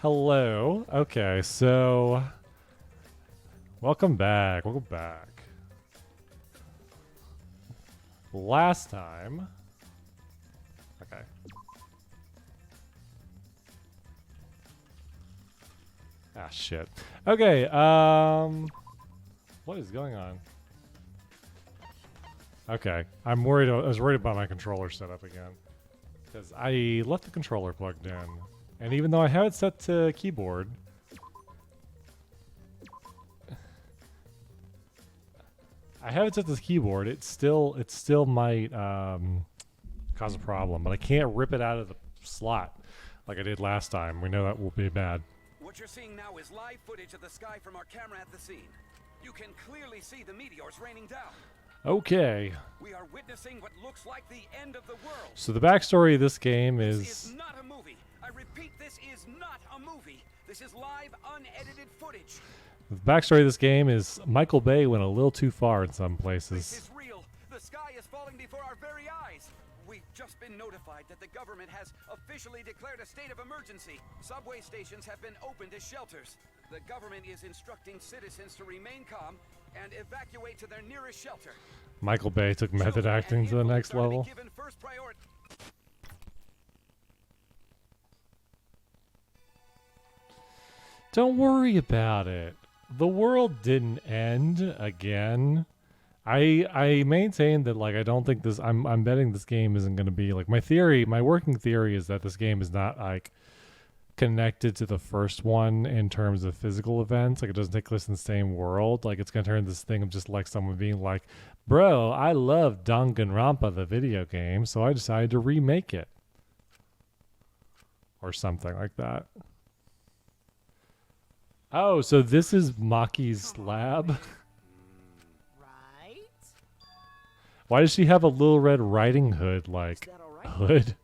Hello. Okay, so welcome back. Welcome back. Last time. Okay. Ah, shit. Okay, what is going on? Okay, I'm worried. I was worried about my controller setup again. Because I left the controller plugged in. And even though I have it set to keyboard, it still might cause a problem. But I can't rip it out of the slot like I did last time. We know that will be bad. What you're seeing now is live footage of the sky from our camera at the scene. You can clearly see the meteors raining down. Okay. We are witnessing what looks like the end of the world. So the backstory of this game This is not a movie. I repeat, this is not a movie. This is live, unedited footage. The backstory of this game is Michael Bay went a little too far in some places. This is real. The sky is falling before our very eyes. We've just been notified that the government has officially declared a state of emergency. Subway stations have been opened as shelters. The government is instructing citizens to remain calm and evacuate to their nearest shelter. Michael Bay took method acting to the next level. Don't worry about it. The world didn't end again. I maintain that, like, I don't think this. I'm betting this game isn't going to be like my working theory is that this game is not like connected to the first one in terms of physical events. Like, it doesn't take place in the same world. Like, it's going to turn this thing of just like someone being like, bro, I love Danganronopa, the video game, so I decided to remake it. Or something like that. Oh, so this is Maki's lab? Right? Why does she have a little red riding hood, like, hood?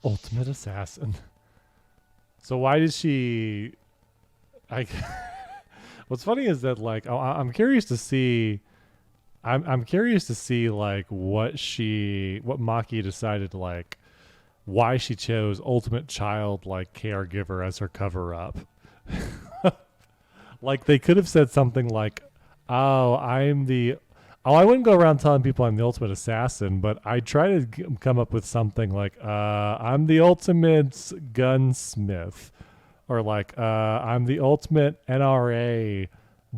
Ultimate assassin. So why did she... What's funny is that, like, I'm curious to see... I'm curious to see, like, what Maki decided, like, why she chose Ultimate Child, like, caregiver as her cover-up. Like, they could have said something like, I wouldn't go around telling people I'm the ultimate assassin, but I try to come up with something like, I'm the ultimate gunsmith. Or like, I'm the ultimate NRA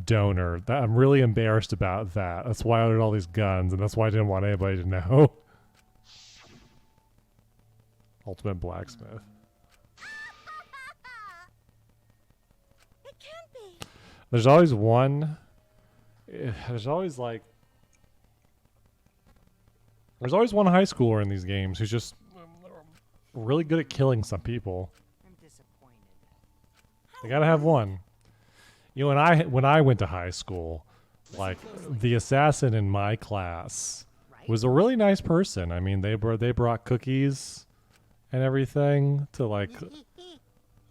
donor. I'm really embarrassed about that. That's why I ordered all these guns, and that's why I didn't want anybody to know. Ultimate blacksmith. It can't be. There's always one. There's always one high schooler in these games who's just really good at killing some people. I'm disappointed. They gotta have one. You know, when I went to high school, like, the assassin in my class was a really nice person. I mean, they brought cookies and everything to like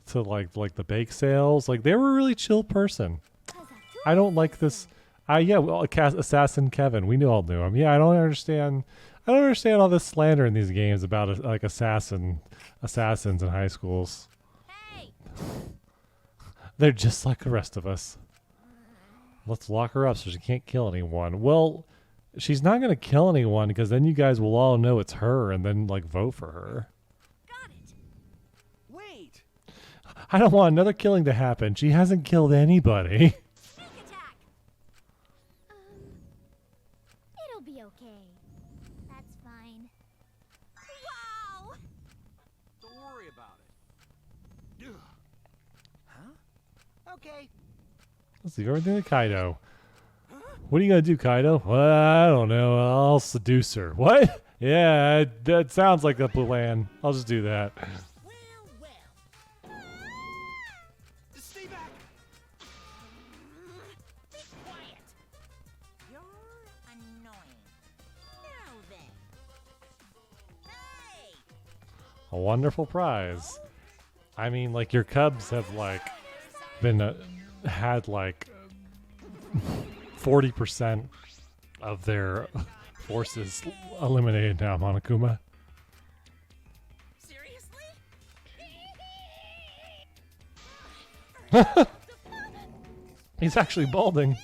the bake sales. Like, they were a really chill person. I don't like this. Assassin Kevin. We all knew him. Yeah, I don't understand all this slander in these games about like assassins in high schools. Hey! They're just like the rest of us. Let's lock her up so she can't kill anyone. Well, she's not going to kill anyone because then you guys will all know it's her and then, like, vote for her. Got it. Wait. I don't want another killing to happen. She hasn't killed anybody. Sneak attack. It'll be okay. That's fine. Wow! Don't worry about it. Huh? Okay. Let's leave everything to Kaido. What are you going to do, Kaido? Well, I don't know. I'll seduce her. What? Yeah, that sounds like the plan. I'll just do that. Well. Stay back. Be quiet. You're annoying. Now then. Hey! A wonderful prize. I mean, like, your cubs have, like, been... had like 40% of their forces eliminated now, Monokuma. Seriously? He's actually balding.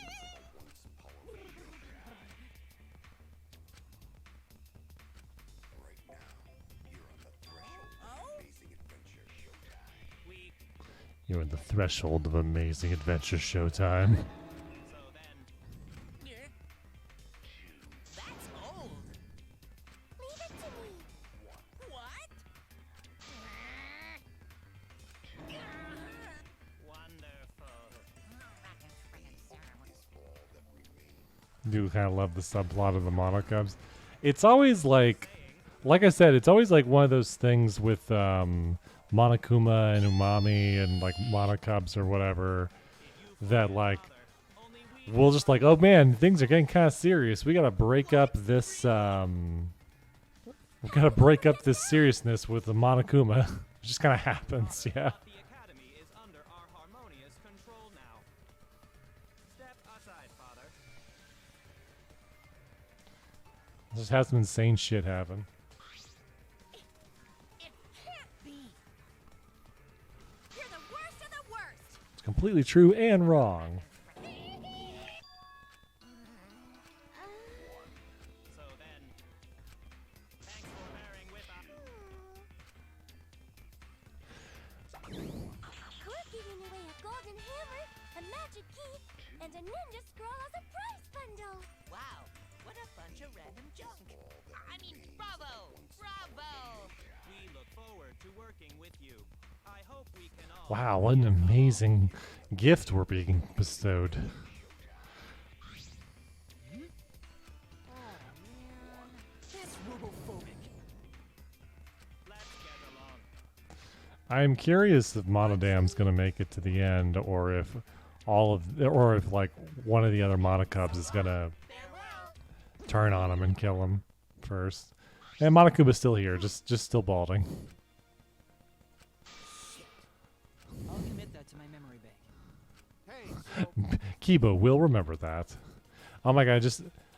You're at the threshold of amazing adventure showtime. That's old. Leave it to me. What? Do kind of love the subplot of the Monokubs. It's always like I said, it's always like one of those things with Monokuma and Umami and like Monokubs or whatever that like we'll just like, oh man, things are getting kind of serious. We gotta break up this seriousness with the Monokuma. It just kind of happens, yeah. The academy is under our harmonious control now. Step aside, father. Just have some insane shit happen. It can't be. You're the worst of the worst. It's completely true and wrong. So then, thanks for bearing with us. We're giving away a golden hammer, a magic key, and a ninja scroll as a prize bundle. Wow, what a bunch of random junk. I mean, bravo! Bravo! We look forward to working with you. I hope we can all. Wow, what an amazing gift we're being bestowed. That's robophobic. Let's get along. I'm curious if Monodam's gonna make it to the end, or if like one of the other Monokubs is gonna turn on him and kill him first. And Monokuba's still here, just still balding. I'll commit that to my memory bank. Hey, so Kiba will remember that. Oh my god,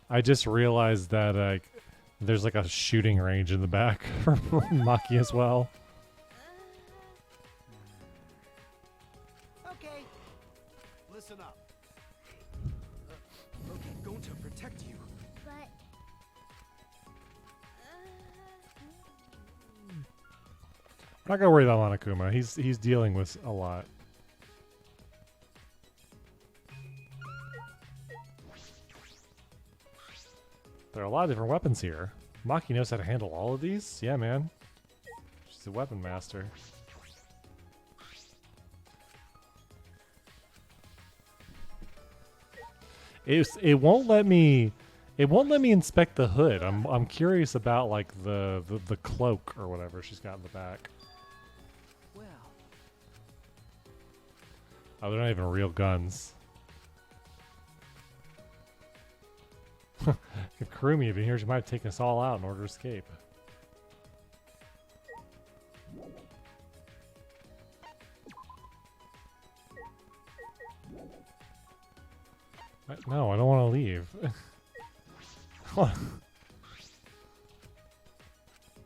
I just realized that there's like a shooting range in the back for Maki as well. okay. Listen up. Okay, going to protect you. But I'm not gonna worry about Monokuma. He's dealing with a lot. There are a lot of different weapons here. Maki knows how to handle all of these? Yeah, man. She's a weapon master. It won't let me inspect the hood. I'm curious about like the cloak or whatever she's got in the back. Well, Oh, they're not even real guns. If Kurumi had been here, she might have taken us all out in order to escape. No, I don't want to leave.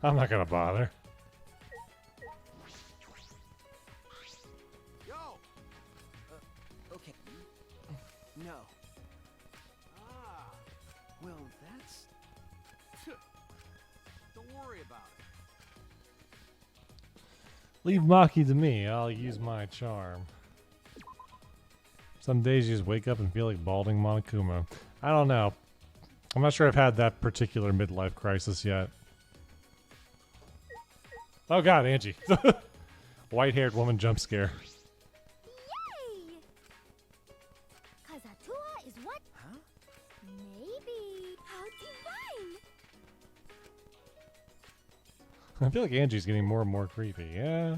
I'm not gonna bother. Yo. Okay. No. Ah. Well, that's. Don't worry about it. Leave Maki to me. I'll use my charm. Some days you just wake up and feel like balding Monokuma. I don't know. I'm not sure I've had that particular midlife crisis yet. Oh god, Angie. White-haired woman jump scare. yay! Kazatua is what? Huh? Maybe. How divine! I feel like Angie's getting more and more creepy. Yeah.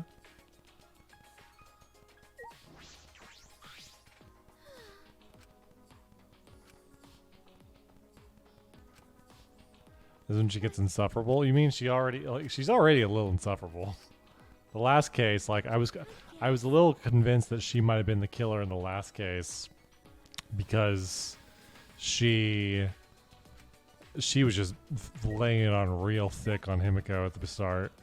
Is when she gets insufferable? You mean she's already a little insufferable. The last case, like I was a little convinced that she might have been the killer in the last case because she was just laying it on real thick on Himiko at the start.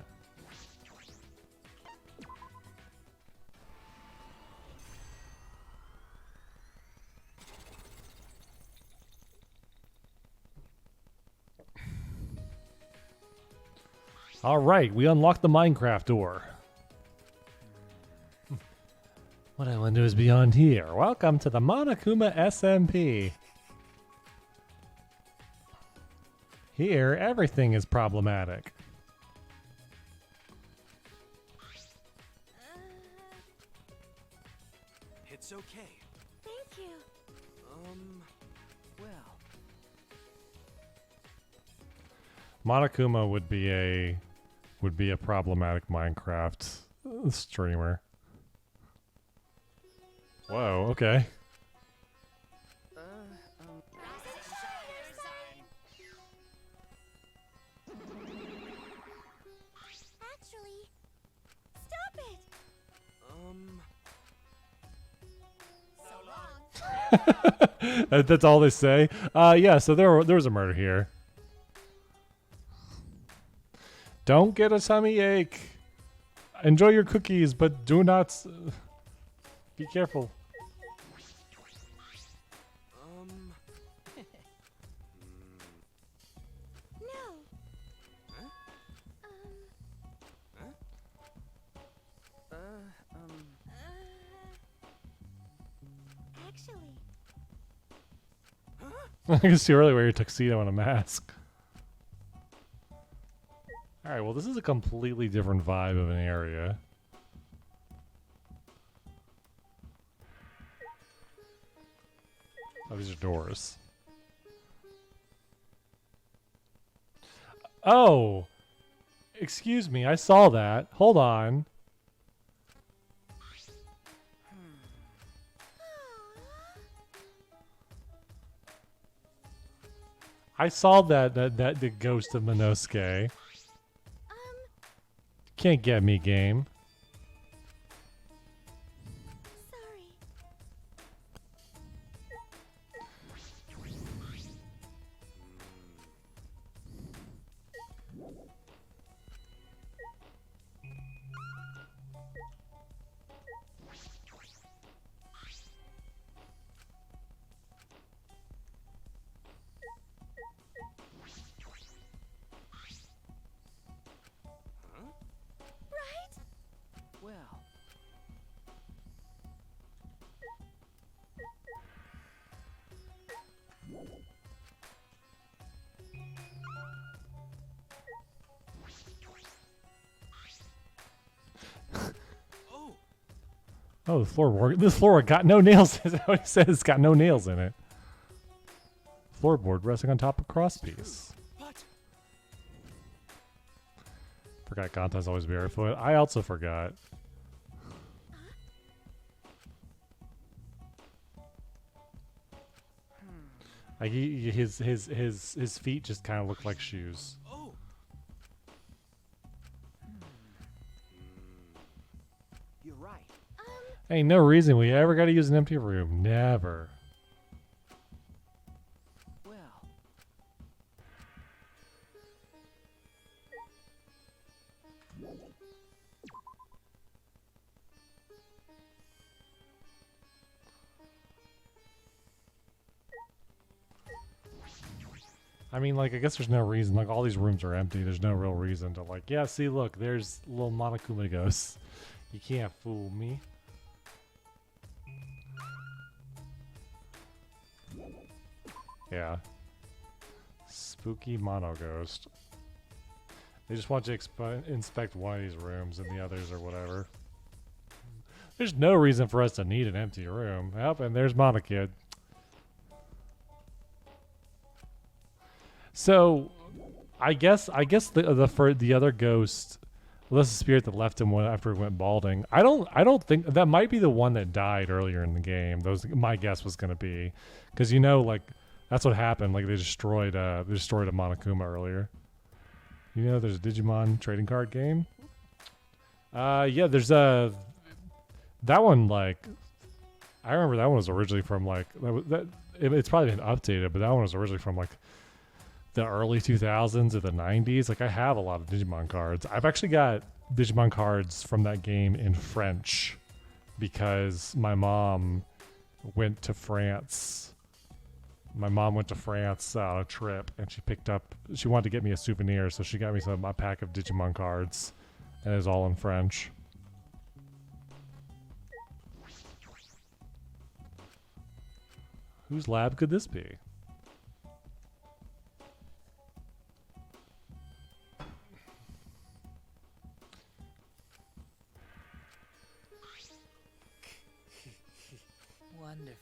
All right, we unlocked the Minecraft door. What I wonder is beyond here. Welcome to the Monokuma SMP. Here, everything is problematic. It's okay. Thank you. Well. Monokuma would be a problematic Minecraft streamer. Whoa, okay. Actually, stop it. So long. That's all they say. Yeah. So there was a murder here. Don't get a tummy ache. Enjoy your cookies, but do not. Be careful. No. Actually, I can see earlier wear your tuxedo and a mask. Alright, well this is a completely different vibe of an area. Oh, these are doors. Oh! Excuse me, I saw that. Hold on. I saw that the ghost of Minosuke. Can't get me, game. sorry. Right? Well. Oh, the floorboard. This floor got no nails. Is that what he says? It's got no nails in it. Floorboard resting on top of crosspiece. But Forgot Ganta's always barefoot. I also forgot. Like his feet just kind of look like shoes. oh. You're right. Ain't no reason we ever got to use an empty room. Never. Well. I mean, like, I guess there's no reason. Like, all these rooms are empty. There's no real reason to, like, yeah, see, look, there's little Monokuma ghosts. You can't fool me. Yeah. Spooky mono ghost. They just want to inspect one of these rooms and the others or whatever. There's no reason for us to need an empty room. Yep, and there's Monokid. So, I guess the other ghost, well, that's the spirit that left him after he went balding. I don't think that might be the one that died earlier in the game. My guess was gonna be, because like that's what happened. Like they destroyed a Monokuma earlier. There's a Digimon trading card game. Yeah, there's that one. Like, I remember that one was originally from like that it's probably been updated, but that one was originally from like the early 2000s or the 90s. Like I have a lot of Digimon cards. I've actually got Digimon cards from that game in French because my mom went to France. My mom went to France on a trip, and she wanted to get me a souvenir, so she got me a pack of Digimon cards, and it was all in French. Whose lab could this be? Wonderful.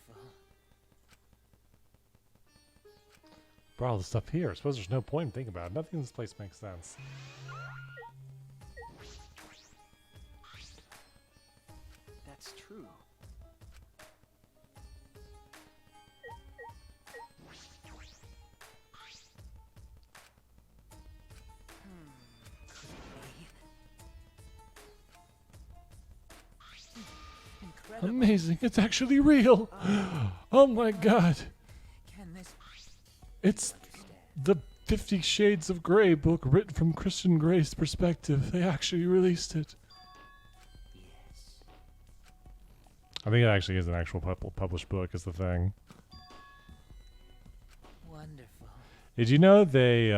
Brought all the stuff here. I suppose there's no point in thinking about it. Nothing in this place makes sense. That's true. Incredible. Amazing. It's actually real. Oh my god. Can this It's the 50 Shades of Grey book written from Christian Grey's perspective. They actually released it. Yes. I think it actually is an actual published book is the thing. Wonderful. Did you know they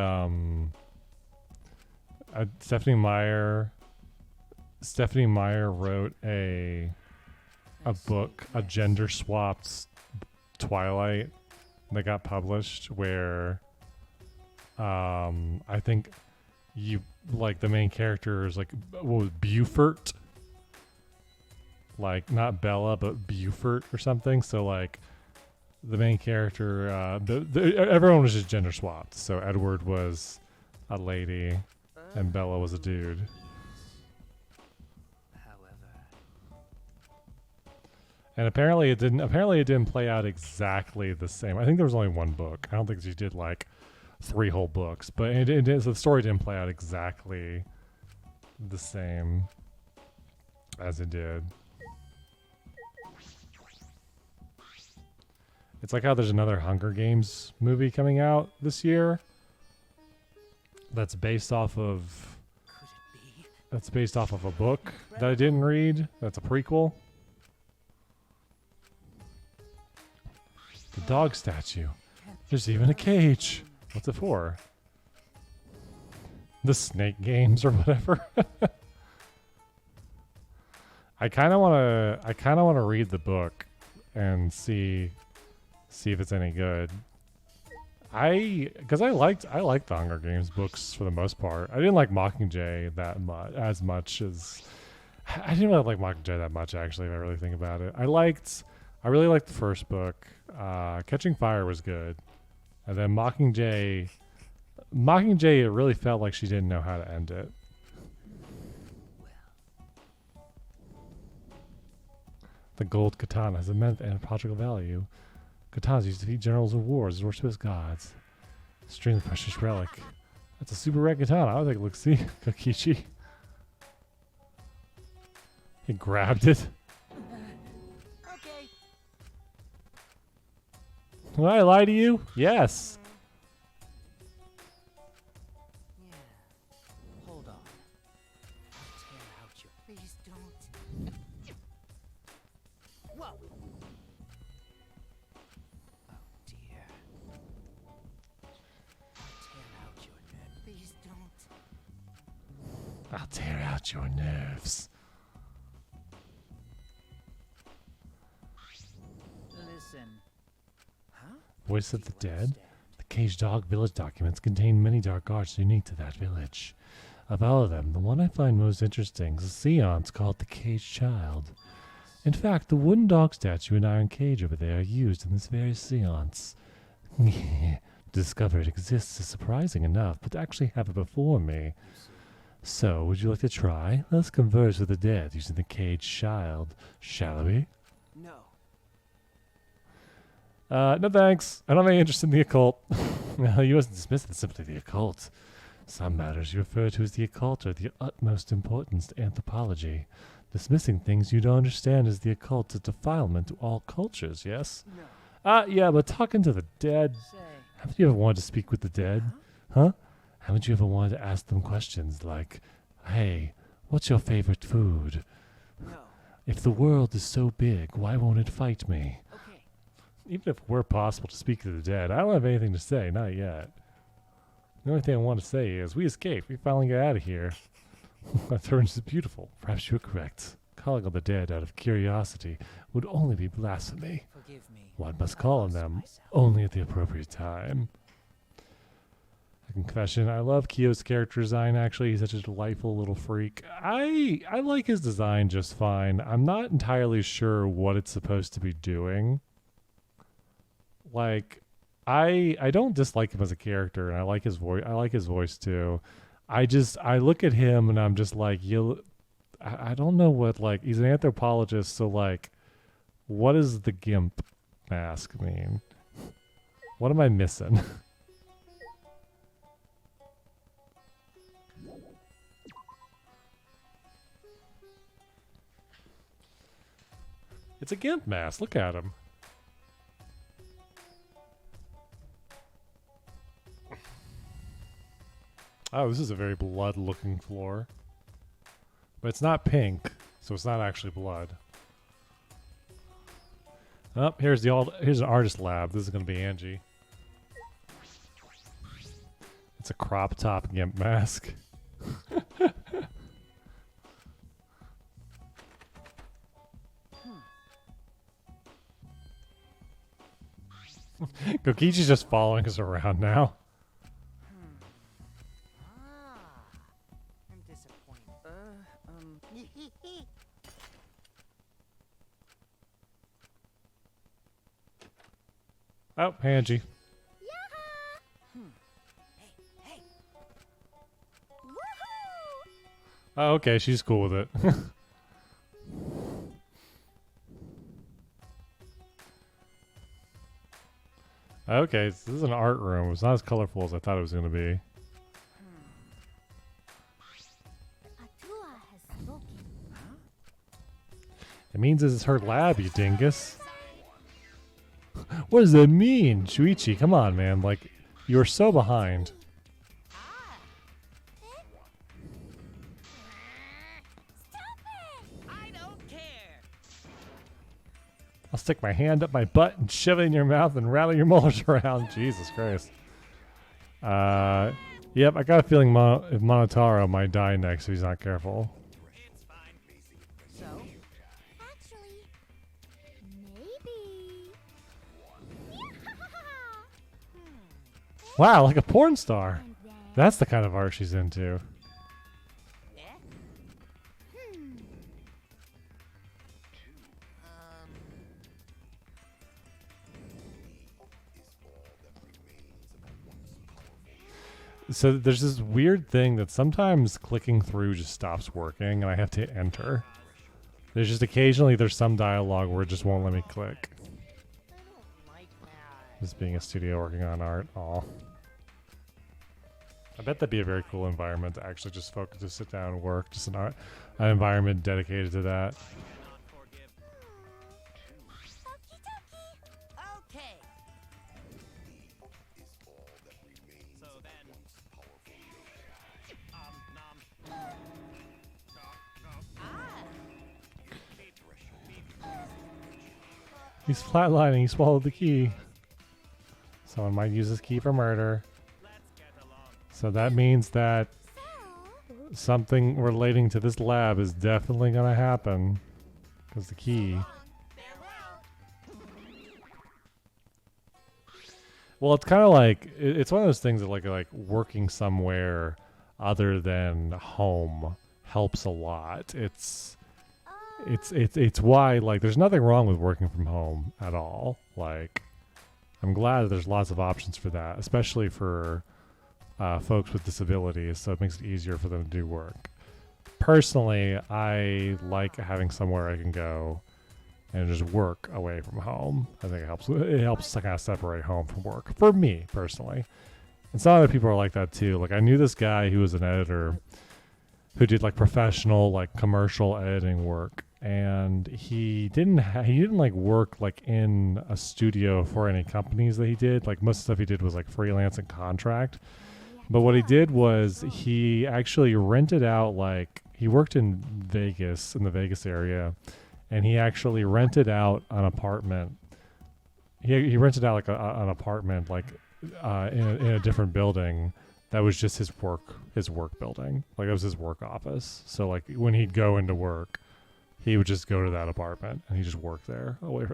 Stephanie Meyer wrote a book, a gender swapped Twilight that got published where I think you like the main character is like what was Beaufort, like not Bella but Beaufort or something. So like the main character, everyone was just gender swapped. So Edward was a lady and Bella was a dude. However, And apparently it didn't play out exactly the same. I think there was only one book. I don't think she did like 3 whole books, but so the story didn't play out exactly the same as it did. It's like how there's another Hunger Games movie coming out this year that's based off of could it be? a book that I didn't read. That's a prequel. The dog statue. There's even a cage. What's it for? The Snake Games or whatever. I kind of want to read the book and see if it's any good. Because I liked the Hunger Games books for the most part. I didn't like Mockingjay that much I didn't really like Mockingjay that much actually, if I really think about it. I really liked the first book. Catching Fire was good. And then Mockingjay, it really felt like she didn't know how to end it. The gold katana has immense anthropological value. Katanas used to defeat generals of wars, worship as gods. Extremely precious relic. That's a super rare katana. I'll take a look. See, Kokichi. He grabbed it. Okay. Did I lie to you? Yes. Yeah. Hold on. I'll tear out your. Please don't. Whoa. Oh dear. Please don't. I'll tear out your nerves. Listen. Huh? Voice of the Dead? The Cage Dog Village documents contain many dark arts unique to that village. Of all of them, the one I find most interesting is a seance called the Cage Child. In fact, the wooden dog statue and iron cage over there are used in this very seance. Discover it exists is surprising enough, but to actually have it before me. So, would you like to try? Let's converse with the dead using the Cage Child, shall we? No. No thanks. I don't have any interest in the occult. Well, you mustn't dismiss it as simply the occult. Some matters you refer to as the occult are of the utmost importance to anthropology. Dismissing things you don't understand as the occult is defilement to all cultures, yes? No. Yeah, but talking to the dead. Say, Haven't you ever wanted to speak with the dead? Huh? Haven't you ever wanted to ask them questions like, hey, what's your favorite food? no. If the world is so big, why won't it fight me? Okay. Even if it were possible to speak to the dead, I don't have anything to say, not yet. The only thing I want to say is, we escaped. We finally got out of here. That turns is beautiful. Perhaps you're correct. Calling on the dead out of curiosity would only be blasphemy. Forgive me. One must I call on lost them myself. only at the appropriate time. A confession, I love Kyo's character design, actually. He's such a delightful little freak. I like his design just fine. I'm not entirely sure what it's supposed to be doing. Like, I don't dislike him as a character, and I like his voice. I like his voice too. I look at him and I'm just like, I don't know what, like, he's an anthropologist, so like, what does the gimp mask mean? What am I missing? It's a gimp mask. Look at him. Oh, this is a very blood-looking floor. But it's not pink, so it's not actually blood. Oh, here's an artist lab. This is gonna be Angie. It's a crop top gimp mask. Kokichi's just following us around now. I'm disappointed. Oh, Angie. Hey, Woohoo! Oh, okay, she's cool with it. Okay, so this is an art room. It's not as colorful as I thought it was going to be. Atua has spoken. It means this is her lab, you dingus. What does that mean? Shuichi, come on, man. Like, you're so behind. I don't care. I'll stick my hand up my butt and shove it in your mouth and rattle your molars around. Jesus Christ. Yep, I got a feeling Monotaro might die next if he's not careful. It's fine. So, Actually, maybe. Wow, like a porn star. And then, That's the kind of art she's into. So there's this weird thing that sometimes clicking through just stops working and I have to hit enter. There's just occasionally there's some dialogue where it just won't let me click. I don't like that. This being a studio working on art. Aw. I bet that'd be a very cool environment to actually just focus, to sit down and work. Just an environment dedicated to that. Cannot forgive. okie dokie. Okay. So then. Nom. He's flatlining. He swallowed the key. Someone might use this key for murder. Let's get along. So that means that So, something relating to this lab is definitely going to happen. Because the key. Well, it's kind of like it's one of those things that like working somewhere other than home helps a lot. It's why, like, there's nothing wrong with working from home at all. Like, I'm glad that there's lots of options for that, especially for folks with disabilities, so it makes it easier for them to do work. Personally, I like having somewhere I can go and just work away from home. I think it helps to kind of separate home from work, for me, personally. And some other people are like that, too. Like, I knew this guy who was an editor who did, like, professional, like, commercial editing work. and he didn't like work like in a studio for any companies that he did. Like most of the stuff he did was like freelance and contract. But what he did was he actually rented out, like he worked in Vegas, in the Vegas area, and he actually rented out an apartment. He rented out like an apartment like in a different building that was just his work building. Like it was his work office. So like when he'd go into work, he would just go to that apartment and he just worked there away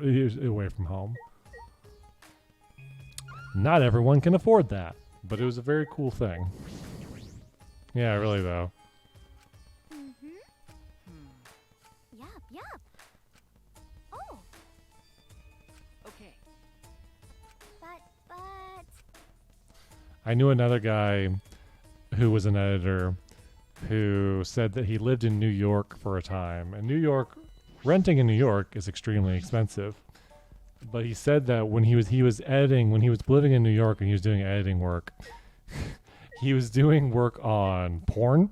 from home. Not everyone can afford that, but it was a very cool thing. Yeah, really though. Yup, yup. Oh, Okay. but. I knew another guy who was an editor who said that he lived in New York for a time. And renting in New York is extremely expensive. But he said that when he was living in New York and he was doing editing work, he was doing work on porn.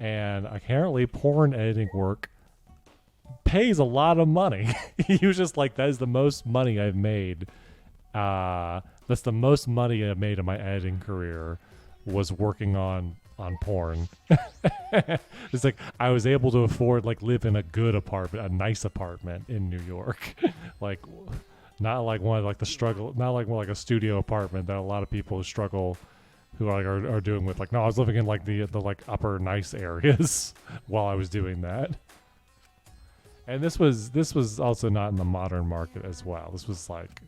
And apparently porn editing work pays a lot of money. He was just like, that is the most money I've made. That's the most money I've made in my editing career, was working on porn. It's like I was able to afford like live in a good apartment, a nice apartment in New York. Like not like one of like the struggle, not like more like a studio apartment that a lot of people struggle who are doing with. Like, no, I was living in like the like upper nice areas while I was doing that. And this was also not in the modern market as well. This was like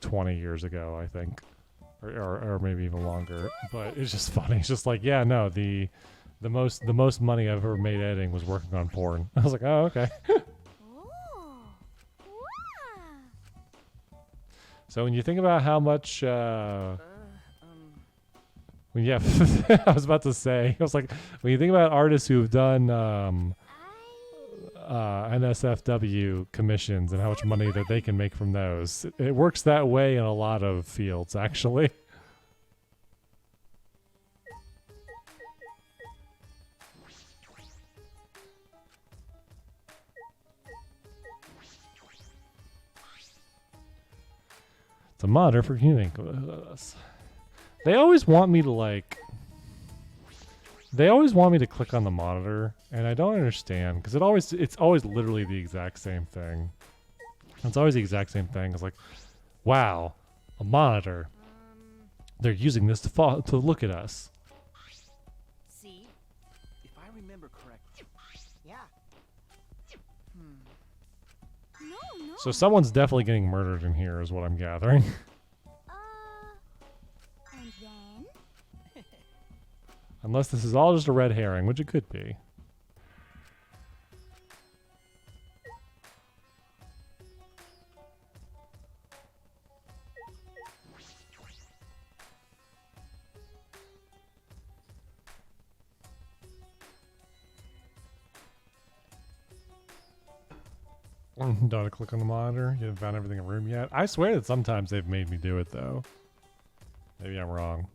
20 years ago, I think, or maybe even longer. But it's just funny. It's just like, yeah, no, the most money I've ever made editing was working on porn. I was like, oh, okay. Oh. Wow. So when you think about how much, I was about to say, I was like, when you think about artists who've done NSFW commissions and how much money that they can make from those, it works that way in a lot of fields, actually. It's a monitor for communicating with us. They always want me to click on the monitor, and I don't understand, because it's always literally the exact same thing. It's always the exact same thing. It's like, wow, a monitor. They're using this to look at us. See? If I remember correctly. Yeah. No. So someone's definitely getting murdered in here, is what I'm gathering. And then? Unless this is all just a red herring, which it could be. Don't click on the monitor. You haven't found everything in the room yet. I swear that sometimes they've made me do it though. Maybe I'm wrong.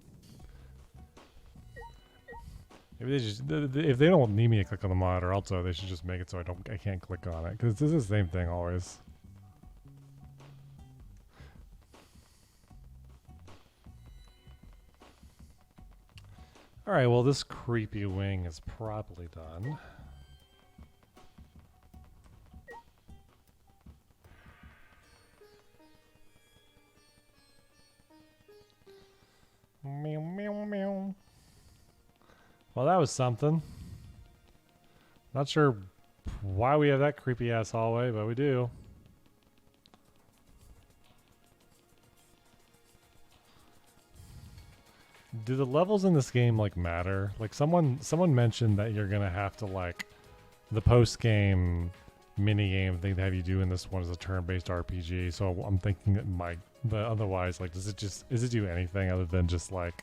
Maybe they just, if they don't need me to click on the monitor, also they should just make it so I can't click on it, because this is the same thing always. All right, well this creepy wing is probably done. Meow, meow, meow. Well, that was something. Not sure why we have that creepy ass hallway, but we do. Do the levels in this game like matter? Like someone mentioned that you're gonna have to like the post game mini game thing to have you do in this one is a turn-based RPG. So I'm thinking it might, but otherwise, like, is it do anything other than just like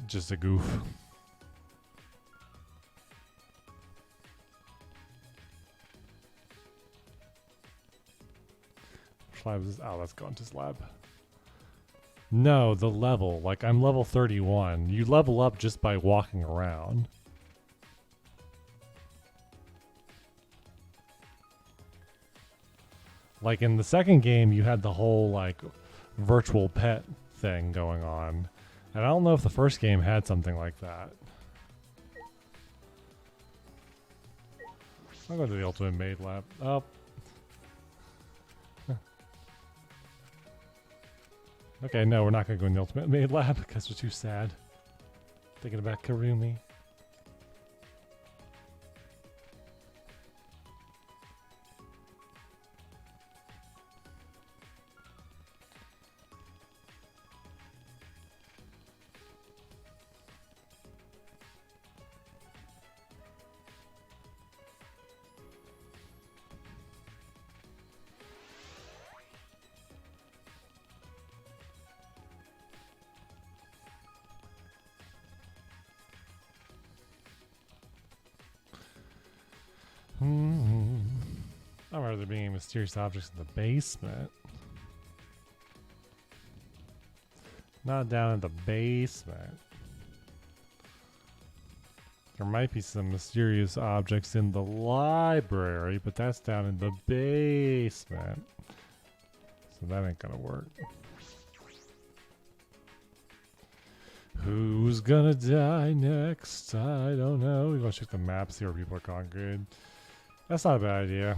just a goof? Which lab is this? Oh, that's going to his lab. No, the level. Like, I'm level 31. You level up just by walking around. Like in the second game, you had the whole like virtual pet thing going on. And I don't know if the first game had something like that. I'll go to the Ultimate Maid Lab. Oh. Okay, no, we're not going to go in the Ultimate Maid Lab because we're too sad. Thinking about Karumi. I remember there being mysterious objects in the basement. Not down in the basement. There might be some mysterious objects in the library, but that's down in the basement. So that ain't gonna work. Who's gonna die next? I don't know. We gotta check the map, see where people are congregated. That's not a bad idea.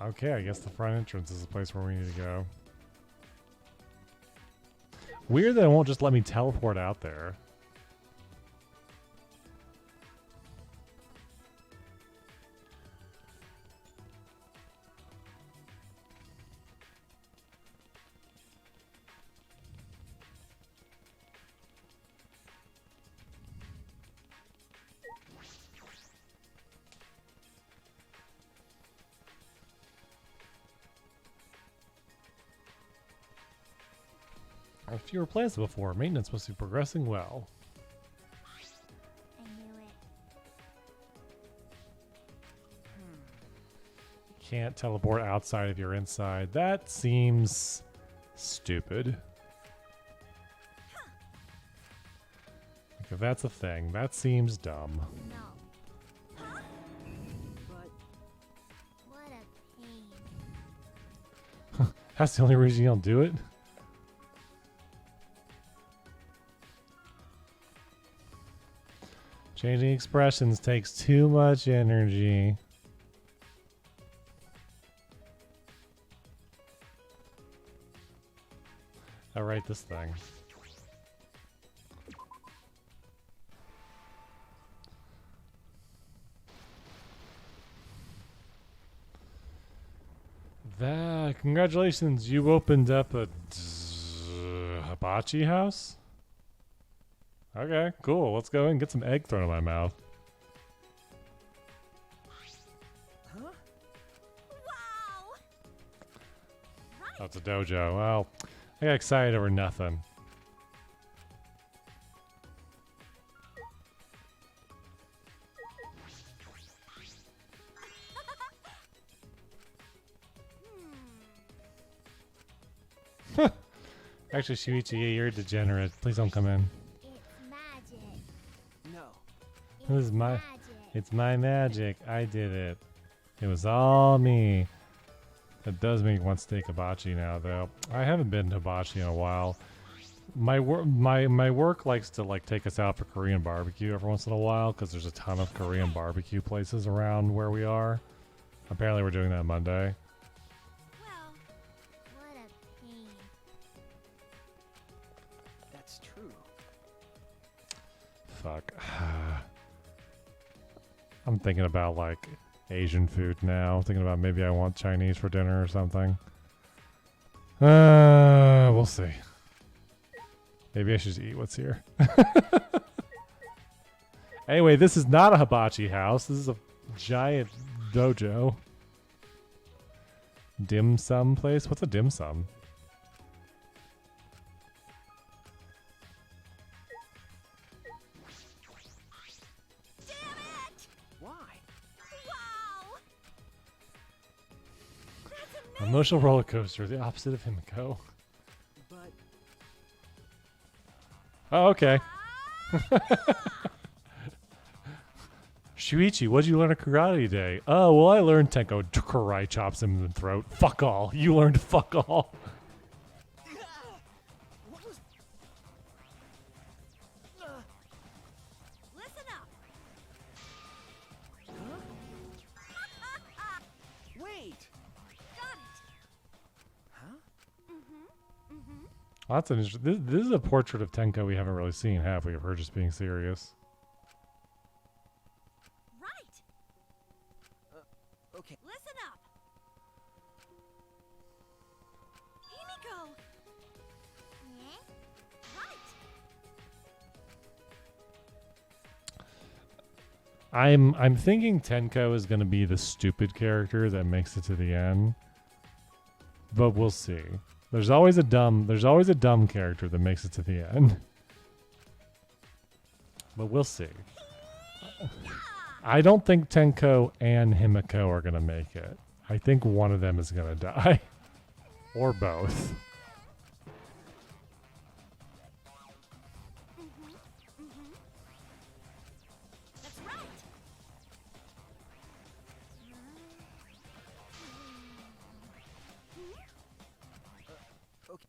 Okay, I guess the front entrance is the place where we need to go. Weird that it won't just let me teleport out there. A fewer plans than before. Maintenance must be progressing well. I knew it. Can't teleport outside if you're inside. That seems stupid. Like if that's a thing, that seems dumb. No. But What a pain. That's the only reason you don't do it? Changing expressions takes too much energy. I'll write this thing. Congratulations, you opened up a hibachi house? Okay, cool. Let's go and get some egg thrown in my mouth. huh? Wow! Oh, it's a dojo. Well, I got excited over nothing. Actually, Shuichi, you're a degenerate. Please don't come in. It's magic. No. This is my... Magic. It's my magic. I did it. It was all me. That does make me want steak hibachi now, though. I haven't been to hibachi in a while. My work likes to like take us out for Korean barbecue every once in a while because there's a ton of Korean barbecue places around where we are. Apparently, we're doing that Monday. Well, what a pain. That's true. Fuck. I'm thinking about like Asian food now. I'm thinking about maybe I want Chinese for dinner or something. We'll see. Maybe I should just eat what's here. Anyway, this is not a hibachi house. This is a giant dojo. Dim sum place? What's a dim sum? Emotional roller coaster, the opposite of Himiko. But Oh, okay. Shuichi, what'd you learn at karate today? Oh, well, I learned Tenko karate chops him in the throat. Fuck all. You learned fuck all. what was? Listen up. Huh? Wait. Got it. Huh? Well, that's an interesting. This is a portrait of Tenko we haven't really seen, have we? Of her just being serious. Right. Okay. Listen up. Himiko. Yeah? Right. I'm thinking Tenko is gonna be the stupid character that makes it to the end. But we'll see. There's always a dumb character that makes it to the end. But we'll see. I don't think Tenko and Himiko are gonna make it. I think one of them is gonna die. Or both. That's right. Okay.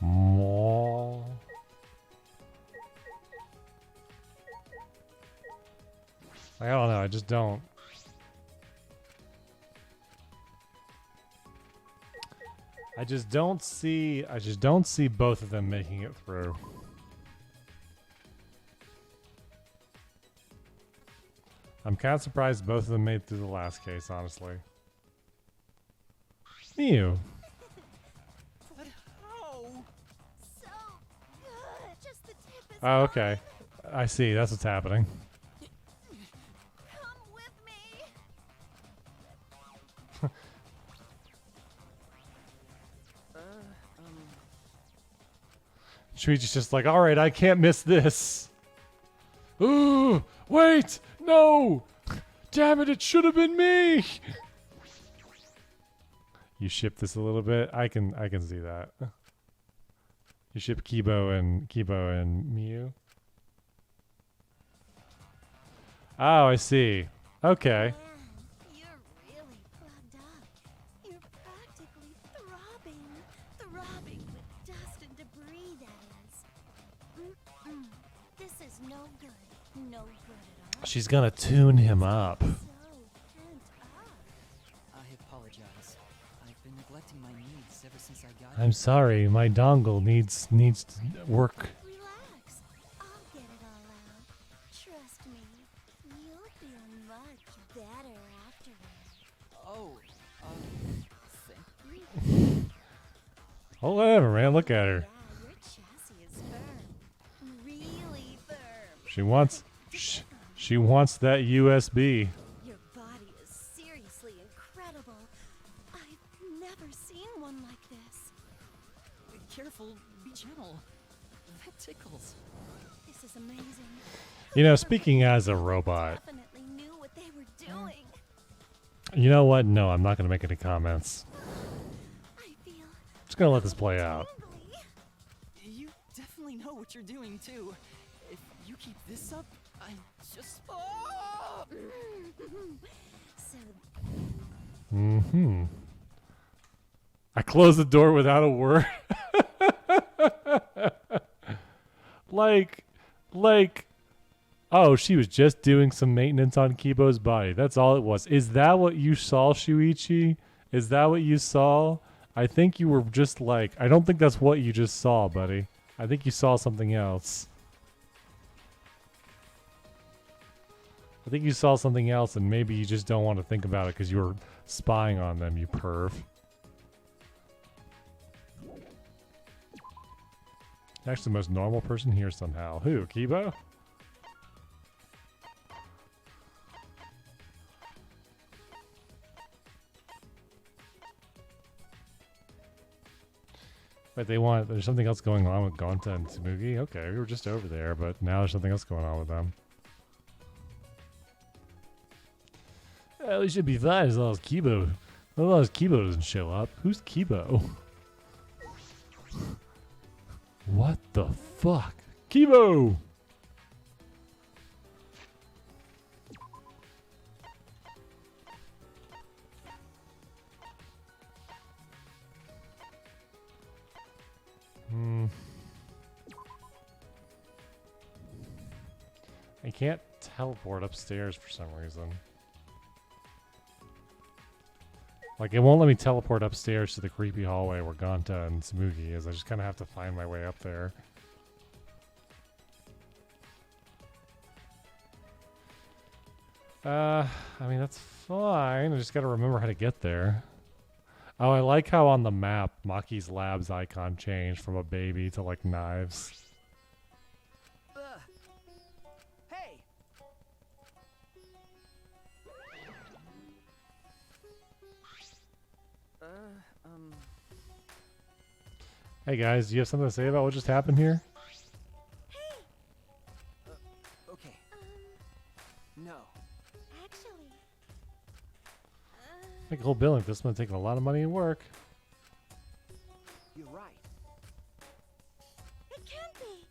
More. I don't know. I just don't. I just don't see both of them making it through. I'm kind of surprised both of them made it through the last case, honestly. Ew. But how? So good. Just the tip is Oh, okay. I see. That's what's happening. Come with me. Shuichi's just like, all right, I can't miss this. Ooh, wait, no. Damn it should have been me. You ship this a little bit. I can see that. You ship Kibo and Miyu. Oh, I see. Okay. Man, you're really plugged up. You're practically throbbing with dust and debris, that is. Mm-mm. This is no good. No good at all. She's gonna tune him up. So pent up. I apologize. I've been neglecting my needs ever since I got here. I'm sorry, my dongle needs to work. Relax. I'll get it all out. Trust me. You'll feel much better afterwards. Oh, thank you. Oh, whatever, man. Look at her. Yeah, your chassis is firm. Really firm. She wants that USB. Your body is seriously incredible. I've never seen one like this. Careful, be gentle. That tickles. This is amazing. You know, speaking as a robot, Definitely knew what they were doing. you know what? No, I'm not going to make any comments. I feel Just going to let this play out. tingly. You definitely know what you're doing, too. If you keep this up, I just... Oh! So Mm-hmm. I closed the door without a word. like, oh, she was just doing some maintenance on Kibo's body. That's all it was. Is that what you saw, Shuichi? Is that what you saw? I think you were just like, I don't think that's what you just saw, buddy. I think you saw something else. I think you saw something else and maybe you just don't want to think about it because you were spying on them, you perv. Actually, the most normal person here somehow. Who, Kibo? But there's something else going on with Gonta and Tsumugi? Okay, we were just over there, but now there's something else going on with them. We should be fine as long as Kibo. As long as Kibo doesn't show up. Who's Kibo? What the fuck? Kibo! I can't teleport upstairs for some reason. Like, it won't let me teleport upstairs to the creepy hallway where Gonta and Tsumugi is. I just kind of have to find my way up there. I mean, that's fine. I just gotta remember how to get there. Oh, I like how on the map, Maki's Lab's icon changed from a baby to, like, knives. Hey! Hey guys, do you have something to say about what just happened here? Okay. No. Actually, Make a whole building. This one's taking a lot of money and work. You're right. it can't be.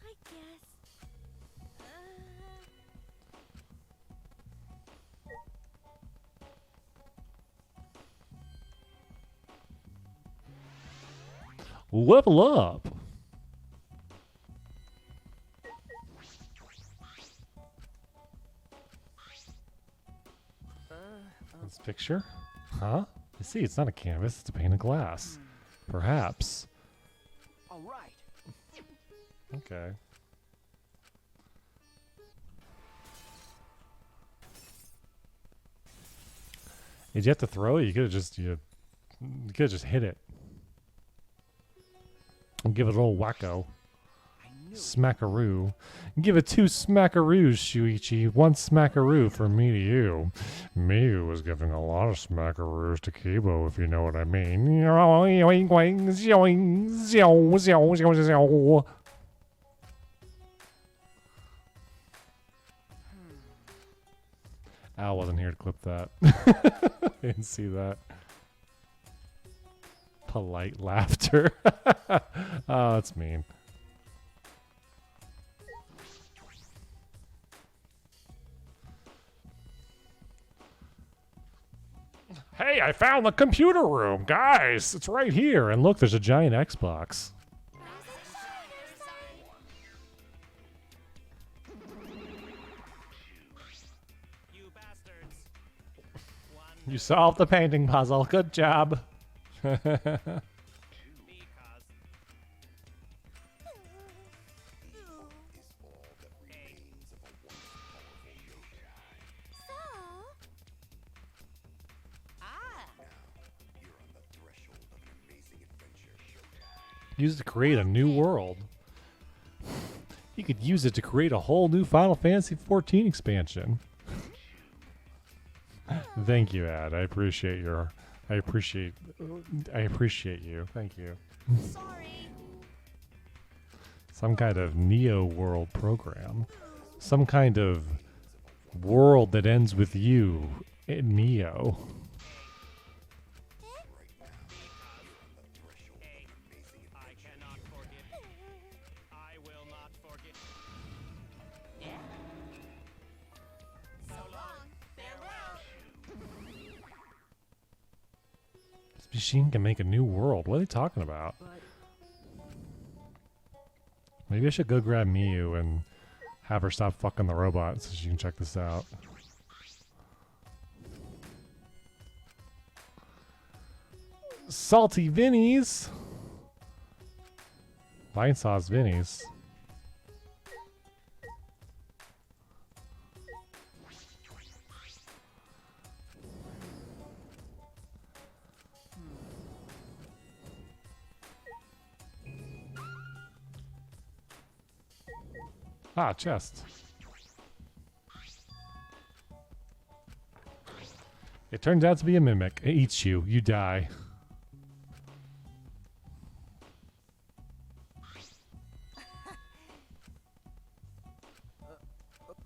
I guess. Level up! This picture? Huh? I see, it's not a canvas, it's a pane of glass. Perhaps. All right. Okay. Did you have to throw it? You could have just hit it. And give it a little wacko. Smackaroo. Give it 2 smackaroos, Shuichi. 1 smackaroo for me to you. Miyu was giving a lot of smackaroos to Kibo, if you know what I mean. Al wasn't here to clip that. Didn't see that. Polite laughter. Oh, that's mean. Hey, I found the computer room, guys. It's right here. And look, there's a giant Xbox. You bastards. You solved the painting puzzle. Good job. Because So. Use it to create a new world. You could use it to create a whole new Final Fantasy XIV expansion. Thank you, Ad. I appreciate you. Thank you. Sorry. Some kind of Neo world program. Some kind of world that ends with you in Neo. I cannot forgive. I will not forgive. So long. Farewell. This machine can make a new world. What are they talking about? Maybe I should go grab Miyu and have her stop fucking the robot so she can check this out. Salty Vinnies! Vine Sauce Vinnies. Ah, chest. It turns out to be a mimic. It eats you. You die.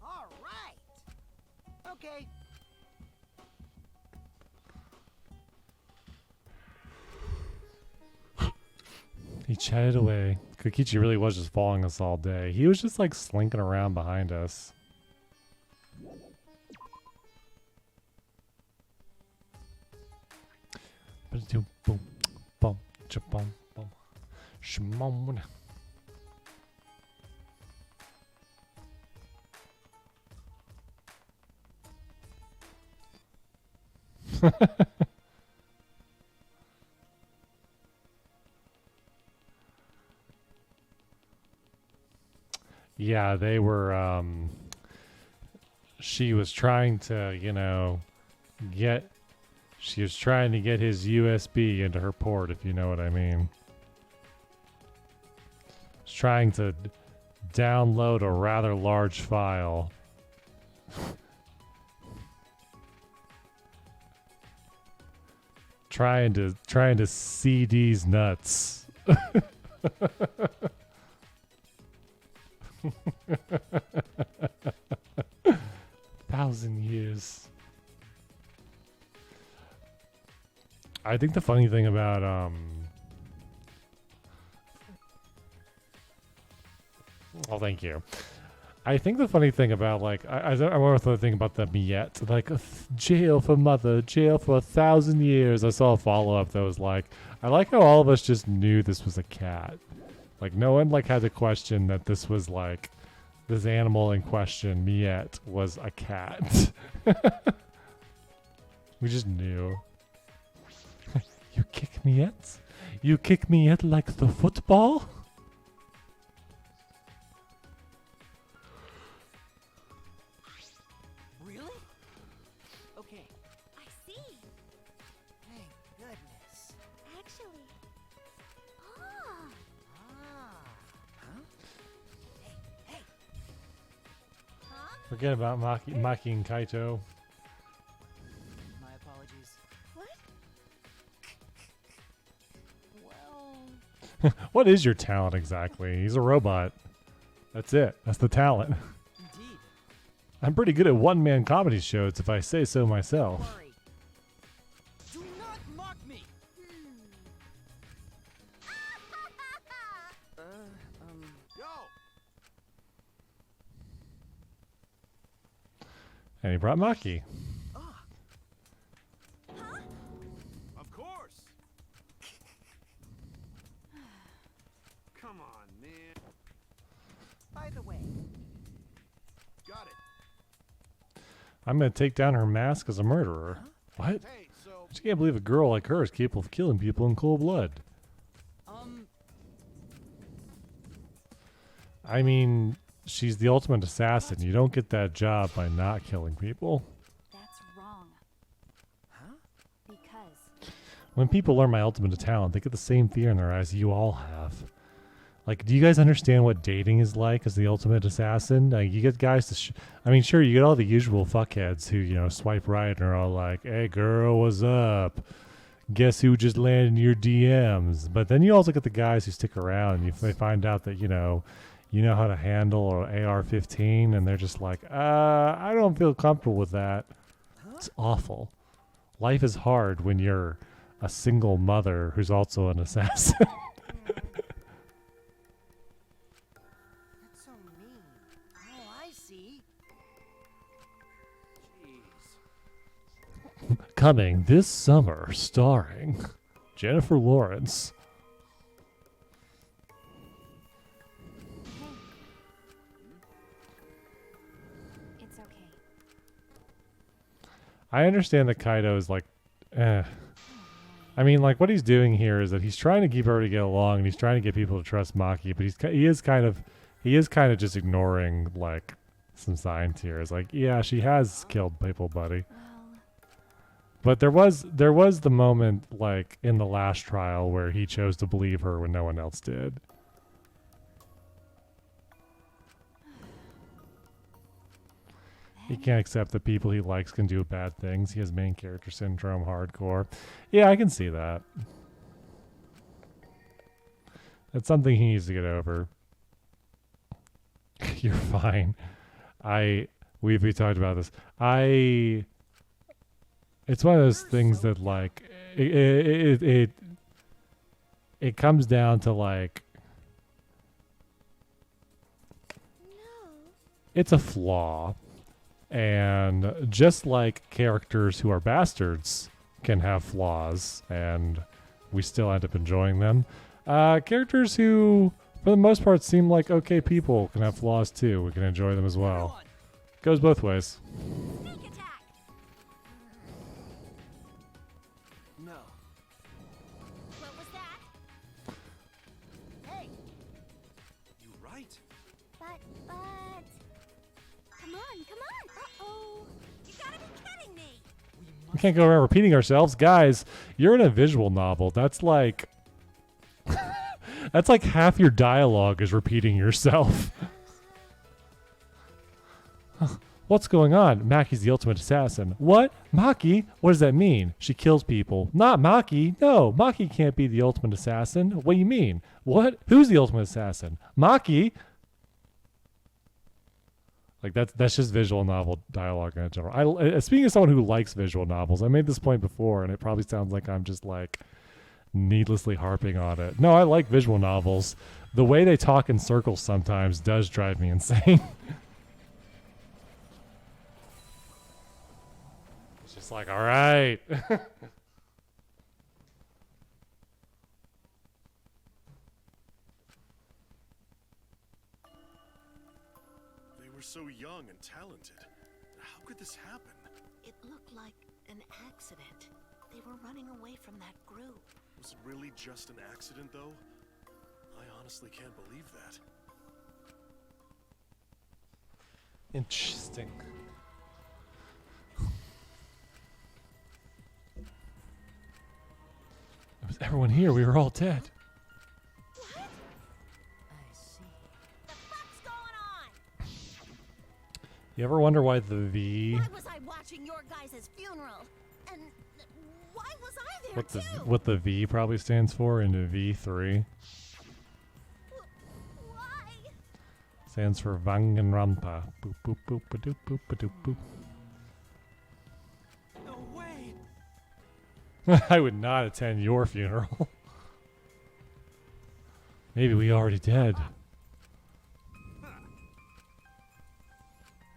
All right. Okay. He chatted away. Kokichi really was just following us all day. He was just like slinking around behind us. Yeah, they were, she was trying to, you know, she was trying to get his USB into her port, if you know what I mean. She's trying to download a rather large file. trying to CD's nuts. 1,000 years. I think the funny thing about oh, thank you. I think the funny thing about like I want to think about the Miette, like jail for mother, jail for 1,000 years. I saw a follow up that was like, I like how all of us just knew this was a cat. Like no one like had to question that this was like this animal in question, Miette, was a cat. We just knew. You kick Miette? You kick Miette like the football? Really? Okay. I see. Thank goodness. Actually. Ah. Ah. Hey. Huh? Forget about Maki and Kaito. My apologies. What? Well, What is your talent exactly? He's a robot. That's it. That's the talent. indeed. I'm pretty good at one-man comedy shows, if I say so myself. Worry. Do not mock me. Yo! And he brought Maki. Of course! Come on, man. By the way, Got it. I'm gonna take down her mask as a murderer. What? Hey, so I just can't believe a girl like her is capable of killing people in cold blood. I mean, she's the ultimate assassin. You don't get that job by not killing people. That's wrong. Huh? Because When people learn my ultimate talent, they get the same fear in their eyes you all have. Like, do you guys understand what dating is like as the ultimate assassin? Like, you get guys to, I mean, sure, you get all the usual fuckheads who, you know, swipe right and are all like, hey, girl, what's up? Guess who just landed in your DMs? But then you also get the guys who stick around and they find out that, you know how to handle an AR-15, and they're just like, I don't feel comfortable with that. It's awful. Life is hard when you're a single mother who's also an assassin. that's so mean. Oh, I see. jeez. Coming this summer, starring Jennifer Lawrence. it's okay. I understand that Kaido is like, I mean, like, what he's doing here is that he's trying to keep everybody to get along, and he's trying to get people to trust Maki, but he is kind of just ignoring like some signs here. It's like, yeah, she has killed people, buddy. Well, But there was the moment like in the last trial where he chose to believe her when no one else did. He can't accept that people he likes can do bad things. He has main character syndrome, hardcore. Yeah, I can see that. That's something he needs to get over. You're fine. We talked about this. It's one of those things that like it comes down to like it's a flaw. And just like characters who are bastards can have flaws and we still end up enjoying them, characters who for the most part seem like okay people can have flaws too. We can enjoy them as well. Goes both ways. Sneak attack. No. What was that? Hey, You right? But. Come on, come on. Uh-oh. You gotta be kidding me. We can't go around repeating ourselves. Guys, you're in a visual novel. That's like that's like half your dialogue is repeating yourself. What's going on? Maki's the ultimate assassin. What? Maki? What does that mean? She kills people. Not Maki. No, Maki can't be the ultimate assassin. What do you mean? What? Who's the ultimate assassin? Maki? Like that's just visual novel dialogue in general. Speaking of someone who likes visual novels, I made this point before, and it probably sounds like I'm just like needlessly harping on it. No, I like visual novels. The way they talk in circles sometimes does drive me insane. It's just like, all right. They were so young and talented. How could this happen? it looked like an accident. They were running away from that group. Was it really just an accident, though? I honestly can't believe that. Interesting. There was everyone here. We were all dead. I see. The fuck's going on? You ever wonder why the V, Why was I watching your guys' funeral? And why was I there too? what the V probably stands for in V3? Why? Stands for Danganronopa. Boop boop boop ba doop boop ba doop boop. No way! I would not attend your funeral. Maybe we already dead.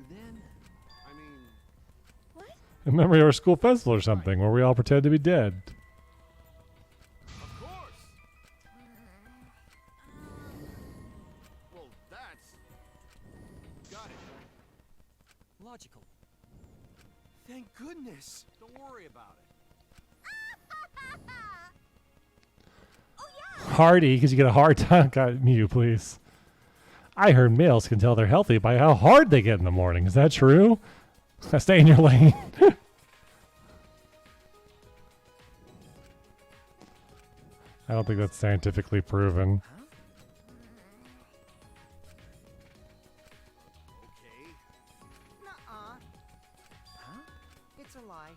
Then, I mean, What? In memory of our school festival or something, where we all pretend to be dead. of course! Well, that's... Got it. Logical. Thank goodness. Don't worry about it. Oh yeah. Hardy, because you get a hard time. God, Mew, please. I heard males can tell they're healthy by how hard they get in the morning. Is that true? Stay in your lane. I don't think that's scientifically proven. Okay. Nuh-uh. Huh? It's a lie.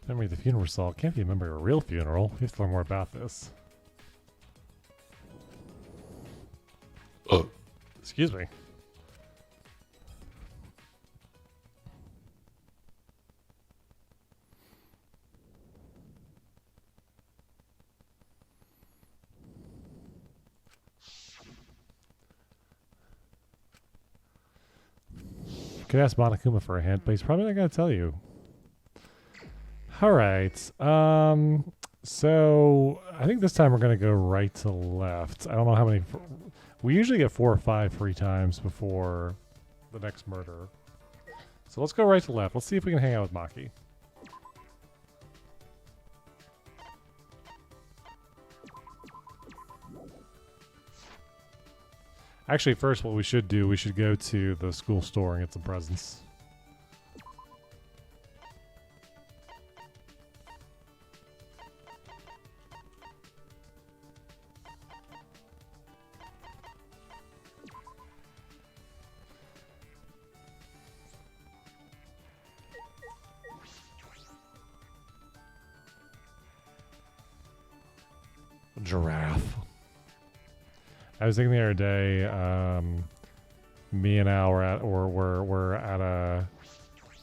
Memory of the funeral result. Can't be a memory of a real funeral. We have to learn more about this. Excuse me. Could ask Monokuma for a hint, but he's probably not going to tell you. All right. So I think this time we're going to go right to left. I don't know how many. We usually get 4 or 5 free times before the next murder. So let's go right to left. Let's see if we can hang out with Maki. Actually, first, what we should do, we should go to the school store and get some presents. Giraffe. I was thinking the other day, me and Al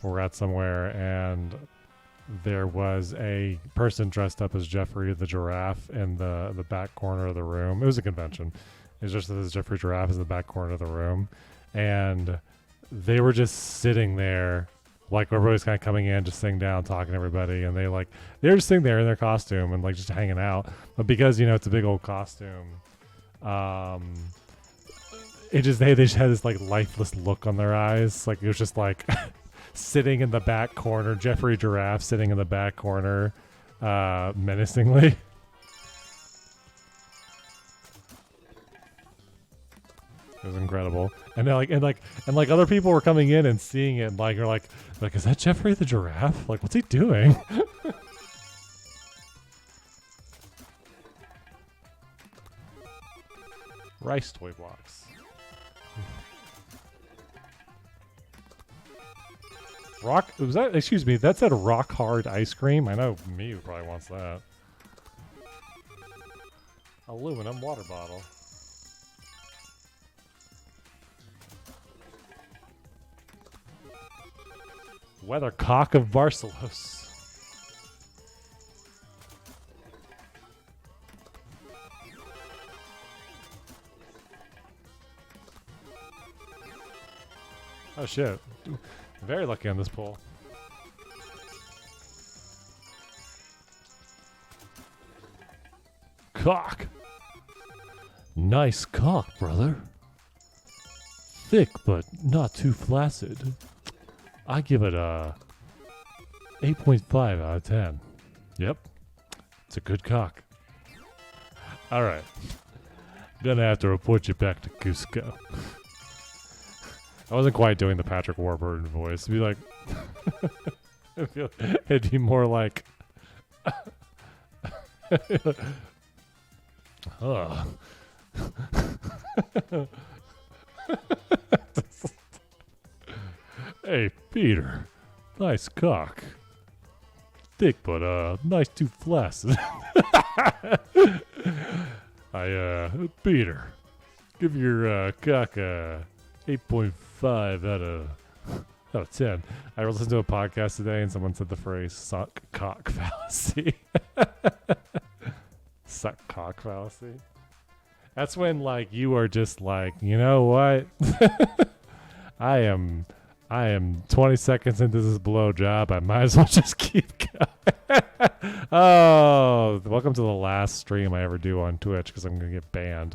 we're at somewhere, and there was a person dressed up as Jeffrey the Giraffe in the back corner of the room. It was a convention. It was just that this Jeffrey Giraffe is in the back corner of the room, and they were just sitting there, like everybody's kind of coming in, just sitting down, talking to everybody, and they were just sitting there in their costume and like just hanging out. But because it's a big old costume, they just had this like lifeless look on their eyes. Like it was just like sitting in the back corner, Jeffrey Giraffe sitting in the back corner, menacingly. It was incredible. And they're like other people were coming in and seeing it, and like you're like, is that Jeffrey the Giraffe? Like, what's he doing? Rice toy blocks. Excuse me, that said rock hard ice cream? I know Mew probably wants that. Aluminum water bottle. Weathercock of Barcelos. Oh shit. Very lucky on this pull. Cock. Nice cock, brother. Thick, but not too flaccid. I give it a 8.5 out of 10. Yep. It's a good cock. Alright. Gonna have to report you back to Cusco. I wasn't quite doing the Patrick Warburton voice. It'd be like... it'd be more like... Hey, Peter. Nice cock. Thick, but, nice too flaccid. Peter, give your, cock a 8.5 out of 10. I listened to a podcast today and someone said the phrase suck cock fallacy. Suck cock fallacy. That's when, like, you are just like, you know what? I am 20 seconds into this blowjob. I might as well just keep going. Oh, welcome to the last stream I ever do on Twitch because I'm going to get banned.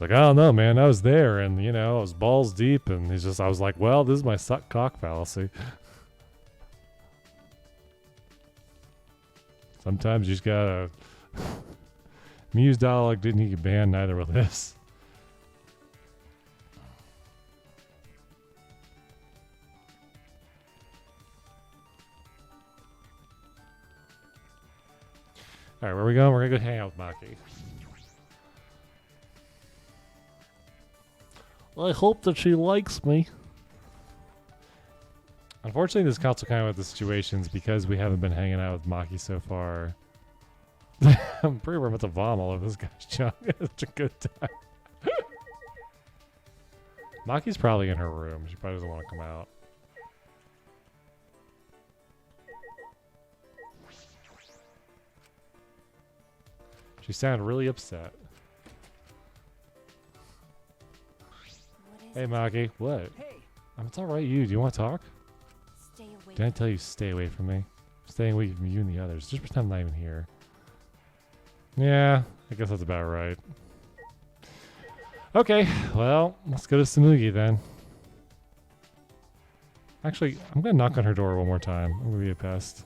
Like, I don't know, man. I was there and, I was balls deep and I was like, well, this is my suck cock fallacy. Sometimes you just gotta... Mew's dialogue didn't get banned, neither will this. Alright, where are we going? We're gonna go hang out with Maki. I hope that she likes me. Unfortunately, this counts kind of with the situations because we haven't been hanging out with Maki so far. I'm pretty worried about to vom all over this guy's junk. It's such a good time. Maki's probably in her room. She probably doesn't want to come out. She sounded really upset. Hey, Maki. What? Hey. It's alright, you. Do you want to talk? Stay away. Didn't I tell you stay away from me? I'm staying away from you and the others. Just pretend I'm not even here. Yeah, I guess that's about right. Okay, well, let's go to Samugi then. Actually, I'm gonna knock on her door one more time. I'm gonna be a pest.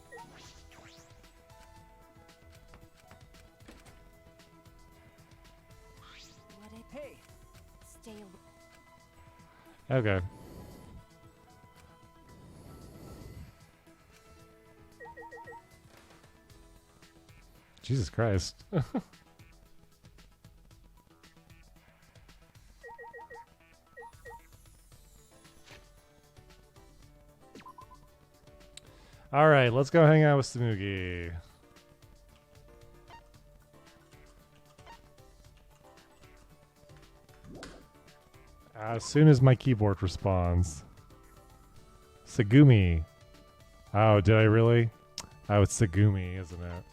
Hey. Stay away. Okay. Jesus Christ. All right, let's go hang out with Samugi. As soon as my keyboard responds. Sagumi. Oh, did I really? Oh, it's Sagumi, isn't it?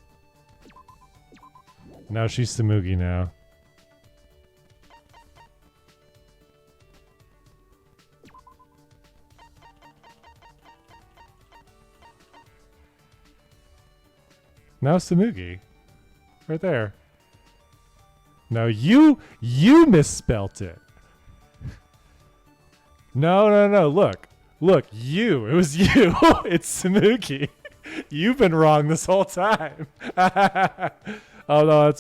No, she's Samugi now. Now Samugi. Right there. No, you misspelt it. No. Look, you. It was you. It's Samugi. You've been wrong this whole time. Oh no,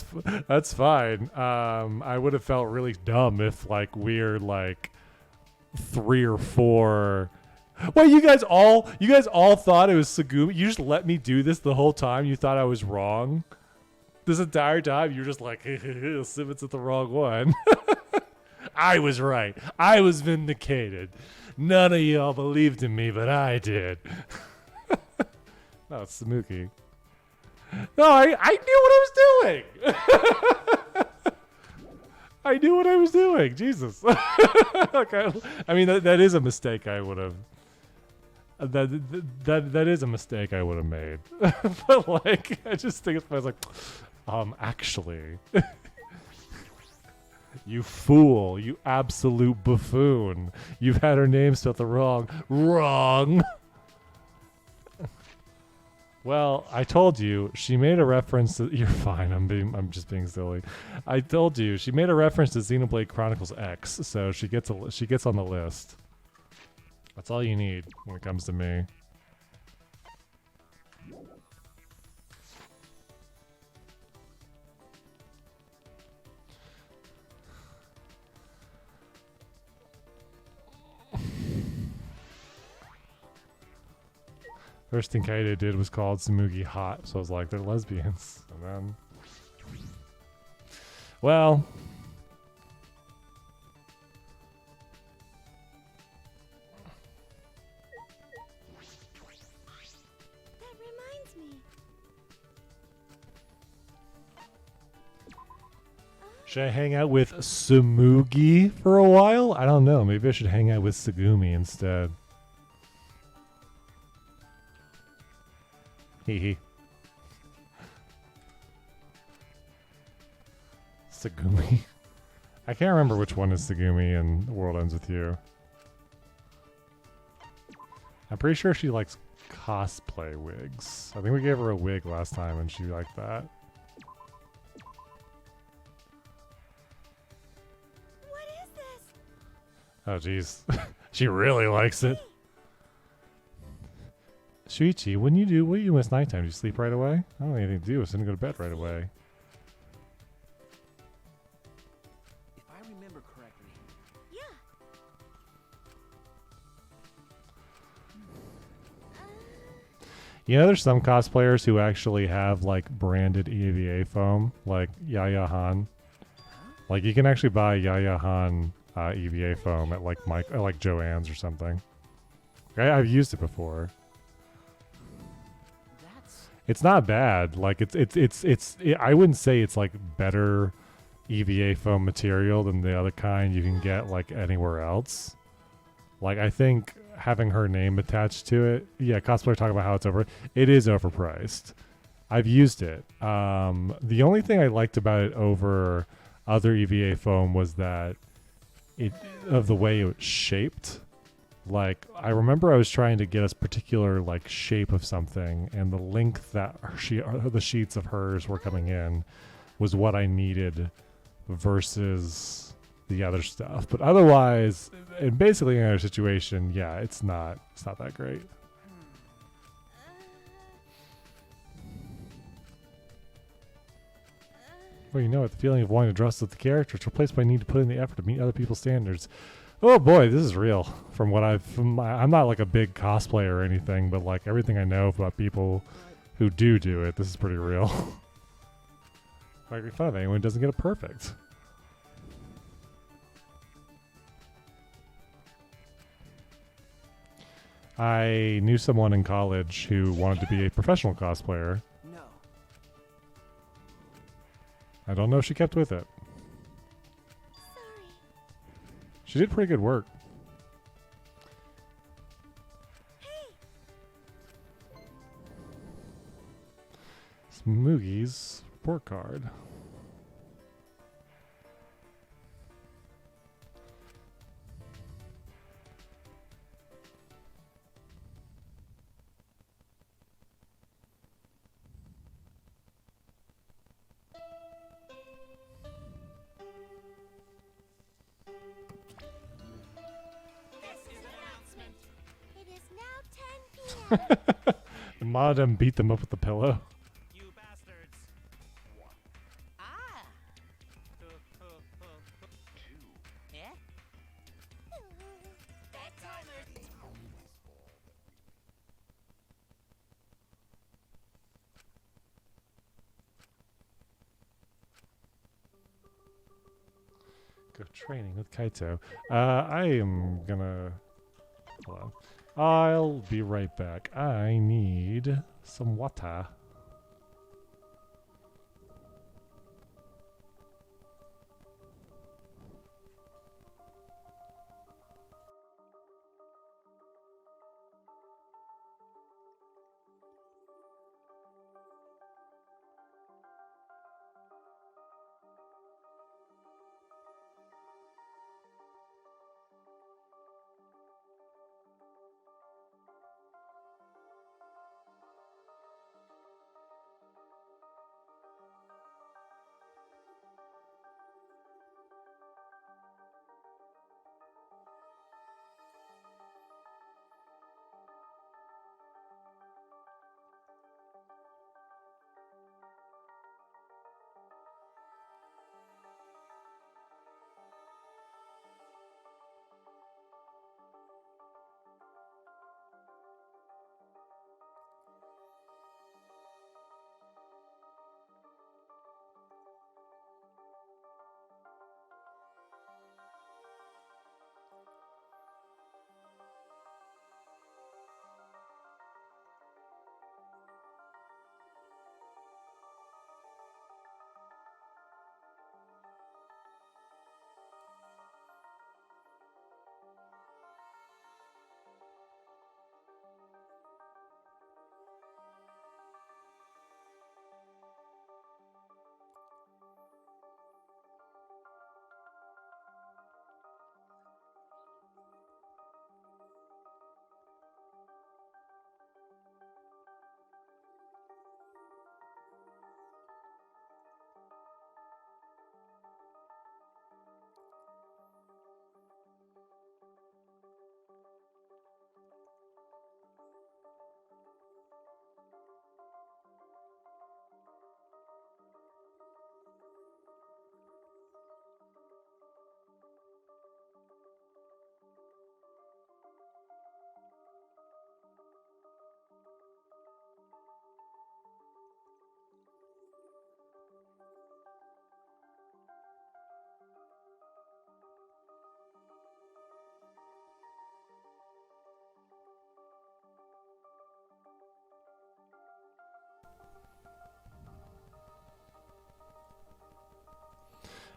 that's fine. I would have felt really dumb if like we're like 3 or 4. Well, you guys all thought it was Sagumi. You just let me do this the whole time. You thought I was wrong. This entire time, you're just like, Simon's at the wrong one. I was right. I was vindicated. None of y'all believed in me, but I did. No, it's Samugi. No, I knew what I was doing. I knew what I was doing. Jesus. Okay. I mean, that is a mistake I would have. That is a mistake I would have made. But like, I just think it's like, actually. You fool, you absolute buffoon. You've had her name spelled the wrong. Well, I told you she made a reference to. You're fine. I'm just being silly. I told you she made a reference to Xenoblade Chronicles X, so she gets on the list. That's all you need when it comes to me. First thing Kaede did was called Samugi hot, so I was like, they're lesbians. And then, well, That reminds me. should I hang out with Samugi for a while? I don't know. Maybe I should hang out with Sagumi instead. Hee. Sagumi. I can't remember which one is Sagumi and The World Ends With You. I'm pretty sure she likes cosplay wigs. I think we gave her a wig last time and she liked that. What is this? Oh jeez. She really likes it. Shuichi, what do you miss nighttime? Do you sleep right away? I don't have anything to do. I was going to go to bed right away. If I remember correctly, Yeah. You know, there's some cosplayers who actually have like branded EVA foam, like Yaya Han. Like you can actually buy Yaya Han EVA foam at like Joann's or something. I've used it before. It's not bad. Like I wouldn't say it's like better EVA foam material than the other kind you can get like anywhere else. Like I think having her name attached to it, yeah, cosplayer talk about how it is overpriced. I've used it. The only thing I liked about it over other EVA foam was that of the way it was shaped. Like, I remember I was trying to get a particular, like, shape of something, and the length that the sheets of hers were coming in was what I needed versus the other stuff. But otherwise, and basically in our situation, yeah, it's not that great. Well, you know what? The feeling of wanting to dress with the character is replaced by need to put in the effort to meet other people's standards. Oh boy, this is real. I'm not like a big cosplayer or anything, but like everything I know about people who do it, this is pretty real. I make fun of anyone who doesn't get it perfect. I knew someone in college who wanted to be a professional cosplayer. No. I don't know if she kept with it. Sorry. She did pretty good work. Smoogies report card. It is now 10 p.m. The Modem beat them up with the pillow. You bastards. Ah. Yeah? Go training with Kaito. I am gonna... Hold on. I'll be right back. I need some water.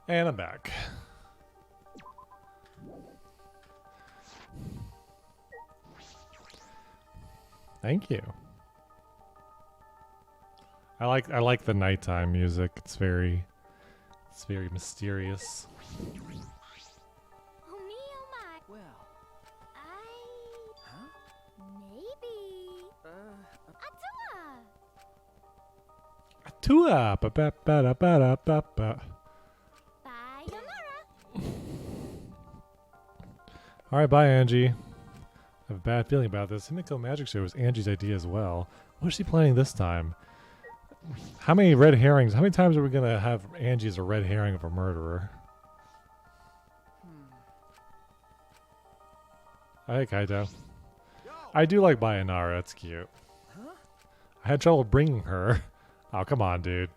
And I'm back. Thank you. I like the nighttime music. It's very mysterious. Oh me, oh my. Well, Maybe. Atua. Atua, ba ba ba da ba da ba ba. Bye, Yamara. All right, bye, Angie. I have a bad feeling about this. Himiko Magic Show was Angie's idea as well. What is she planning this time? How many red herrings? How many times are we gonna have Angie as a red herring of a murderer? Hey, Kaito. I do like Bayanara. It's cute. huh? I had trouble bringing her. Oh, come on, dude.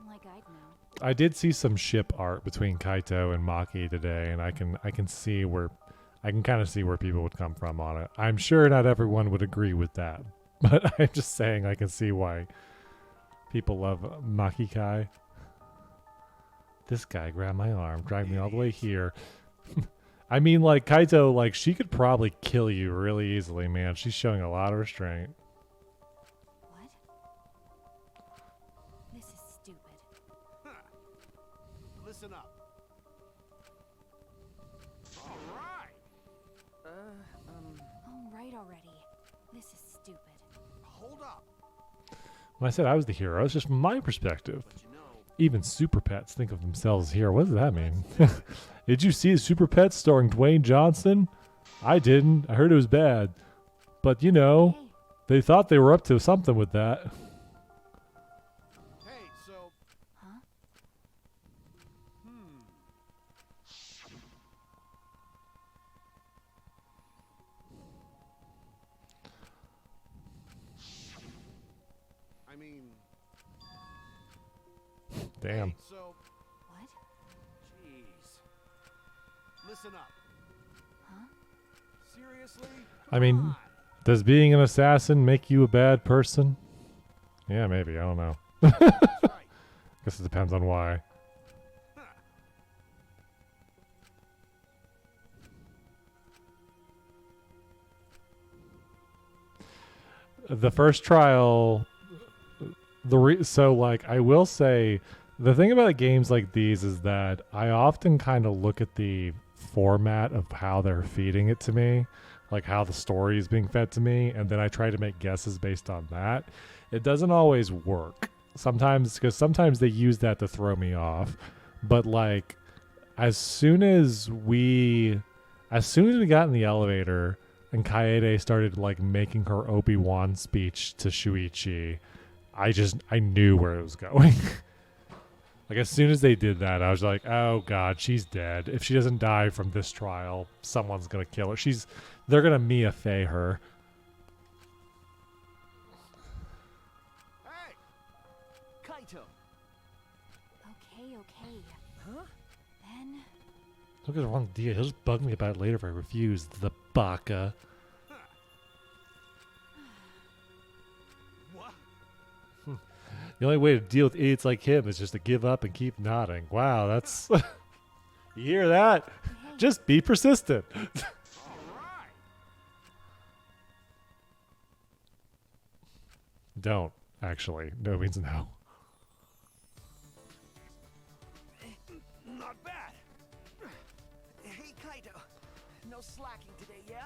Like I'd know. I did see some ship art between Kaito and Maki today, and I can see where I can kind of see where people would come from on it. I'm sure not everyone would agree with that, but I'm just saying I can see why people love Makikai. This guy grabbed my arm, dragged me all the way here. I mean, like, Kaito, like, she could probably kill you really easily, man. She's showing a lot of restraint. What? This is stupid. Listen up. All right. All right already. This is stupid. Hold up. When I said I was the hero, it's just from my perspective. But you know, Even super pets think of themselves as hero. What does that mean? Did you see Super Pets starring Dwayne Johnson? I didn't. I heard it was bad. But, you know, Hey, they thought they were up to something with that. hey, so huh? I mean, Damn. hey, so What? Jeez. listen up. Huh? Seriously? I mean, Come on. does being an assassin make you a bad person? Yeah, maybe. I don't know. That's right. Guess it depends on why. The first trial, so like I will say, the thing about games like these is that I often kind of look at the format of how they're feeding it to me, like how the story is being fed to me, and then I try to make guesses based on that. It doesn't always work. Sometimes, because sometimes they use that to throw me off. But like, as soon as we got in the elevator and Kaede started like making her Obi-Wan speech to Shuichi, I knew where it was going. Like as soon as they did that, I was like, oh god, she's dead. If she doesn't die from this trial, someone's gonna kill her. They're gonna Mia Fey her. Hey! Kaito! Okay. Huh? Then Don't get the wrong idea. He'll just bug me about it later if I refuse. The baka. What? The only way to deal with idiots like him is just to give up and keep nodding. Wow, that's... You hear that? Just be persistent. All right. Don't, actually. No means no. Not bad. Hey, Kaito. No slacking today, yeah?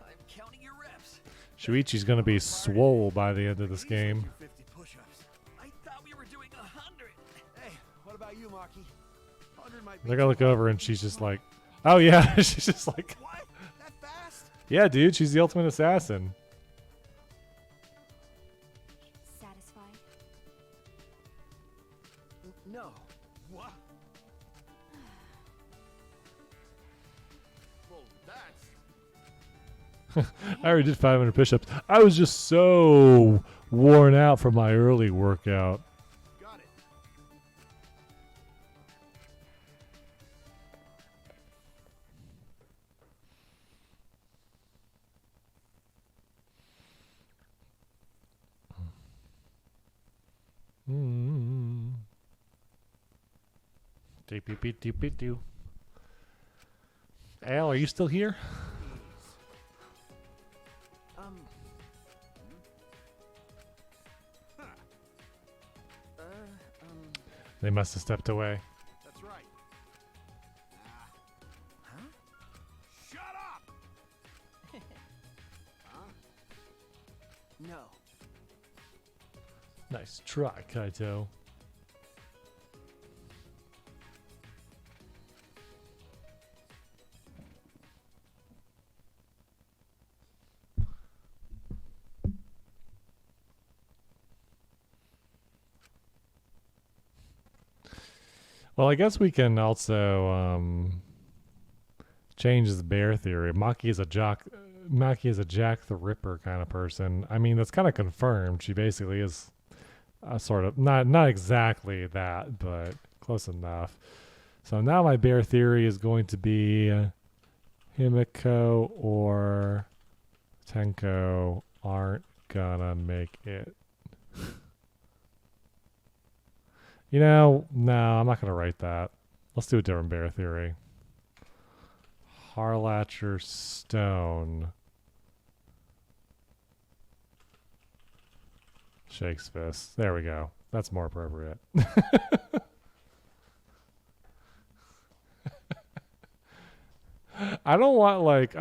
I'm counting your reps. Shuichi's gonna be swole by the end of this game. 50 push-ups. I thought we were doing 100. Hey, what about you, Maki? 100 might be They're gonna look over and she's just like... Oh yeah, she's just like... What? That fast? Yeah, dude, she's the ultimate assassin. satisfied. No. What? Well, that's... I already did 500 push-ups. I was just so worn out from my early workout. Got it. Mm. Doo-doo-doo-doo-doo. Al, are you still here? Um... Huh. They must have stepped away. That's right. Huh? Shut up! No. Nice try, Kaito. Well, I guess we can also change the bear theory. Maki is a Jack the Ripper kind of person. I mean, that's kind of confirmed. She basically is sort of not exactly that, but close enough. So now my bear theory is going to be Himiko or Tenko aren't gonna make it. You know, no, I'm not gonna write that. Let's do a different bear theory. Harlatcher Stone. Shakes fist. There we go. That's more appropriate. I don't want like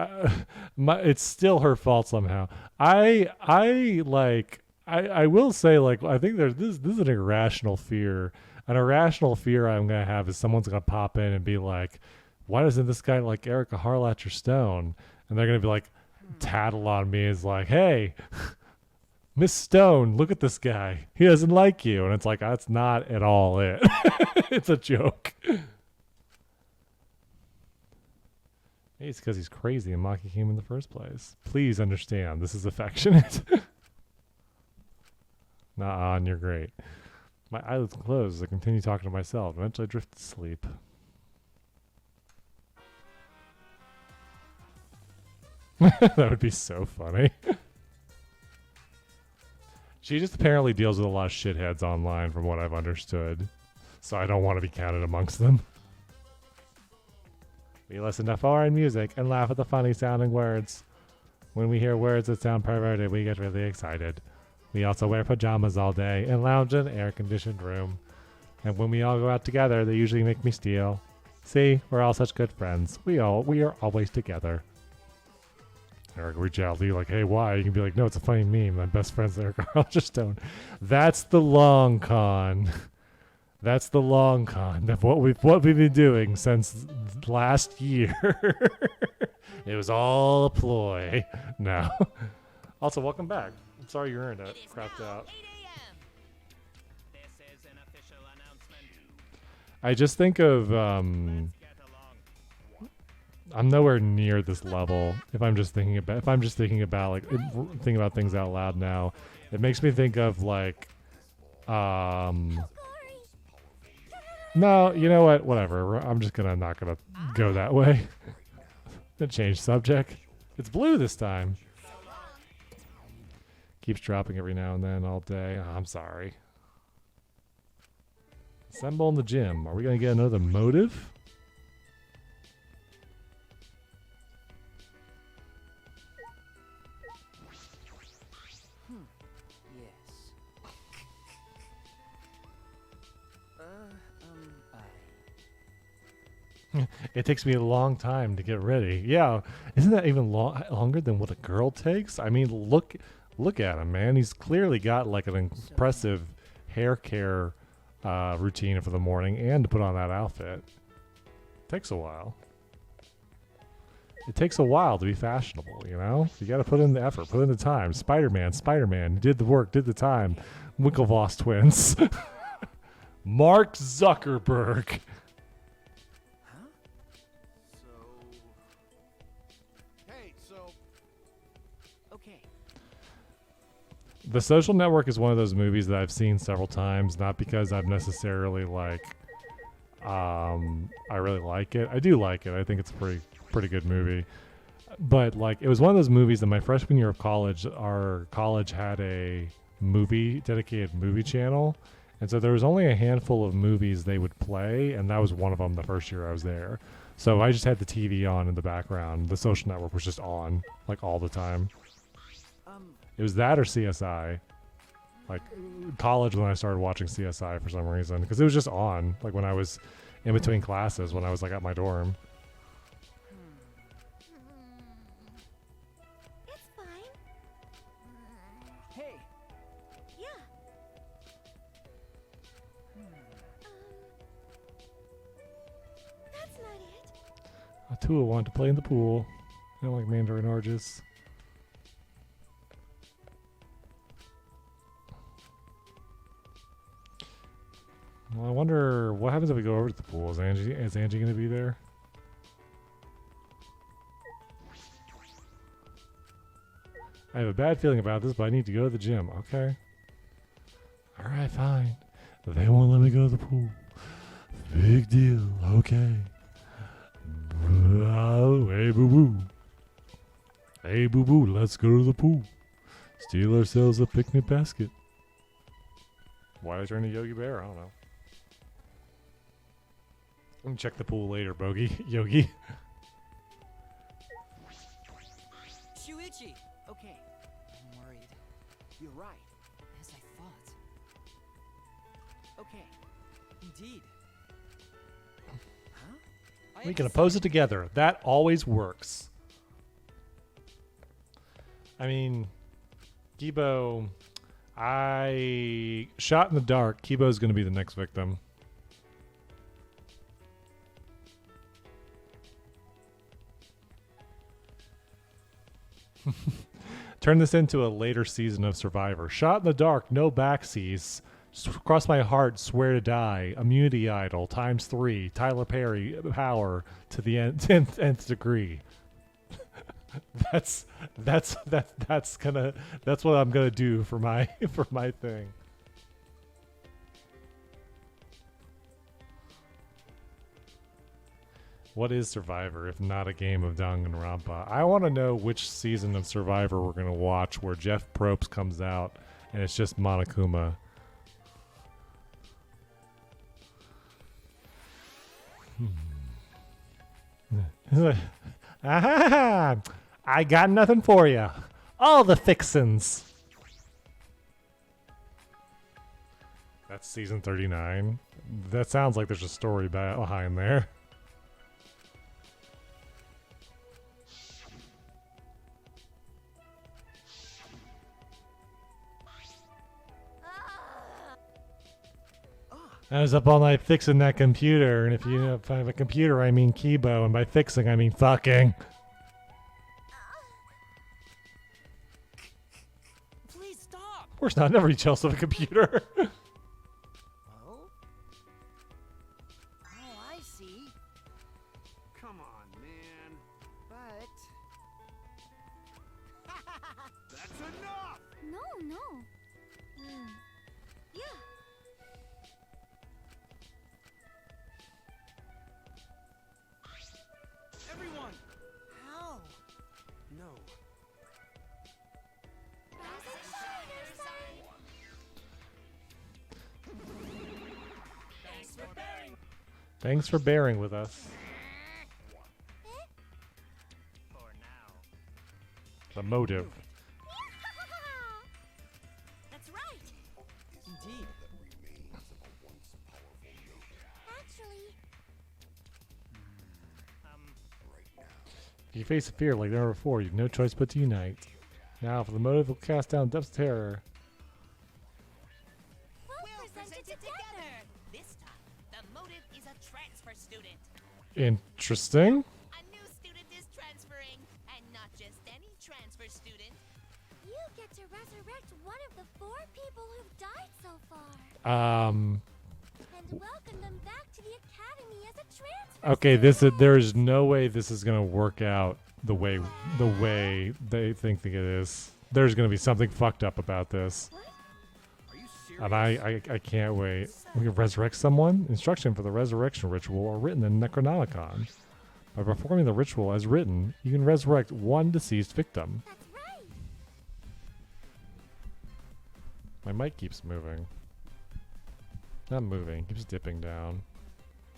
it's still her fault somehow. I will say like I think there's this is an irrational fear. An irrational fear I'm gonna have is someone's gonna pop in and be like, why doesn't this guy like Erica Harlatcher Stone? And they're gonna be like tattle on me as like, hey, Miss Stone, look at this guy. He doesn't like you. And it's like that's not at all it. It's a joke. Hey, it's because he's crazy and mocking him in the first place. Please understand, this is affectionate. Nah, and you're great. My eyelids close as I continue talking to myself. Eventually I drift to sleep. That would be so funny. She just apparently deals with a lot of shitheads online from what I've understood. So I don't want to be counted amongst them. We listen to foreign music and laugh at the funny sounding words. When we hear words that sound perverted, we get really excited. We also wear pajamas all day and lounge in an air-conditioned room. And when we all go out together, they usually make me steal. See, we're all such good friends. We are always together. Eric reach out to you like, hey, why? You can be like, no, it's a funny meme. My best friend's Eric Stone. That's the long con. That's the long con of what we've been doing since last year. It was all a ploy. No. Also, welcome back. I'm sorry your internet crapped out. This is an official announcement. I just think of Let's get along. I'm nowhere near this level. If I'm just thinking about like thinking about things out loud now, it makes me think of like no, you know what? Whatever. I'm just not gonna go that way. Gonna change subject. It's blue this time. Keeps dropping every now and then all day. Oh, I'm sorry. Assemble in the gym. Are we gonna get another motive? Yes. It takes me a long time to get ready. Yeah, isn't that even longer than what a girl takes? I mean, look at him, man. He's clearly got like an impressive hair care routine for the morning and to put on that outfit. Takes a while. It takes a while to be fashionable, you know? You got to put in the effort, put in the time. Spider-Man, did the work, did the time. Winklevoss twins. Mark Zuckerberg. Okay. The Social Network is one of those movies that I've seen several times, not because I've necessarily like I really like it. I do like it. I think it's a pretty good movie. But like it was one of those movies that my freshman year of college, our college had a dedicated movie channel. And so there was only a handful of movies they would play, and that was one of them the first year I was there. So I just had the TV on in the background. The Social Network was just on like all the time. It was that or CSI. Like college when I started watching CSI for some reason, because it was just on like when I was in between classes when I was like at my dorm. It's fine. Hey. Yeah. That's not it. Atua wanted to play in the pool. I don't like mandarin oranges. Well, I wonder what happens if we go over to the pool. Is Angie going to be there? I have a bad feeling about this, but I need to go to the gym. Okay. All right, fine. They won't let me go to the pool. Big deal. Okay. Hey, boo boo. Hey, boo boo, let's go to the pool. Steal ourselves a picnic basket. Why did I turn to Yogi Bear? I don't know. I'm gonna check the pool later, Bogey. Yogi. Shuichi! Okay, I'm worried. You're right, as I thought. Okay, indeed. Huh? We can oppose it together. That always works. I mean, Kibo, I shot in the dark. Kibo's going to be the next victim. Turn this into a later season of Survivor. Shot in the dark, no backsies. Cross my heart, swear to die. Immunity idol ×3. Tyler Perry power to the nth degree. That's what I'm gonna do for my thing. What is Survivor if not a game of Danganronpa? I want to know which season of Survivor we're gonna watch where Jeff Probst comes out and it's just Monokuma. Ah, I got nothing for you. All the fixins. That's season 39. That sounds like there's a story behind there. I was up all night fixing that computer, and if you know, if I have a computer, I mean Kibo, and by fixing, I mean fucking. Please stop! Of course not. Nobody jealous of a computer. Oh? Oh, I see. Come on, man. But... That's enough! No. Yeah. Everyone! How? No. Thanks for bearing with us. For now. The motive. That's right. Indeed. Actually, If you face a fear like never before, you've no choice but to unite. Now, for the motive will cast down depths of terror. we'll present it together. This time, the motive is a transfer student. Interesting. A new student is transferring, and not just any transfer student. You get to resurrect one of the 4 people who've died so far, and welcome them back to the academy as a transfer. Okay, there is no way this is gonna work out the way they think it is. There's gonna be something fucked up about this, Are you serious? and I can't wait. We can resurrect someone. Instruction for the resurrection ritual are written in Necronomicon. By performing the ritual as written, you can resurrect one deceased victim. That's right. My mic keeps moving. Not moving, keeps dipping down.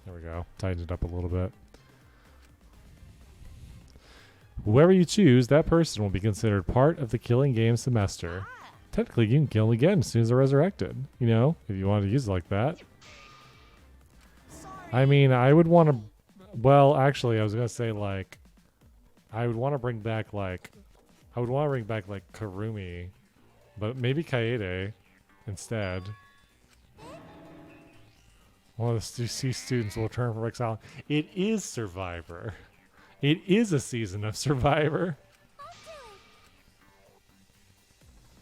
There we go. Tighten it up a little bit. Whoever you choose, that person will be considered part of the killing game semester. Technically, you can kill them again as soon as they're resurrected. You know, if you want to use it like that. I mean, I would want to... Well, actually, I was going to say, like... I would want to bring back, like... Karumi. But maybe Kaede instead. One of the students will return from exile. It is Survivor. It is a season of Survivor.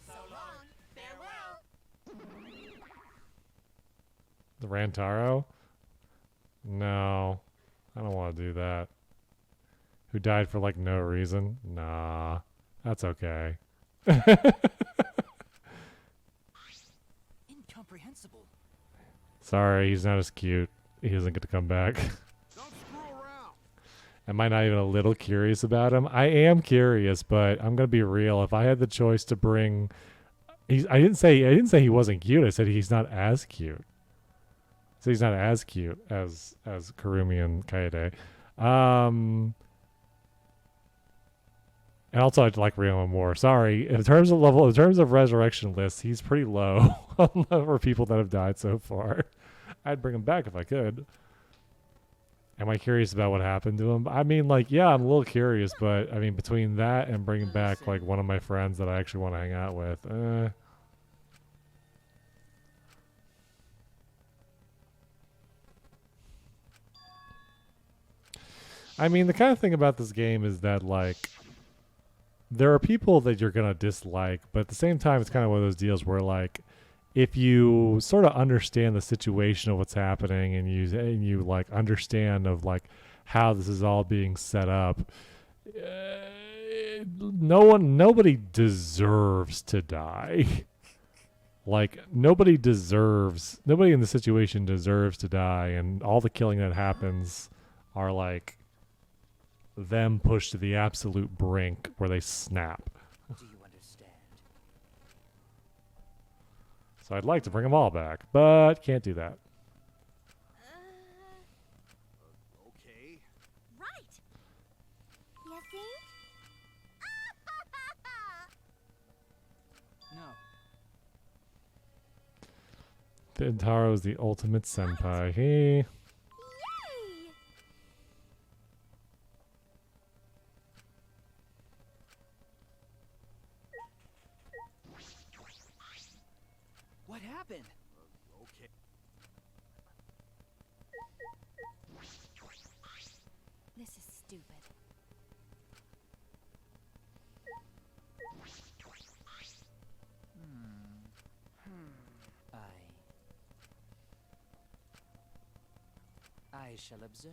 So long, farewell. The Rantaro? No. I don't want to do that. Who died for like no reason? Nah. That's okay. Incomprehensible. Sorry, he's not as cute. He doesn't get to come back. Don't screw around. Am I not even a little curious about him? I am curious, but I'm gonna be real. If I had the choice to bring, I didn't say he wasn't cute. I said he's not as cute. So he's not as cute as Kurumi and Kaede. And also, I'd like Ryoma more. Sorry, in terms of resurrection lists, he's pretty low for people that have died so far. I'd bring him back if I could. Am I curious about what happened to him? I mean, like, yeah, I'm a little curious, but I mean, between that and bringing back like one of my friends that I actually want to hang out with, I mean, the kind of thing about this game is that like there are people that you're gonna dislike, but at the same time, it's kind of one of those deals where like if you sort of understand the situation of what's happening and you like understand of like how this is all being set up, nobody deserves to die. Like nobody in the situation deserves to die, and all the killing that happens are like them pushed to the absolute brink where they snap. Do you understand? So I'd like to bring them all back, but can't do that. Okay. Right. You think? No. Bintaro is the ultimate senpai. Hey. Yay! What happened? Okay. This is stupid. I shall observe.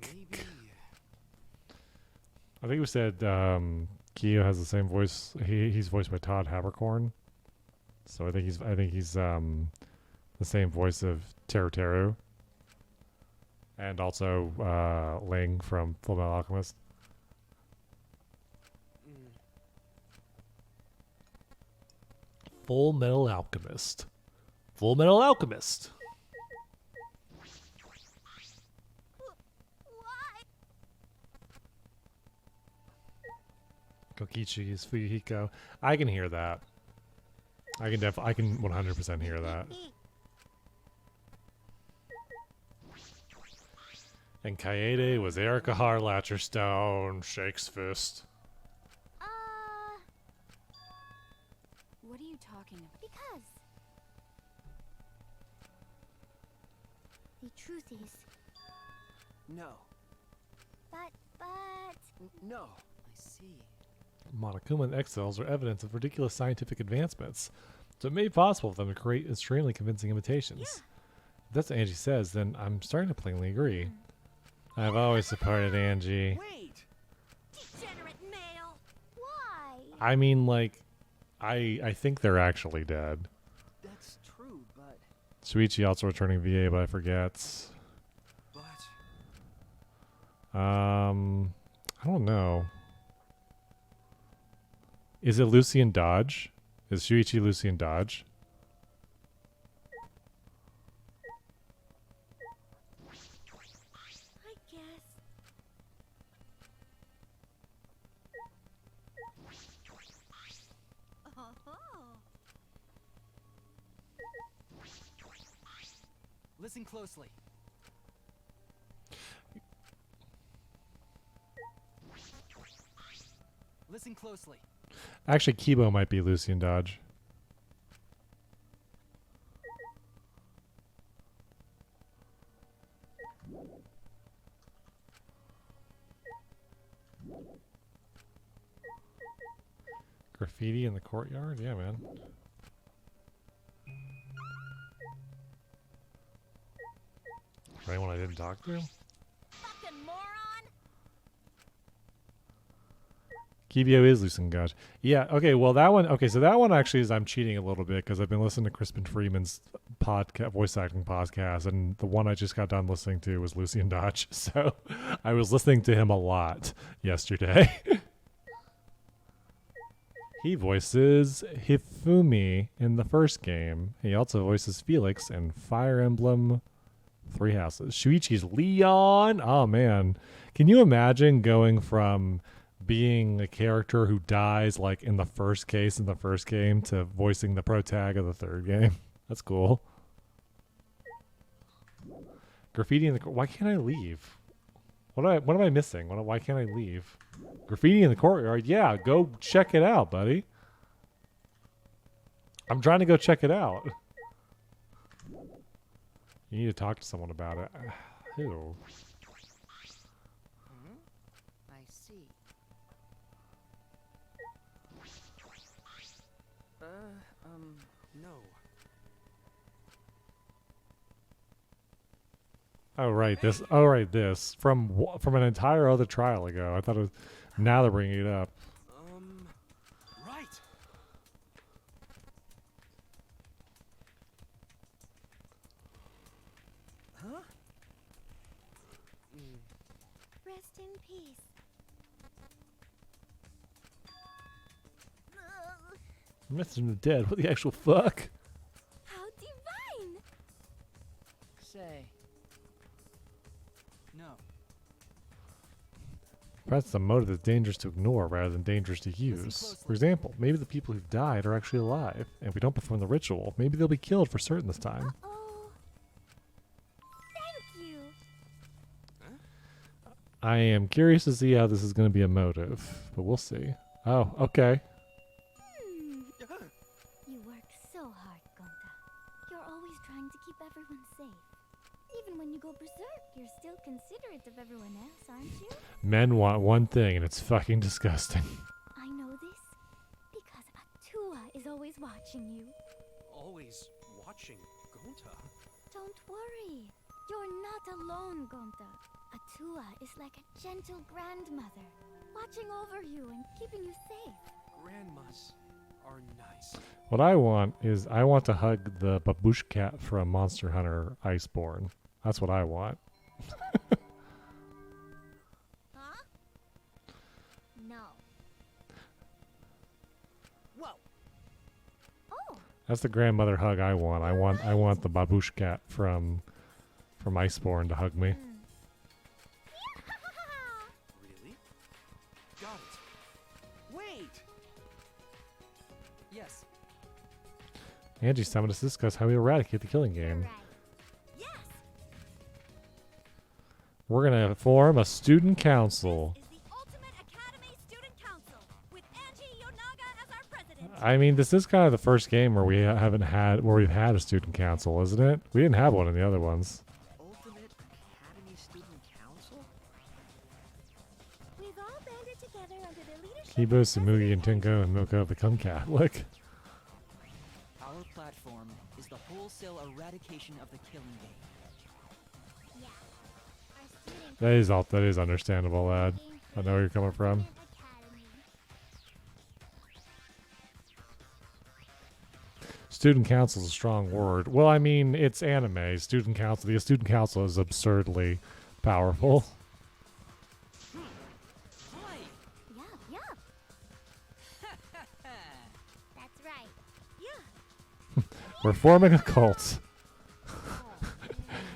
Maybe. I think we said Kyo has the same voice. He's voiced by Todd Haberkorn. So I think he's the same voice of Teru and also Ling from Fullmetal Alchemist. Full Metal Alchemist. Full Metal Alchemist. Why? Kokichi is Fuyuhiko. I can hear that. I can 100% hear that. And Kaede was Erica Harlatcherstone, shakes fist. What are you talking about? Because the truth is, No. but No. I see. Monokuma and X-cells are evidence of ridiculous scientific advancements, so it may be possible for them to create extremely convincing imitations. If that's what Angie says, then I'm starting to plainly agree. I've always supported Angie. Wait. degenerate male. Why? I mean, like, I think they're actually dead. That's true, but Shuichi also returning VA, but I forget. I don't know. Is it Lucian Dodge? Is Shuichi Lucian Dodge? I guess. listen closely. Listen closely. Actually, Kibo might be Lucian Dodge. Graffiti in the courtyard? Yeah, man. Anyone I didn't talk to? Fucking moron! Kibio is Lucian Gaj. Yeah, okay, well that one so that one actually is I'm cheating a little bit because I've been listening to Crispin Freeman's podcast voice acting podcast, and the one I just got done listening to was Lucian Dodge. So I was listening to him a lot yesterday. He voices Hifumi in the first game. He also voices Felix in Fire Emblem Three Houses. Shuichi's Leon. Oh man. Can you imagine going from being a character who dies like in the first case in the first game to voicing the protag of the third game? That's cool. Graffiti in the why can't I leave? What am I missing? Why can't I leave? Graffiti in the courtyard. Yeah, go check it out, buddy. I'm trying to go check it out. You need to talk to someone about it. Who? I see. No. Oh right, this. Oh right, this from an entire other trial ago. I thought it was. Now they're bringing it up. Right. Huh? Rest in peace. Messing him dead. What the actual fuck? How divine! Say. No. Perhaps a motive that's dangerous to ignore rather than dangerous to use. For example, maybe the people who've died are actually alive, and if we don't perform the ritual, maybe they'll be killed for certain this time. Oh. Thank you. I am curious to see how this is going to be a motive, but we'll see. Oh, okay. You work so hard, Gonta. You're always trying to keep everyone safe. Even when you go berserk, you're still considerate of everyone else, aren't you? Men want one thing, and it's fucking disgusting. I know this because Atua is always watching you. Always watching Gonta. Don't worry. You're not alone, Gonta. Atua is like a gentle grandmother, watching over you and keeping you safe. Grandmas are nice. What I want is I want to hug the babush cat from Monster Hunter Iceborne. That's what I want. Huh? No. Whoa. Oh. That's the grandmother hug I want. I want the babush cat from Iceborne to hug me. Really? Got it. Wait. Yes. Angie summoned us to discuss how we eradicate the killing game. Right. Yes. We're gonna form a student council. Is the Ultimate Academy Student Council with Angie Yonaga as our president. I mean, this is kind of the first game where we've had a student council, isn't it? We didn't have one in the other ones. Ultimate Academy Student Council? We've all banded together under the leadership Kibo, of Sumugi, and President Tinko and Milko become Catholic. Our platform is the wholesale eradication of the killing game. Yeah. Our student That is understandable, lad. I know where you're coming from. Academy. Student council is a strong word. Well, I mean, it's anime. Student council. The student council is absurdly powerful. Hi. Yup. That's right. Yeah. We're forming a cult.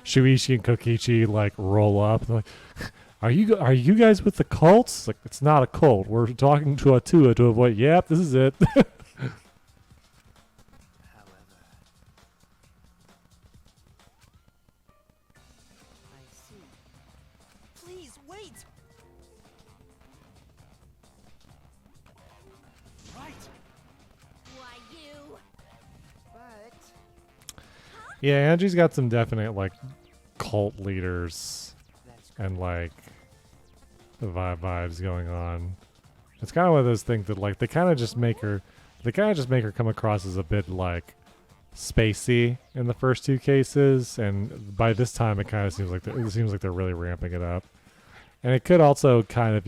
Shuichi and Kokichi like roll up. They're like, are you guys with the cult? It's like, it's not a cult. We're talking to Atua to avoid. Yep, this is it. I see. Please wait. Right. Why you? But Yeah, Angie's got some definite like cult leaders that's good. and like the vibes going on. It's kind of one of those things that like they kind of just make her come across as a bit like spacey in the first two cases, and by this time it kind of seems like they're really ramping it up. And it could also kind of,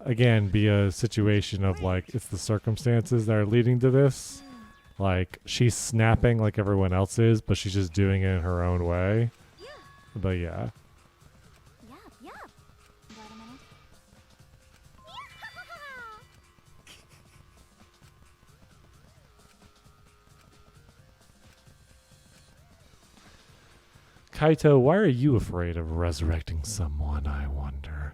again be a situation of like it's the circumstances that are leading to this. Like she's snapping like everyone else is, but she's just doing it in her own way. But yeah. Yup. Wait a minute. Kaito, why are you afraid of resurrecting someone, I wonder?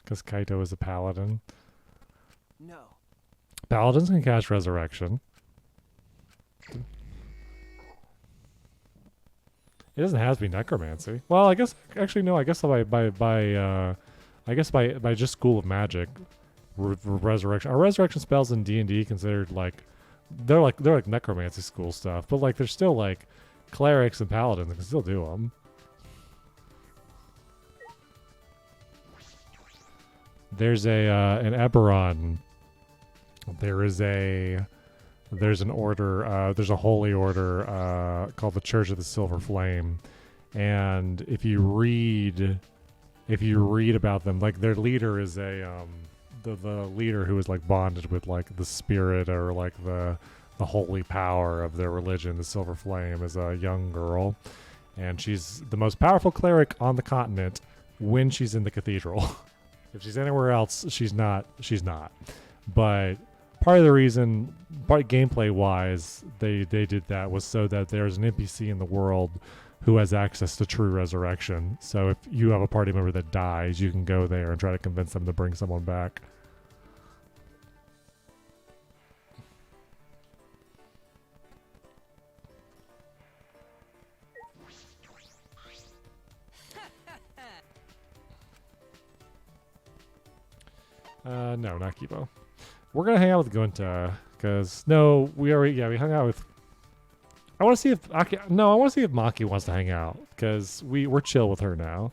Because Kaito is a paladin. No. Paladins can cast resurrection. It doesn't have to be necromancy. Well, I guess actually no. I guess by just School of Magic, resurrection. Are resurrection spells in D&D considered like they're like necromancy school stuff? But like they're still like clerics and paladins that can still do them. There's a in Eberron. There's an order. There's a holy order called the Church of the Silver Flame, and if you read about them, like their leader is the leader who is like bonded with like the spirit or like the holy power of their religion. The Silver Flame is a young girl, and she's the most powerful cleric on the continent when she's in the cathedral. If she's anywhere else, she's not. But part of the reason, gameplay wise, they did that was so that there's an NPC in the world who has access to true resurrection. So if you have a party member that dies, you can go there and try to convince them to bring someone back. No, not Kibo. We're gonna hang out with Gunta, because we hung out with. I want to see if Maki wants to hang out, because we're chill with her now.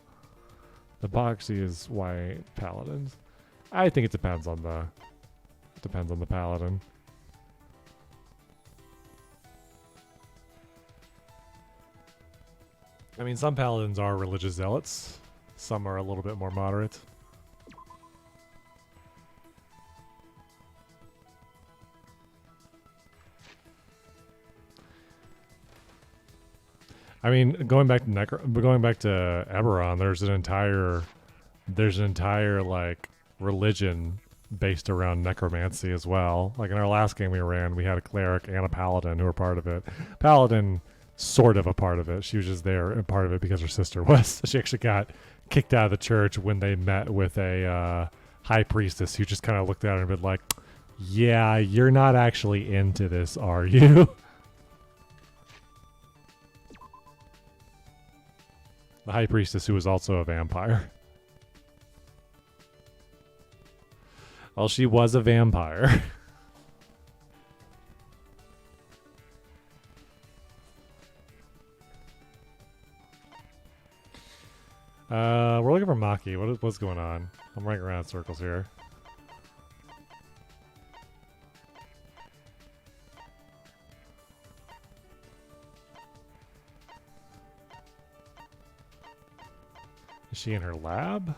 The Boxy is white paladins. I think it depends on the paladin. I mean, some paladins are religious zealots. Some are a little bit more moderate. I mean, going back to Eberron, there's an entire like religion based around necromancy as well. Like in our last game we ran, we had a cleric and a paladin who were part of it. Paladin, sort of a part of it. She was just there and part of it because her sister was. She actually got kicked out of the church when they met with a high priestess who just kind of looked at her and been like, "Yeah, you're not actually into this, are you?" The high priestess who was also a vampire. Well, she was a vampire. We're looking for Maki. What's going on? I'm running around in circles here. Is she in her lab?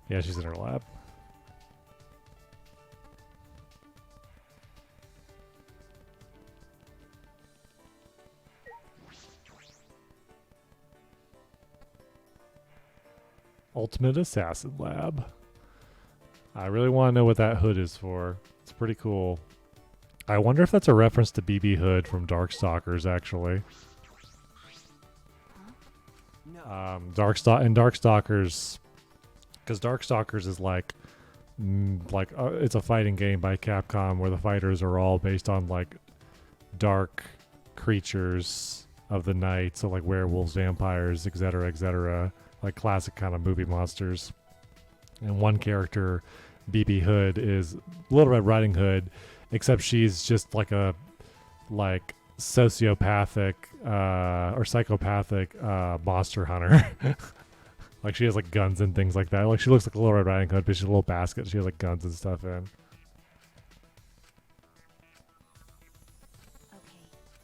Yeah, she's in her lab. Ultimate Assassin Lab. I really want to know what that hood is for. It's pretty cool. I wonder if that's a reference to BB Hood from Darkstalkers, actually. Darkstalkers, because Darkstalkers is like it's a fighting game by Capcom where the fighters are all based on like dark creatures of the night, so like werewolves, vampires, etc., like classic kind of movie monsters. And one character, BB Hood, is Little Red Riding Hood, except she's just like a sociopathic or psychopathic monster hunter. Like she has like guns and things like that. Like she looks like a Little Red Riding Hood, but she's a little basket. She has like guns and stuff in. Okay.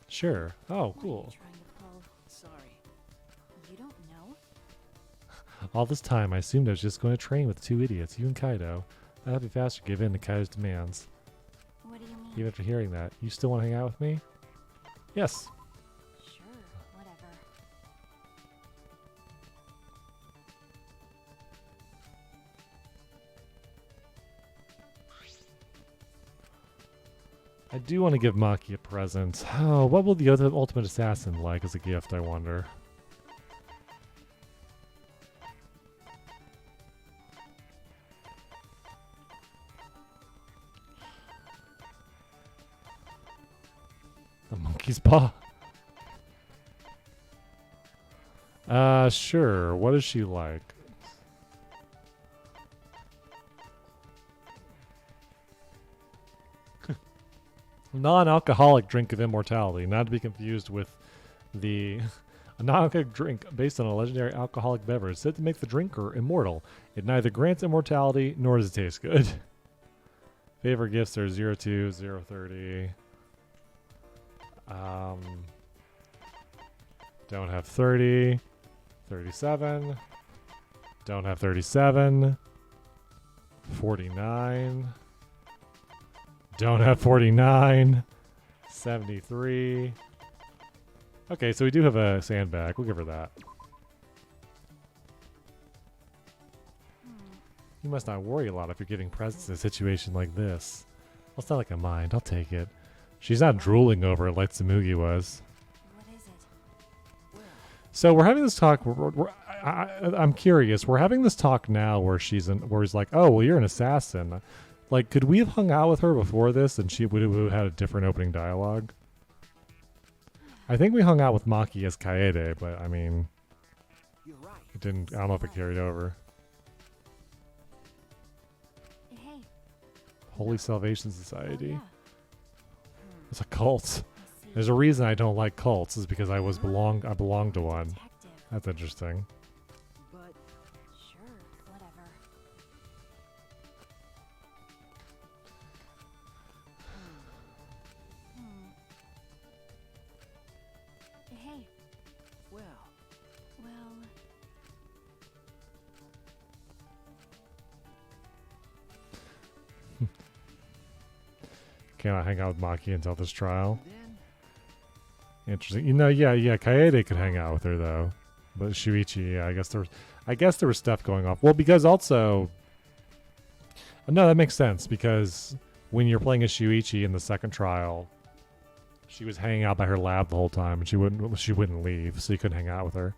Sure. Oh, What are you cool. trying to pull? Sorry. You don't know? All this time, I assumed I was just going to train with two idiots, you and Kaido. I'd be faster to give in to Kaido's demands. What do you mean? Even after hearing that, you still want to hang out with me? Yes. Sure, whatever. I do want to give Maki a present. Oh, what will the other ultimate assassin like as a gift, I wonder? A monkey's paw? Sure. What is she like? Non-alcoholic drink of immortality, not to be confused with the a non-alcoholic drink based on a legendary alcoholic beverage said to make the drinker immortal. It neither grants immortality nor does it taste good. Favorite gifts are 02, 030. Don't have 30, 37. Don't have 37. 49. Don't have 49. 73. Okay, so we do have a sandbag. We'll give her that. You must not worry a lot if you're giving presents in a situation like this. Well, it's not like a mind. I'll take it. She's not drooling over it like Tsumugi was. What is it? So we're having this talk. I'm curious. We're having this talk now where he's like, "Oh, well, you're an assassin." Like, could we have hung out with her before this, and she would have had a different opening dialogue? I think we hung out with Maki as Kaede, but I mean, You're right. it didn't. I don't know if it carried over. Hey. Holy Salvation Society. Yeah. It's a cult. I see. There's a reason I don't like cults. Is because I belonged to one. Detective. That's interesting. But Sure, whatever. Hey. well, Well, Can I hang out with Maki until this trial? then Interesting. You know, yeah. Kaede could hang out with her though, but Shuichi, yeah, I guess there was stuff going on. Well, because also, no, that makes sense because when you're playing as Shuichi in the second trial, she was hanging out by her lab the whole time, and she wouldn't leave, so you couldn't hang out with her.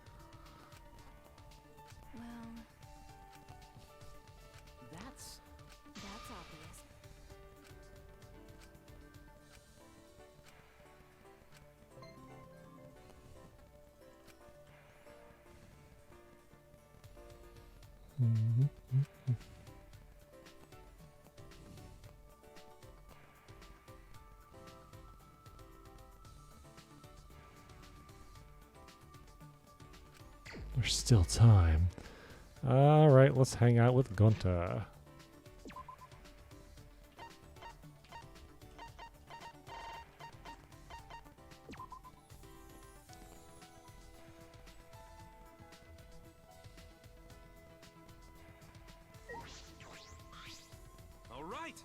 well, that's obvious. There's still time. All right, let's hang out with Gonta. All right.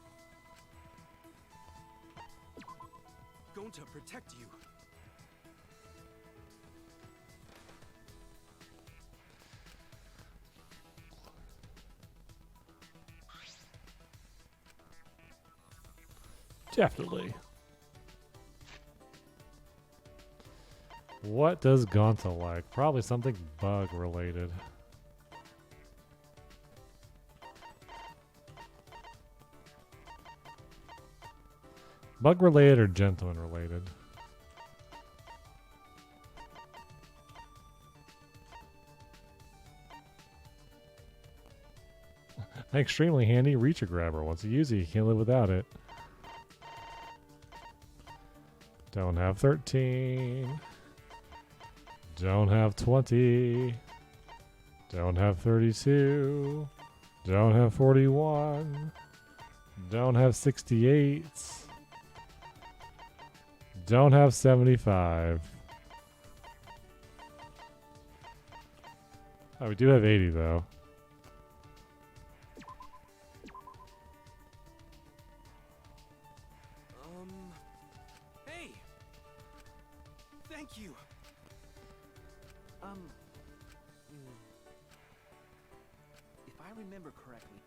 Going to protect you. Definitely. What does Gonta like? Probably something bug related. Bug related or gentleman related? An extremely handy reacher grabber. Once you use it, you can't live without it. Don't have 13. Don't have 20. Don't have 32. Don't have 41. Don't have 68. Don't have 75. Oh, we do have 80 though. Hey! Thank you! If I remember correctly,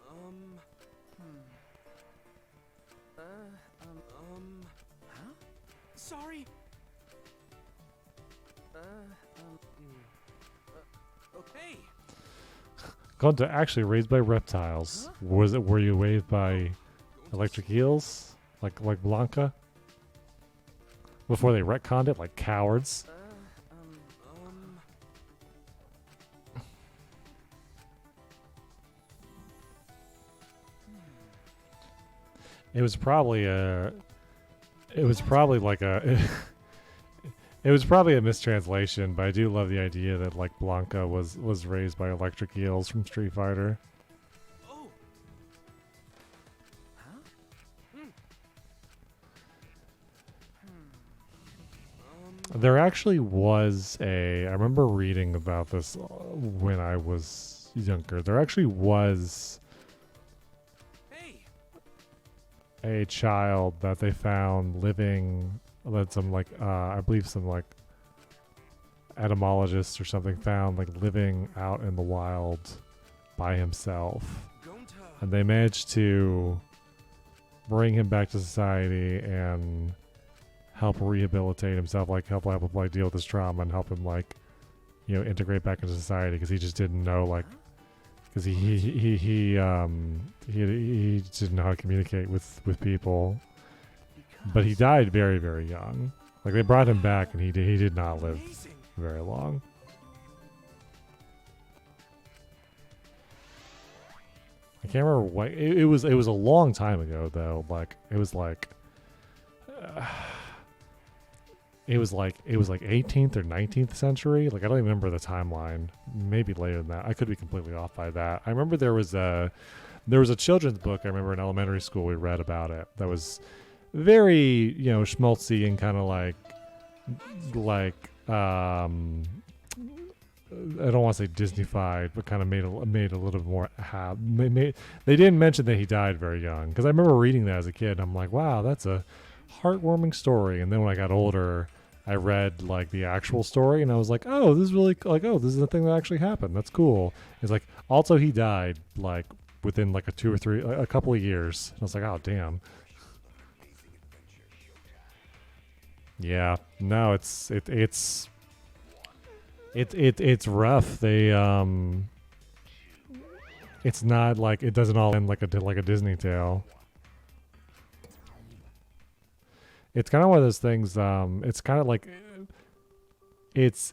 huh? Sorry! Okay! Gunta actually raised by reptiles. Huh? Were you raised by electric eels? Like Blanca? Before they retconned it like cowards. It was probably like a it was probably a mistranslation, but I do love the idea that like Blanca was raised by electric eels from Street Fighter. Oh. Huh? There actually was I remember reading about this when I was younger. There actually was a child that they found living, that some like I believe some like etymologists or something found like living out in the wild by himself, and they managed to bring him back to society and help rehabilitate himself, like help like deal with his trauma and help him like, you know, integrate back into society, because he just didn't know, like, because he didn't know how to communicate with people. But he died very, very young. Like, they brought him back and he did not live very long. I can't remember what it was a long time ago though. Like it was like 18th or 19th century. Like I don't even remember the timeline. Maybe later than that. I could be completely off by that. I remember there was a children's book I remember in elementary school we read about it that was very, you know, schmaltzy and kind of like I don't want to say Disney-fied, but kind of made a little bit more. They didn't mention that he died very young, because I remember reading that as a kid. And I'm like, wow, that's a heartwarming story. And then when I got older, I read like the actual story, and I was like, oh, this is really like, oh, this is the thing that actually happened. That's cool. It's like also he died like within like a couple of years. And I was like, oh, damn. Yeah, no, it's rough. They it's not like, it doesn't all end like a Disney tale. It's kind of one of those things. It's kind of like it's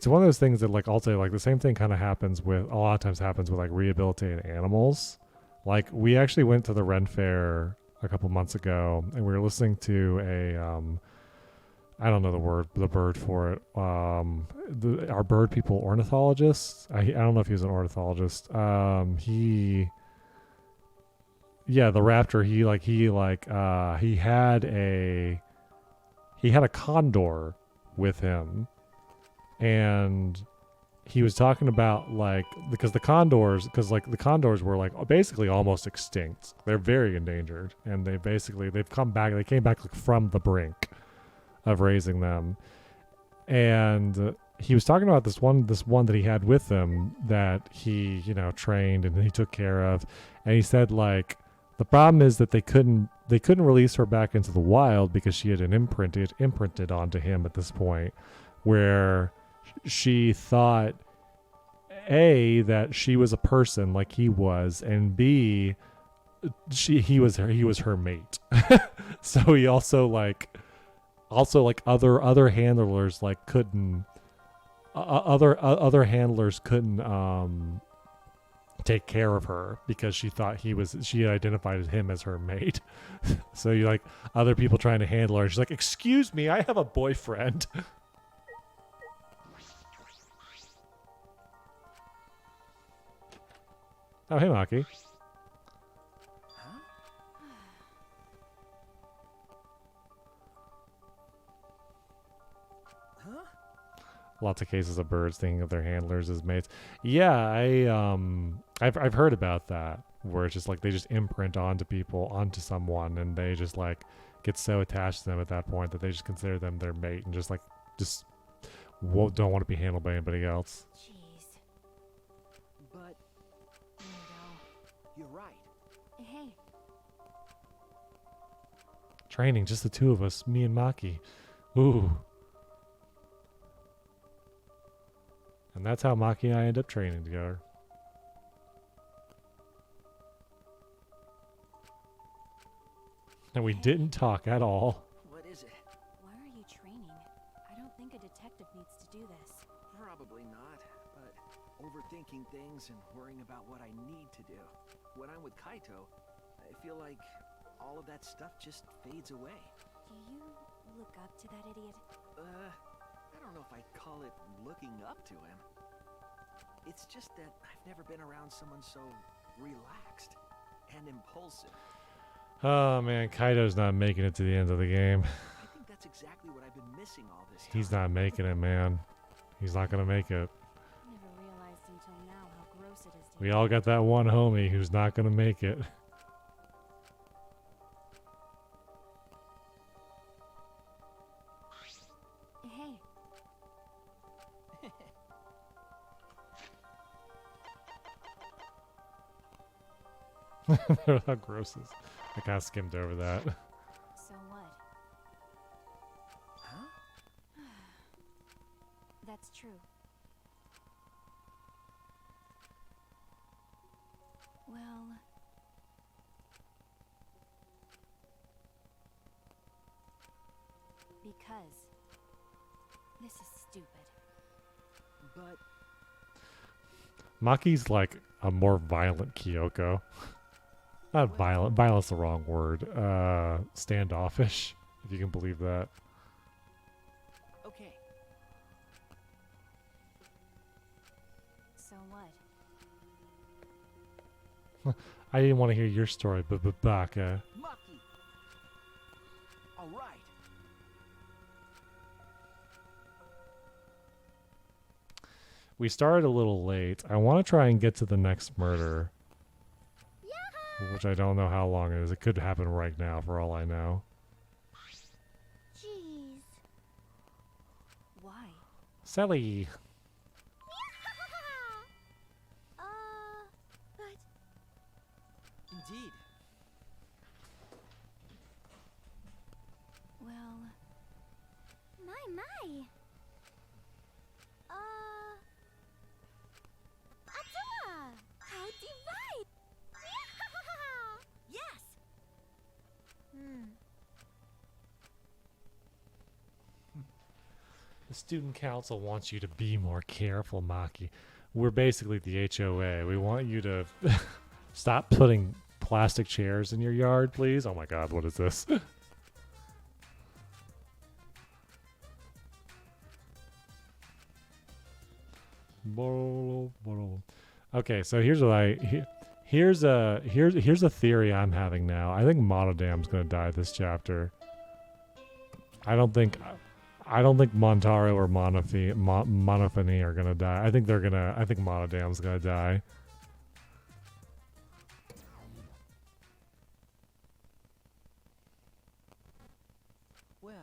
one of those things that like also like the same thing kind of happens with a lot of times happens with like rehabilitated animals. Like we actually went to the Ren Fair a couple months ago, and we were listening to a I don't know the bird for it. Our bird people ornithologist. I don't know if he was an ornithologist. The raptor. He had a condor with him, and he was talking about like because the condors were like basically almost extinct. They're very endangered, and they've come back. They came back like from the brink of raising them, and he was talking about this one that he had with him that he, you know, trained and he took care of, and he said like the problem is that they couldn't release her back into the wild because she had imprinted onto him at this point, where she thought A, that she was a person like he was, and B, he was her mate. So he also other handlers like couldn't other handlers couldn't take care of her because she thought she had identified him as her mate. So you like other people trying to handle her, she's like, excuse me, I have a boyfriend. Oh, hey, Maki. Lots of cases of birds thinking of their handlers as mates. Yeah, I've heard about that, where it's just like they just imprint onto people, onto someone, and they just like get so attached to them at that point that they just consider them their mate and just don't want to be handled by anybody else. Jeez. But Weirdo. You're right. Hey, Training, just the two of us, me and Maki. Ooh. And that's how Maki and I end up training together. And we didn't talk at all. what is it? why are you training? I don't think a detective needs to do this. Probably not, but overthinking things and worrying about what I need to do. When I'm with Kaito, I feel like all of that stuff just fades away. Do you look up to that idiot? I don't know if I'd call it looking up to him. It's just that I've never been around someone so relaxed and impulsive. Oh man, Kaito's not making it to the end of the game. I think that's exactly what I've been missing all this time. He's not making it, man. He's not gonna make it. Never realized until now how gross it is to We all got that one homie who's not gonna make it. Hey, How gross is. I kind of skimmed over that. so what? Huh? That's true. Well, because this is stupid. But Maki's like a more violent Kyoko. Not violent. Violent's the wrong word. Standoffish, if you can believe that. okay, So what? I didn't want to hear your story, but Baka. Maki! All right. We started a little late. I want to try and get to the next murder, which I don't know how long it is. It could happen right now, for all I know. Jeez. Why? Sally. But indeed. well, my. Attila! How divine! Yes. The student council wants you to be more careful, Maki. We're basically the HOA. We want you to stop putting plastic chairs in your yard, please. Oh my god, what is this? Okay, so here's what here's a theory I'm having now. I think Monodam's gonna die this chapter. I don't think Montaro or Monophony are gonna die. I think Monodam's gonna die. Well,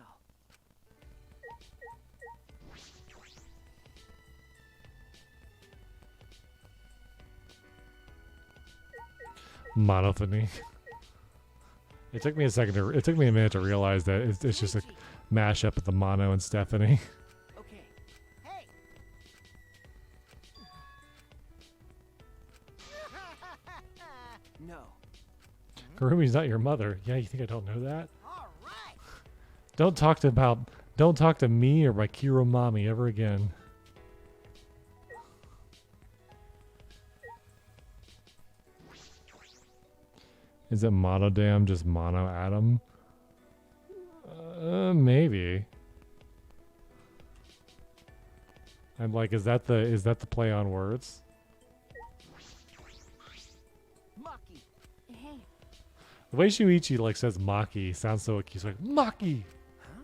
Monophony. It took me a minute to realize that it's just a mashup of the Mono and Stephanie. okay. Hey! No. Karumi's not your mother. Yeah, you think I don't know that? All right. Don't talk to me or my Kiro mommy ever again. Is it Monodam just Mono Atom? Maybe. I'm like, is that the play on words? The way Shuichi like says Maki sounds so like he's like Maki. Huh?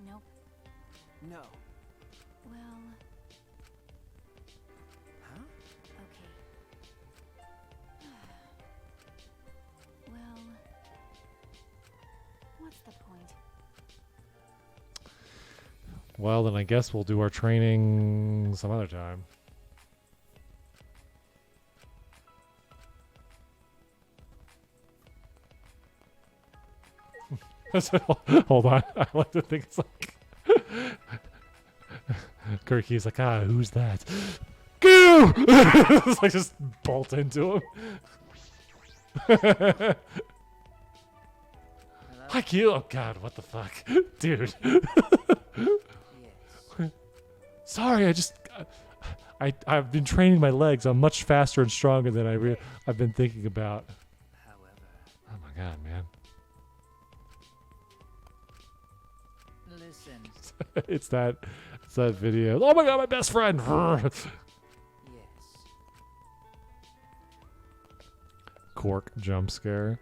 Nope. No. Well, Huh? okay. Well, what's the point? Well, then I guess we'll do our training some other time. Hold on. I like to think it's like Kirky's like, who's that? Goo! It's like just bolt into him. Hi, Q. Oh God, what the fuck, dude? Yes. Sorry, I've been training my legs. I'm much faster and stronger than I've been thinking about. However, Oh my God, man. listen. it's that video. Oh my God, my best friend. Yes. Cork jump scare.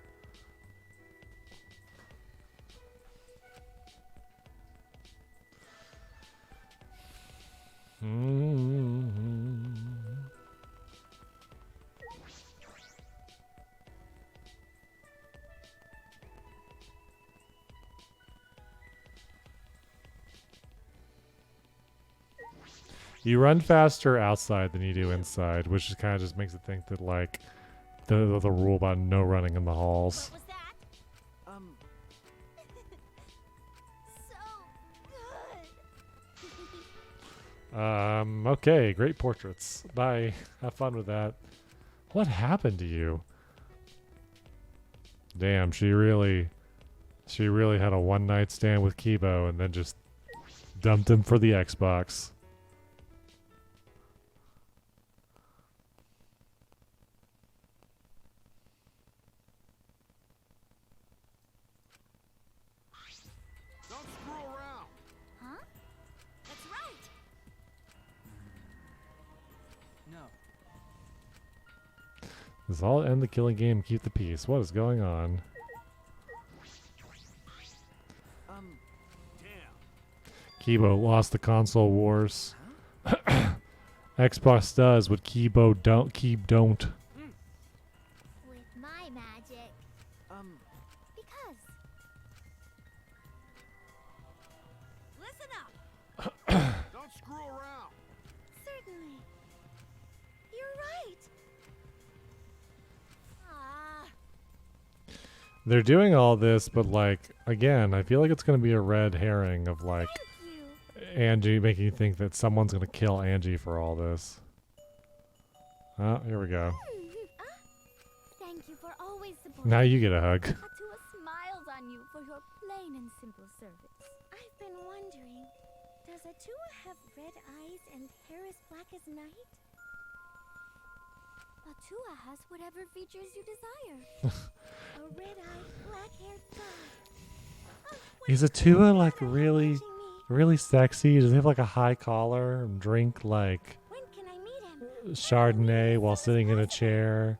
You run faster outside than you do inside, which kind of just makes it think that like the rule about no running in the halls. What was that? So good. Okay, great portraits. Bye. Have fun with that. What happened to you? Damn, she really had a one night stand with Kibo and then just dumped him for the Xbox. Don't screw around. Huh? That's right. No. This all end the killing game, keep the peace. What is going on? Damn. Kibo lost the console wars. Xbox does what Kibo don't. With my magic. Because. Listen up. Don't screw around. Certainly. You're right. Ah. They're doing all this, but like again, I feel like it's gonna be a red herring of like Thank you. Angie making you think that someone's gonna kill Angie for all this. Oh, here we go. Thank you for always supporting. Now you get a hug. Atua smiles on you for your plain and simple service. I've been wondering, does Atua have red eyes and hair as black as night? Atua has whatever features you desire. A red-eyed, black-haired guy. Oh, when Is Atua like Atua really, watching me? really sexy? Does he have like a high collar and drink like When can I meet him? Chardonnay while sitting in a chair,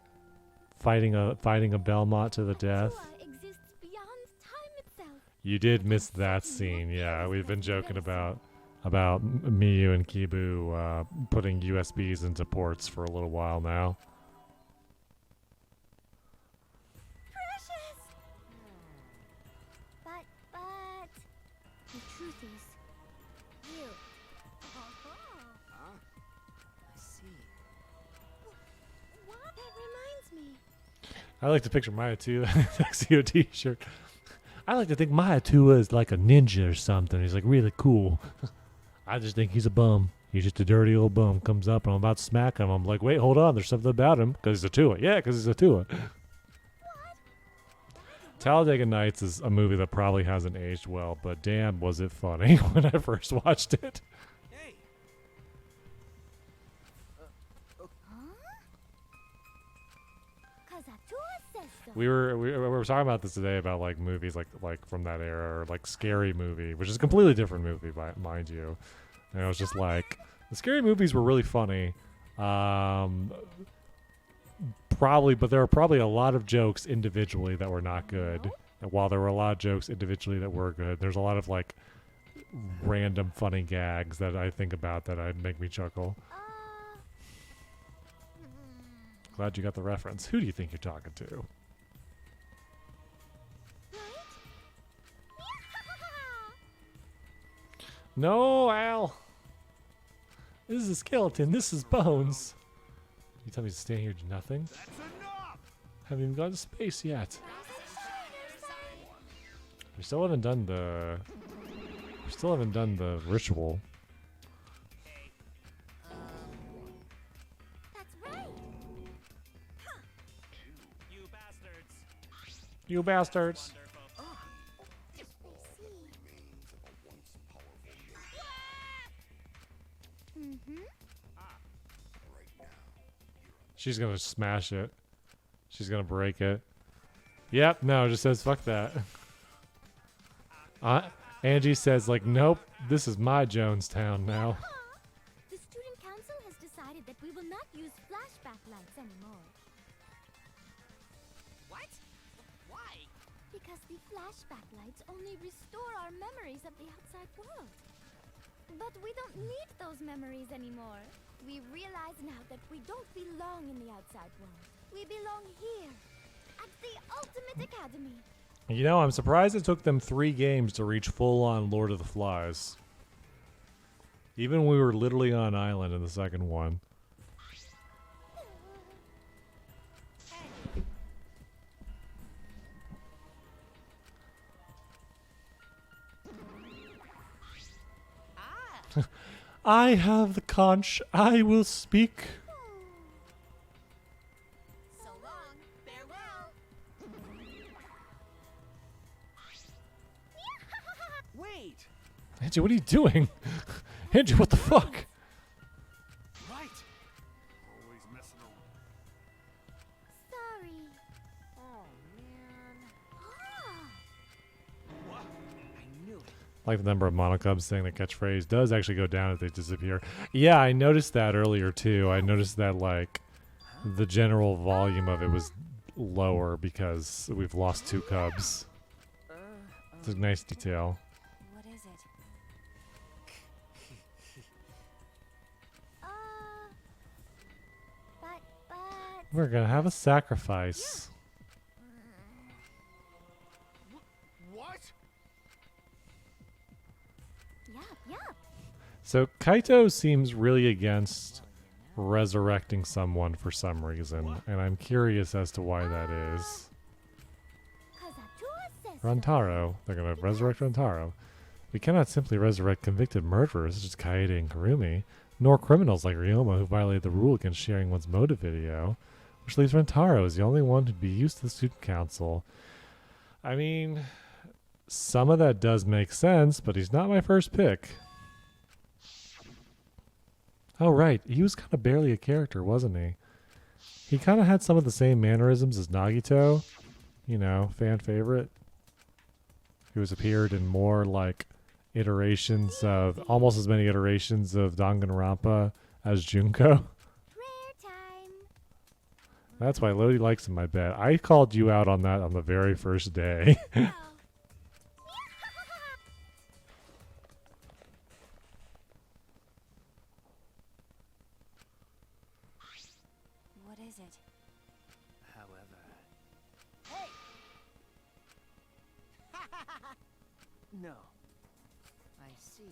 fighting a Belmont to the death? Atua exists beyond time itself. You did miss that scene, yeah. We've been joking about Miyu and Kibu putting USBs into ports for a little while now. Precious! But, the truth is, you. I see. What? That reminds me. I like to picture Maya too, Tuxedo t-shirt. I like to think Maya Tua is like a ninja or something. He's like really cool. I just think he's a bum. He's just a dirty old bum. Comes up and I'm about to smack him. I'm like, wait, hold on. There's something about him because he's a Tua. Yeah, because he's a Tua. Talladega Nights is a movie that probably hasn't aged well, but damn, was it funny when I first watched it. Hey. Cause Atua says so. We were talking about this today about like movies like from that era or like Scary Movie, which is a completely different movie, mind you. And it was just like the scary movies were really funny. but there were probably a lot of jokes individually that were not good. And while there were a lot of jokes individually that were good, there's a lot of like random funny gags that I think about that make me chuckle. Glad you got the reference. Who do you think you're talking to? No, Al. This is a skeleton. This is bones. You tell me to stay here, do nothing? That's enough! Haven't even gone to space yet. We still haven't done the. We still haven't done the ritual. That's right. You bastards. You bastards. She's gonna smash it. She's gonna break it. Yep, no, it just says fuck that. Angie says like, nope, this is my Jonestown now. The student council has decided that we will not use flashback lights anymore. What? Why? Because the flashback lights only restore our memories of the outside world. But we don't need those memories anymore. We realize now that we don't belong in the outside world. We belong here, at the Ultimate Academy. You know, I'm surprised it took them 3 games to reach full-on Lord of the Flies. Even when we were literally on an island in the second one. I have the conch. I will speak. So long. Farewell. Wait! Angie, what are you doing? Angie, what the fuck? Right! Always messing around. Sorry. Oh, man. Ah. What? I knew it. Like the number of monocubs saying the catchphrase does actually go down if they disappear. Yeah, I noticed that earlier too. I noticed that like the general volume of it was lower because we've lost 2 cubs. It's a nice detail. What is it? But We're gonna have a sacrifice. What? Yup. So Kaito seems really against resurrecting someone for some reason, and I'm curious as to why that is. Kazatua says Rantaro. They're gonna resurrect Rantaro. We cannot simply resurrect convicted murderers such as Kaede and Karumi, nor criminals like Ryoma who violated the rule against sharing one's motive video, which leaves Rantaro as the only one who'd be used to the student council. I mean, some of that does make sense, but he's not my first pick. Oh, right. He was kind of barely a character, wasn't he? He kind of had some of the same mannerisms as Nagito. You know, fan favorite. Who has appeared in more, like, iterations of... almost as many iterations of Danganronpa as Junko. prayer time. That's why Lodi likes him, I bet. I called you out on that on the very first day. Oh. What is it? However. No. I see.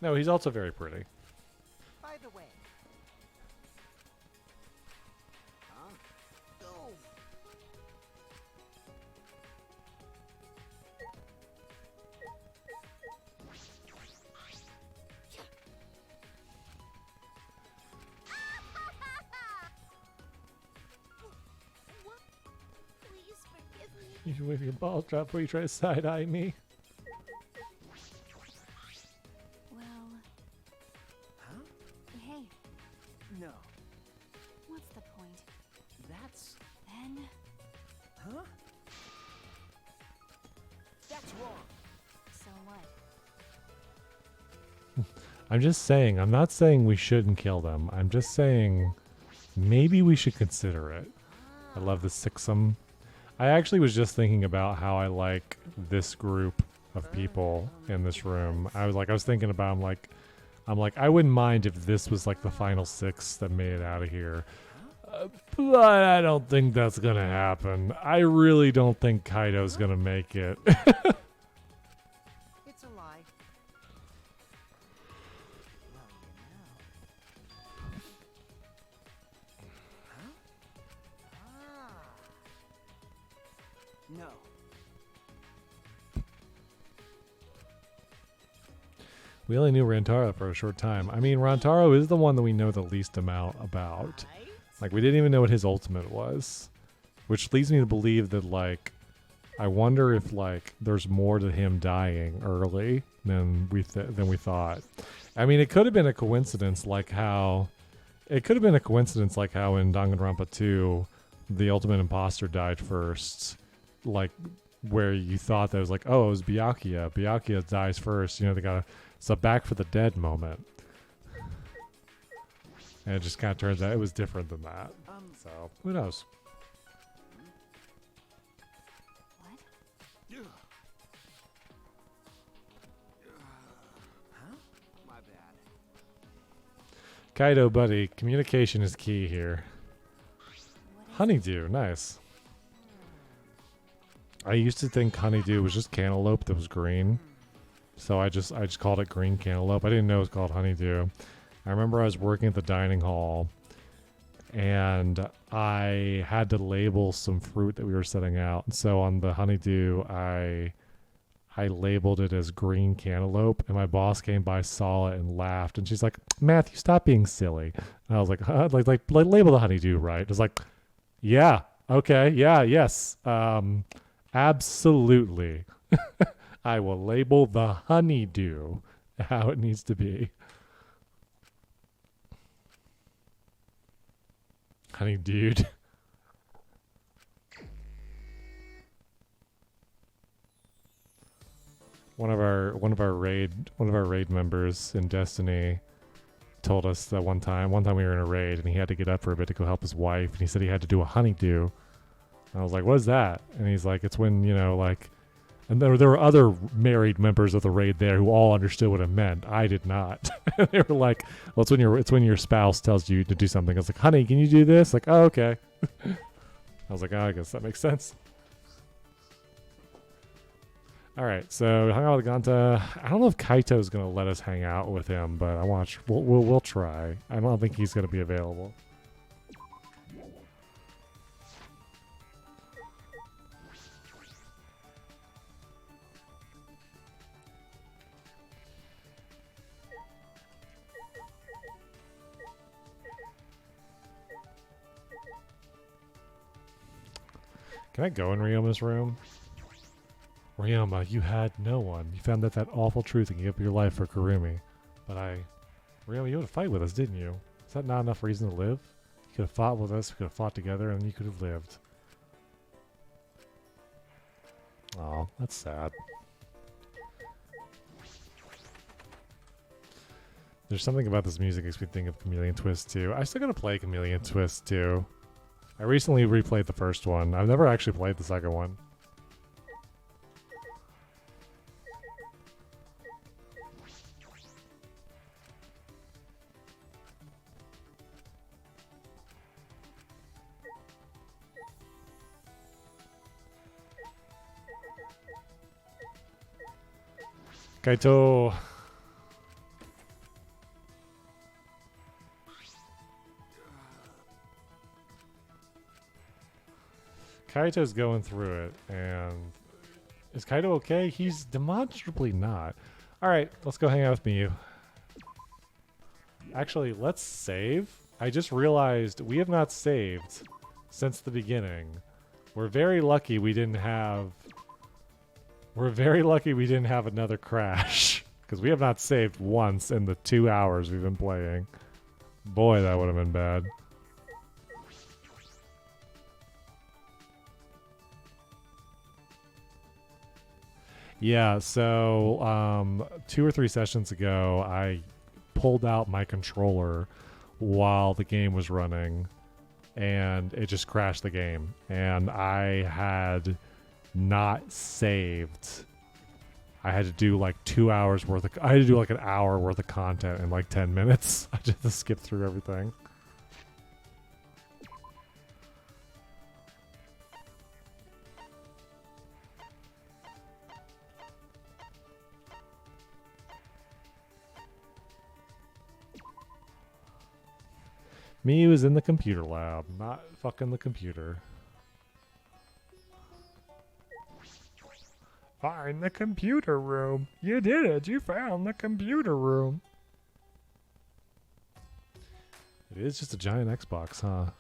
No, he's also very pretty. By the way. Huh? Oh. What? Please forgive me. You should wave your balls drop before you try to side-eye me. Well, Huh? hey, No. what's the point? That's. Then, Huh? That's wrong. so what? I'm just saying, I'm not saying we shouldn't kill them. I'm just saying maybe we should consider it. I love the sixum. I actually was just thinking about how I like this group of people in this room. I was thinking about, I'm like, I wouldn't mind if this was like the final 6 that made it out of here. But I don't think that's going to happen. I really don't think Kaido's going to make it. It's a lie. No. We only knew Rantaro for a short time. I mean, Rantaro is the one that we know the least amount about. Like, we didn't even know what his ultimate was. Which leads me to believe that, like, I wonder if, like, there's more to him dying early than we thought. I mean, it could have been a coincidence like how... It could have been a coincidence like how in Danganronpa 2, the ultimate imposter died first. Like, where you thought that it was like, oh, it was Byakuya. Byakuya dies first. You know, they got it's a back for the dead moment. And it just kind of turns out it was different than that. So, who knows? What? Huh? My bad. Kaido, buddy, communication is key here. Honeydew, nice. I used to think honeydew was just cantaloupe that was green. So I just called it green cantaloupe. I didn't know it was called honeydew. I remember I was working at the dining hall and I had to label some fruit that we were setting out. And so on the honeydew, I labeled it as green cantaloupe, and my boss came by, saw it, and laughed. And she's like, "Matthew, stop being silly." And I was like, huh? like label the honeydew right. It was like, yeah, okay, yeah, yes, absolutely. I will label the honeydew how it needs to be. Honey dude. One of our raid members in Destiny told us that one time we were in a raid and he had to get up for a bit to go help his wife, and he said he had to do a honeydew. And I was like, "What is that?" And he's like, "It's when, you know, like," and there were other married members of the raid there who all understood what it meant. I did not. They were like, "Well, it's when your spouse tells you to do something." I was like, "Honey, can you do this?" Like, "Oh, okay." I was like, "Oh, I guess that makes sense." All right, so hung out with Ganta. I don't know if Kaito's gonna let us hang out with him, but we'll try. I don't think he's gonna be available. Can I go in Ryoma's room? Ryoma, you had no one. You found out that awful truth and gave up your life for Kurumi. But Ryoma, you had to fight with us, didn't you? Is that not enough reason to live? You could have fought with us, we could have fought together, and you could have lived. Oh, that's sad. There's something about this music that makes me think of Chameleon Twist 2. I still gotta play Chameleon Twist 2. I recently replayed the first one. I've never actually played the second one. Kaito. Kaito's going through it, and is Kaito okay? He's demonstrably not. Alright, let's go hang out with Miyu. Actually, let's save. I just realized we have not saved since the beginning. We're very lucky we didn't have... We're very lucky we didn't have another crash. Because we have not saved once in the 2 hours we've been playing. Boy, that would have been bad. Yeah, so 2 or 3 sessions ago, I pulled out my controller while the game was running and it just crashed the game. And I had not saved. I had to do like 2 hours worth of. I had to do like an hour worth of content in like 10 minutes. I just had to skip through everything. Me was in the computer lab, not fucking the computer. Find the computer room. You did it. You found the computer room. It is just a giant Xbox, huh?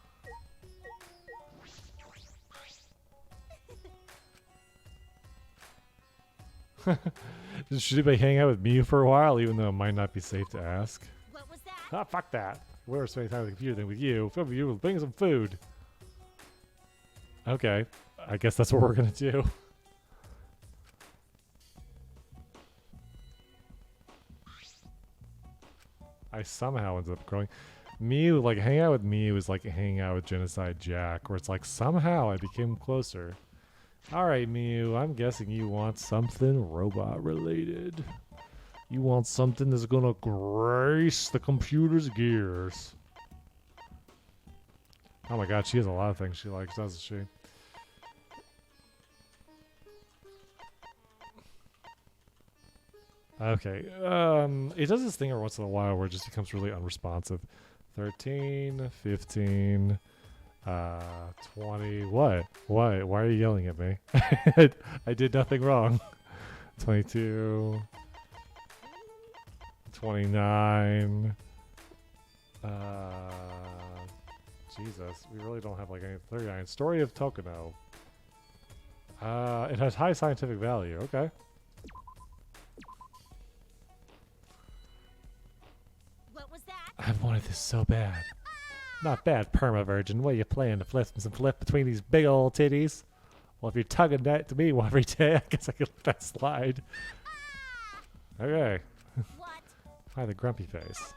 Should anybody hang out with Mew for a while, even though it might not be safe to ask? What was that? Ah, fuck that. We're spending time with the computer than with you. Some of you will bring some food. Okay. I guess that's what we're gonna do. I somehow ended up growing. Mew, like, hang out with Mew is like hanging out with Genocide Jack, where it's like somehow I became closer. Alright, Mew, I'm guessing you want something robot related. You want something that's gonna grace the computer's gears. Oh my god, she has a lot of things she likes, doesn't she? Okay, it does this thing every once in a while where it just becomes really unresponsive. 13, 15, 20, what? Why are you yelling at me? I did nothing wrong. 22, 29, Jesus, we really don't have like any. 39, Story of Tokuno. It has high scientific value, okay. What was that? I've wanted this so bad. Not bad, perma-virgin. What are you playing, to flip some flip between these big old titties? Well, if you're tugging that to me every day, I guess I could let that slide. Okay. What? Hi, the grumpy face.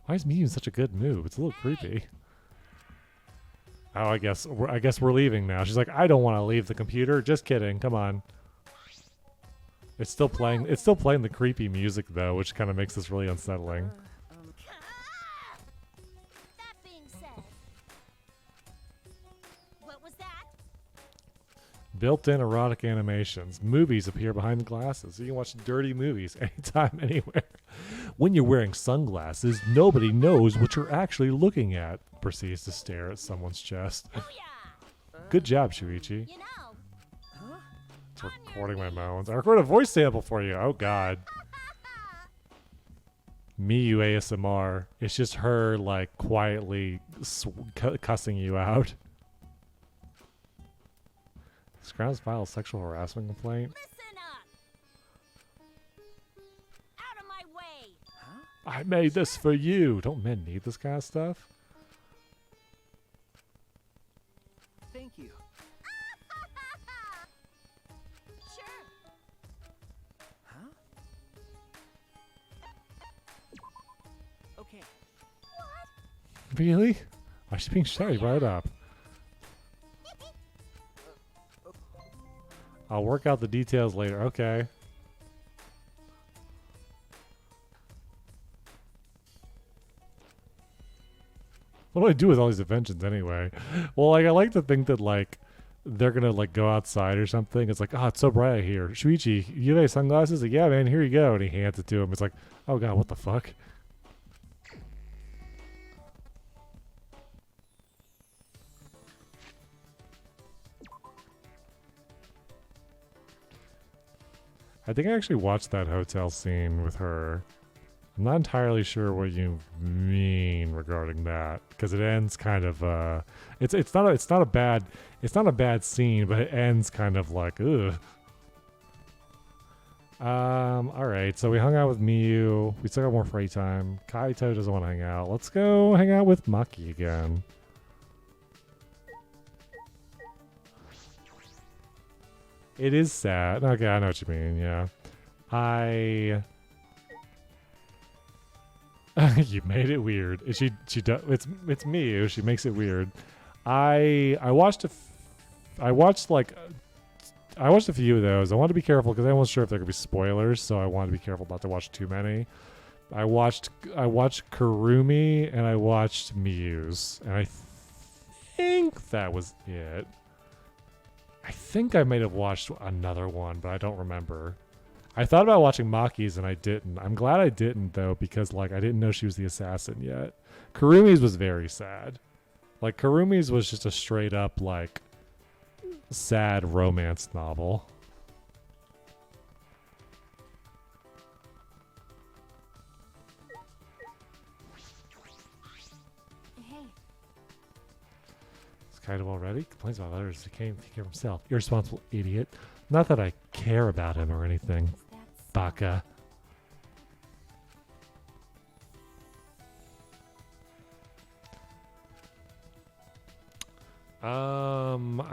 Why is Mew in such a good mood? It's a little creepy. Oh, I guess we're leaving now. She's like, I don't want to leave the computer. Just kidding. Come on. It's still playing. It's still playing the creepy music though, which kind of makes this really unsettling. That being said, what was that? Built-in erotic animations. Movies appear behind the glasses, so you can watch dirty movies anytime, anywhere. When you're wearing sunglasses, nobody knows what you're actually looking at. Proceeds to stare at someone's chest. Oh yeah. Good job, Shuichi. You know. It's recording my moans. I recorded a voice sample for you. Oh god. Miyu ASMR. It's just her like quietly cussing you out. This grounds file a sexual harassment complaint. Listen up. Out of my way. I made this for you. Don't men need this kind of stuff? Thank you. Sure. Huh? Okay. Really? Why is she being shy right up? I'll work out the details later. Okay. What do I do with all these inventions anyway? Well, like, I like to think that, like, they're gonna, like, go outside or something. It's like, oh, it's so bright out here. Shuichi, you have any sunglasses? Like, yeah, man, here you go. And he hands it to him. It's like, oh, God, what the fuck? I think I actually watched that hotel scene with her. I'm not entirely sure what you mean regarding that, because it ends kind of it's not a bad scene, but it ends kind of like ugh. All right, so we hung out with Miyu. We still got more free time. Kaito doesn't want to hang out. Let's go hang out with Maki again. It is sad. Okay, I know what you mean. Yeah, You made it weird. She does. It's me. She makes it weird. I watched I watched a few of those. I wanted to be careful because I wasn't sure if there could be spoilers, so I wanted to be careful not to watch too many. I watched Kurumi and I watched Muse, and I think that was it. I think I may have watched another one, but I don't remember. I thought about watching Maki's and I didn't. I'm glad I didn't though, because like I didn't know she was the assassin yet. Kurumi's was very sad. Like Kurumi's was just a straight up like sad romance novel. Hey, It's kind of already complains about others. He can't take care of himself. Irresponsible idiot. Not that I care about him or anything. that's Baka.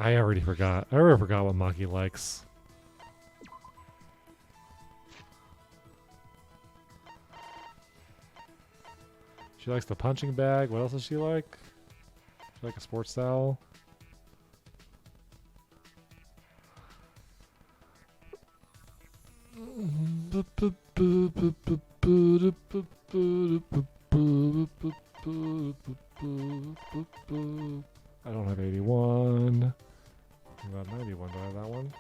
I already forgot. I already forgot what Maki likes. She likes the punching bag. What else does she like? She like a sports towel. I don't have 81. I got 91. Do I have that one?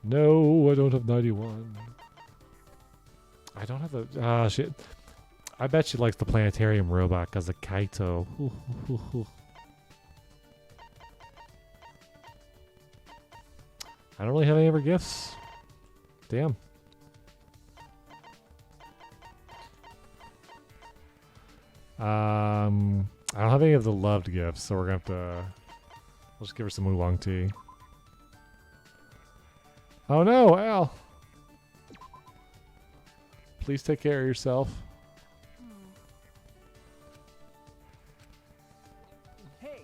No, I don't have 91. I don't have the... Ah, shit. I bet she likes the planetarium robot because of Kaito. I don't really have any of her gifts. Damn. I don't have any of the loved gifts, so we're gonna have to... We'll just give her some oolong tea. Oh no, Al! Please take care of yourself. Hey,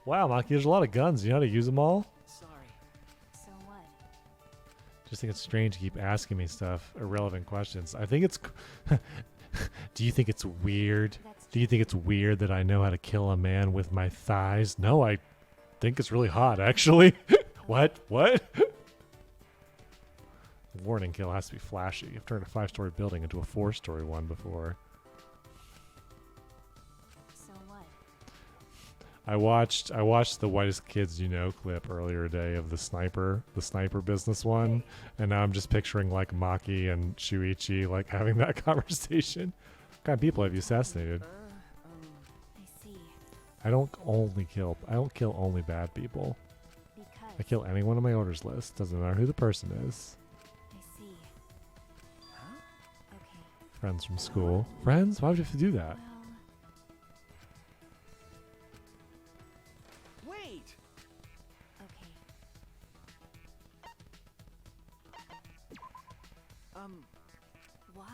Wow, Maki, there's a lot of guns. You know how to use them all? sorry. so what? Just think it's strange to keep asking me stuff, irrelevant questions. I think it's... Do you think it's weird? That's Do you think it's weird that I know how to kill a man with my thighs? No, I think it's really hot, actually. What? What? Warning, kill has to be flashy. I've turned a 5-story building into a 4-story one before. so what? I watched the Whitest Kids You Know clip earlier today of the sniper business one, and now I'm just picturing like Maki and Shuichi like having that conversation. What kind of people have you assassinated? I see. I don't kill only bad people. Because I kill anyone on my orders list. Doesn't matter who the person is. I see. Okay. Friends from school. Friends? Why would you have to do that? Well, Wait! okay. Why?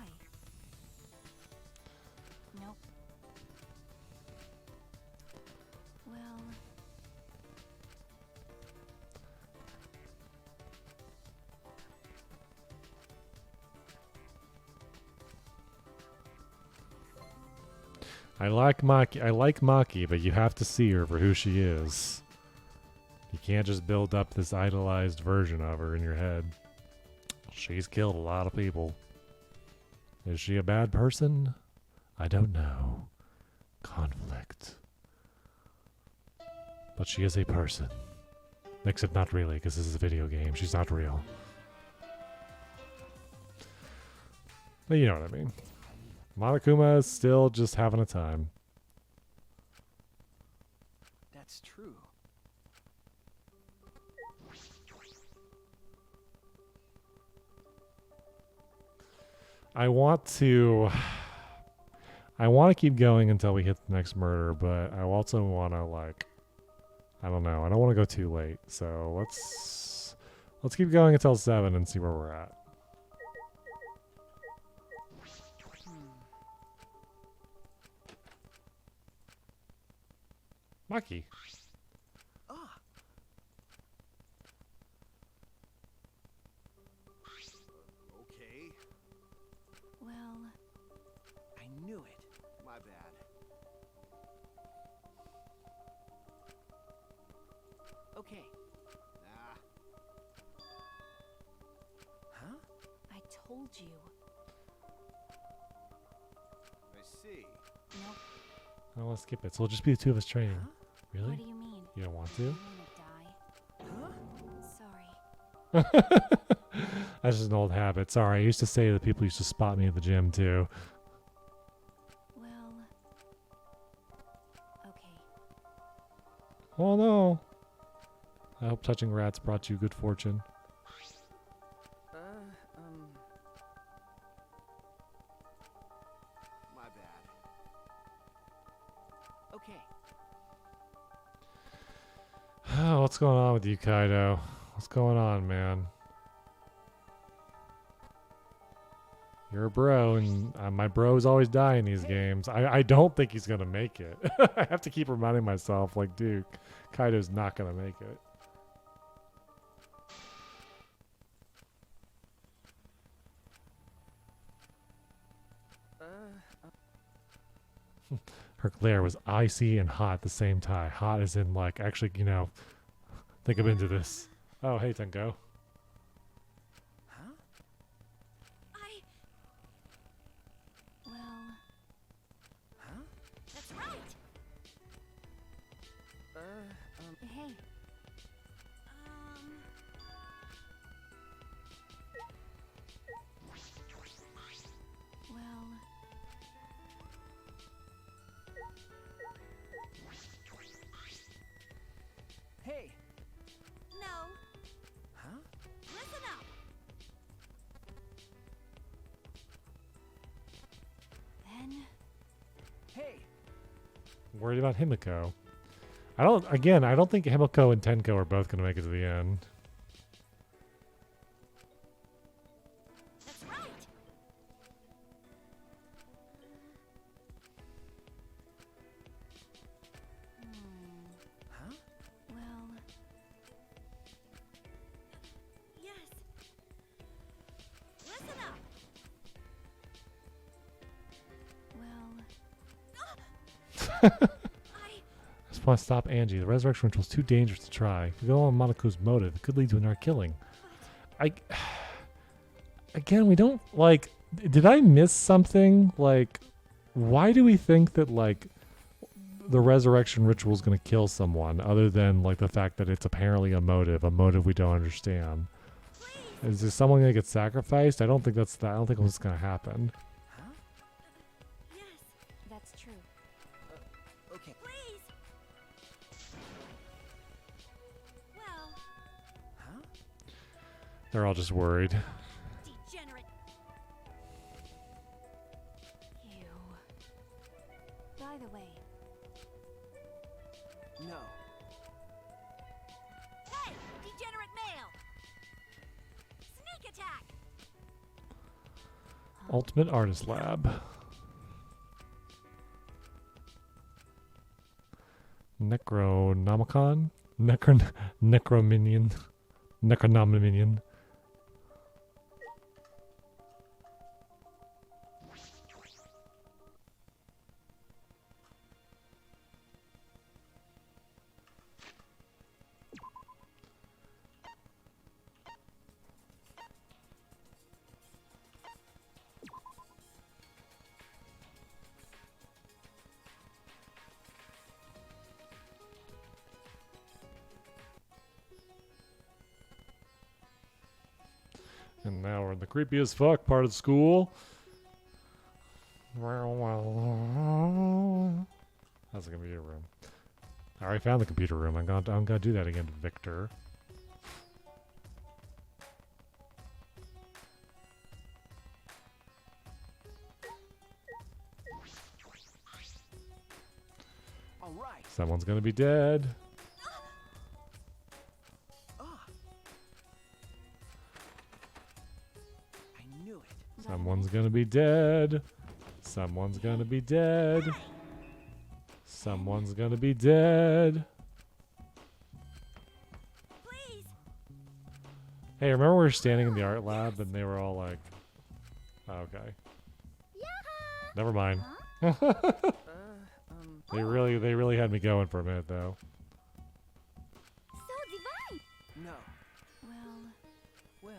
Nope. Well, I like Maki, but you have to see her for who she is. You can't just build up this idolized version of her in your head. She's killed a lot of people. Is she a bad person? I don't know. Conflict. But she is a person. Except not really, because this is a video game. She's not real. But you know what I mean. Monokuma is still just having a time. That's true. I want to keep going until we hit the next murder, but I also want to like, I don't know. I don't want to go too late. So let's keep going until 7 and see where we're at. Maki. Ah, Okay. Okay. Huh? I told you. I see. Nope. I don't want to skip it, so it'll just be the two of us training. Huh? Really? What do you mean? You don't want You to? wanna die? Huh? Sorry. That's just an old habit. Sorry, I used to say that people used to spot me at the gym too. Well. Okay. Oh no. I hope touching rats brought you good fortune. My bad. Okay. Oh, what's going on with you, Kaido? What's going on, man? You're a bro, and my bro's always die in these games. I don't think he's gonna make it. I have to keep reminding myself, like, dude, Kaido's not gonna make it. Her glare was icy and hot at the same time. Hot as in, like, actually, you know, think I'm into this. Oh, hey, Tenko. Huh? Well. Huh? That's right. Hey. Well. Hey. No. Huh? Listen up. Then. Hey. Worried about Himiko. I don't think Himiko and Tenko are both going to make it to the end. That's right. Huh? Well. Yes. Listen up. Well. I Just want to stop Angie. The resurrection ritual is too dangerous to try. If we go on Monaco's motive, it could lead to another killing. Again, we don't, like, did I miss something? Like, why do we think that, like, the resurrection ritual is going to kill someone other than, like, the fact that it's apparently a motive we don't understand? Is there someone going to get sacrificed? I don't think that's what's going to happen. Huh? yes. That's true. Okay. Please. Well, Huh? They're all just worried. degenerate. You. By the way. No. Hey, degenerate male. Sneak attack. Ultimate Artist Lab. Necronomicon? Necrominion. Necronominion. And now we're in the creepy as fuck part of the school. That's the computer room. I already found the computer room. I'm gonna do that again, Victor. All right. Someone's gonna be dead. Ah. I knew it. Someone's gonna be dead. Someone's gonna be dead. Someone's gonna be dead. Please. Hey, remember we were standing in the art lab and they were all like, oh, okay. Yeah. Never mind. They really had me going for a minute though. So No. Well, Well.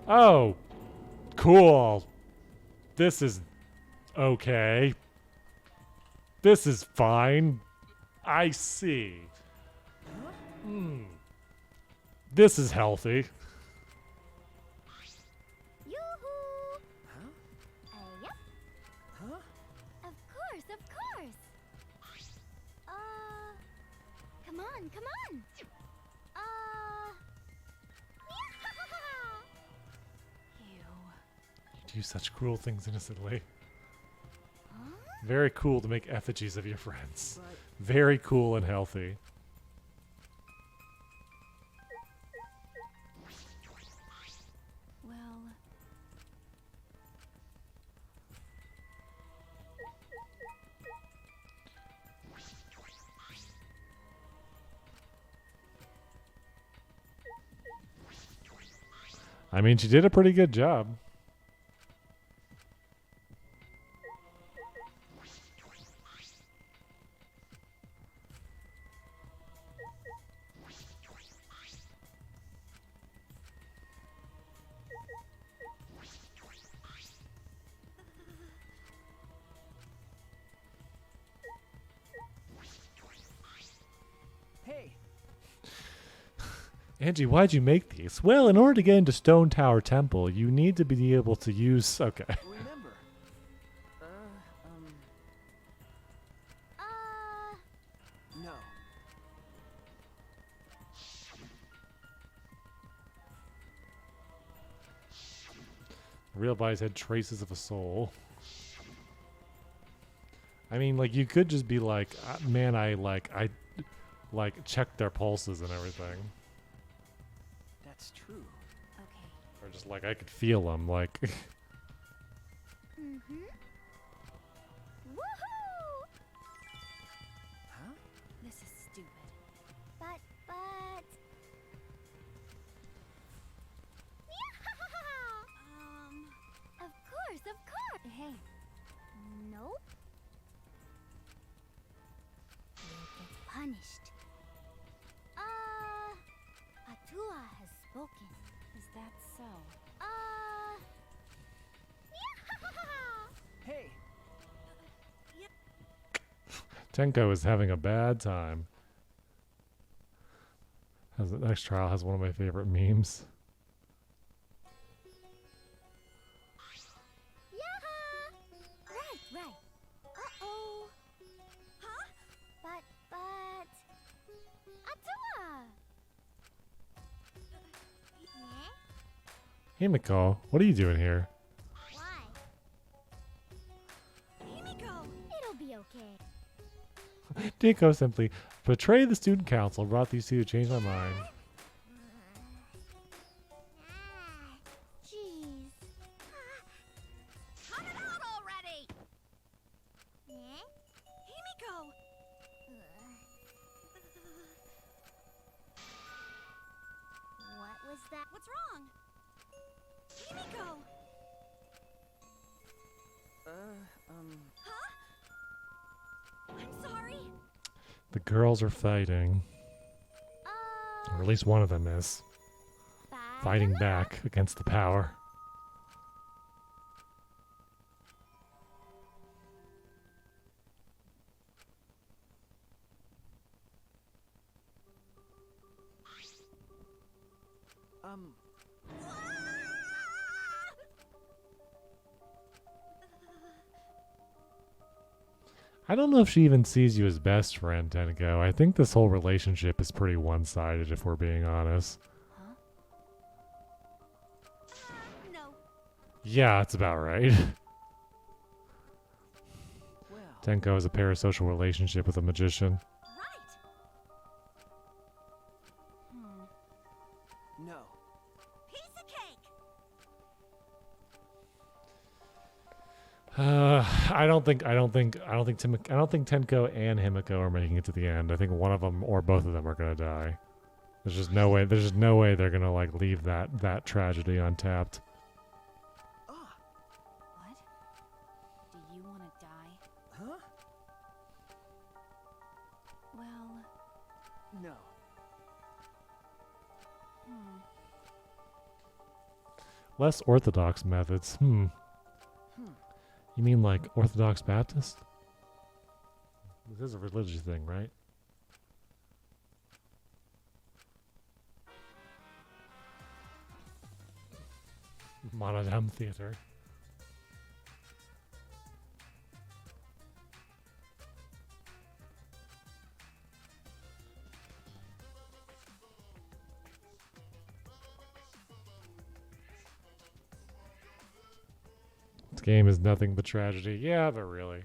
Oh, cool. This is okay. This is fine. I see. This is healthy. Yoo-hoo! Huh? Yep. Huh? Of course, of course. Come on, come on. ew. You do such cruel things innocently. Huh? Very cool to make effigies of your friends. But Very cool and healthy. Well, I mean, she did a pretty good job. hey, Angie, why'd you make these? Well, in order to get into Stone Tower Temple, you need to be able to use... Okay. remember. No. Real bodies had traces of a soul. I mean, like, you could just be like, man, I checked their pulses and everything. That's true. okay. Or just like, I could feel them, like... Mm-hmm. Woohoo! Huh? This is stupid. But... Of course. Hey, Nope. You'll get punished. Atua has spoken. is that so? Hey, Tenko is having a bad time. The next trial has one of my favorite memes. Right. Uh-oh. Huh? But... Atua! Himiko, what are you doing here? Why? Himiko! It'll be okay. Tenko simply betrayed the student council, brought these two to change my mind. Jeez. Cut it out already! Yeah? Himiko! What was that? What's wrong? Himiko! I'm sorry. The girls are fighting. Or at least one of them is. Fighting back against the power. I don't know if she even sees you as best friend, Tenko. I think this whole relationship is pretty one-sided, if we're being honest. No. Yeah, that's about right. well, Tenko has a parasocial relationship with a magician. Right. no. Piece of cake. I don't think Tenko and Himiko are making it to the end. I think one of them or both of them are gonna die. There's just no way. There's just no way they're gonna like leave that tragedy untapped. Less orthodox methods. You mean like Orthodox Baptist? This is a religious thing, right? Monodam Theater. This game is nothing but tragedy. Yeah, but really.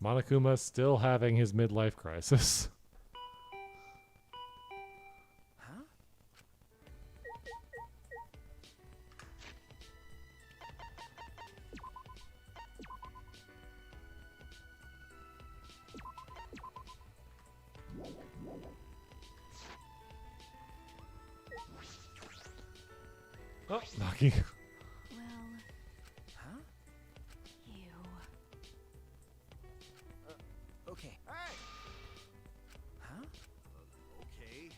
Monokuma still having his midlife crisis. Huh? Oh, Maki. Well, Huh? you. Okay. Hey! Huh? Okay.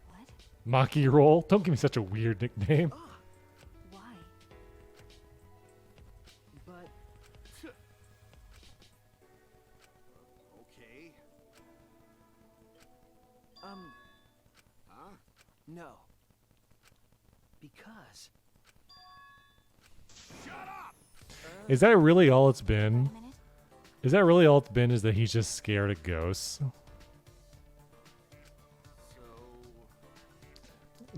What? Maki roll. Don't give me such a weird nickname. Ah, Why? but Okay. huh? No. Because Is that really all it's Wait been? a minute. Is that really all it's been? Is that he's just scared of ghosts? So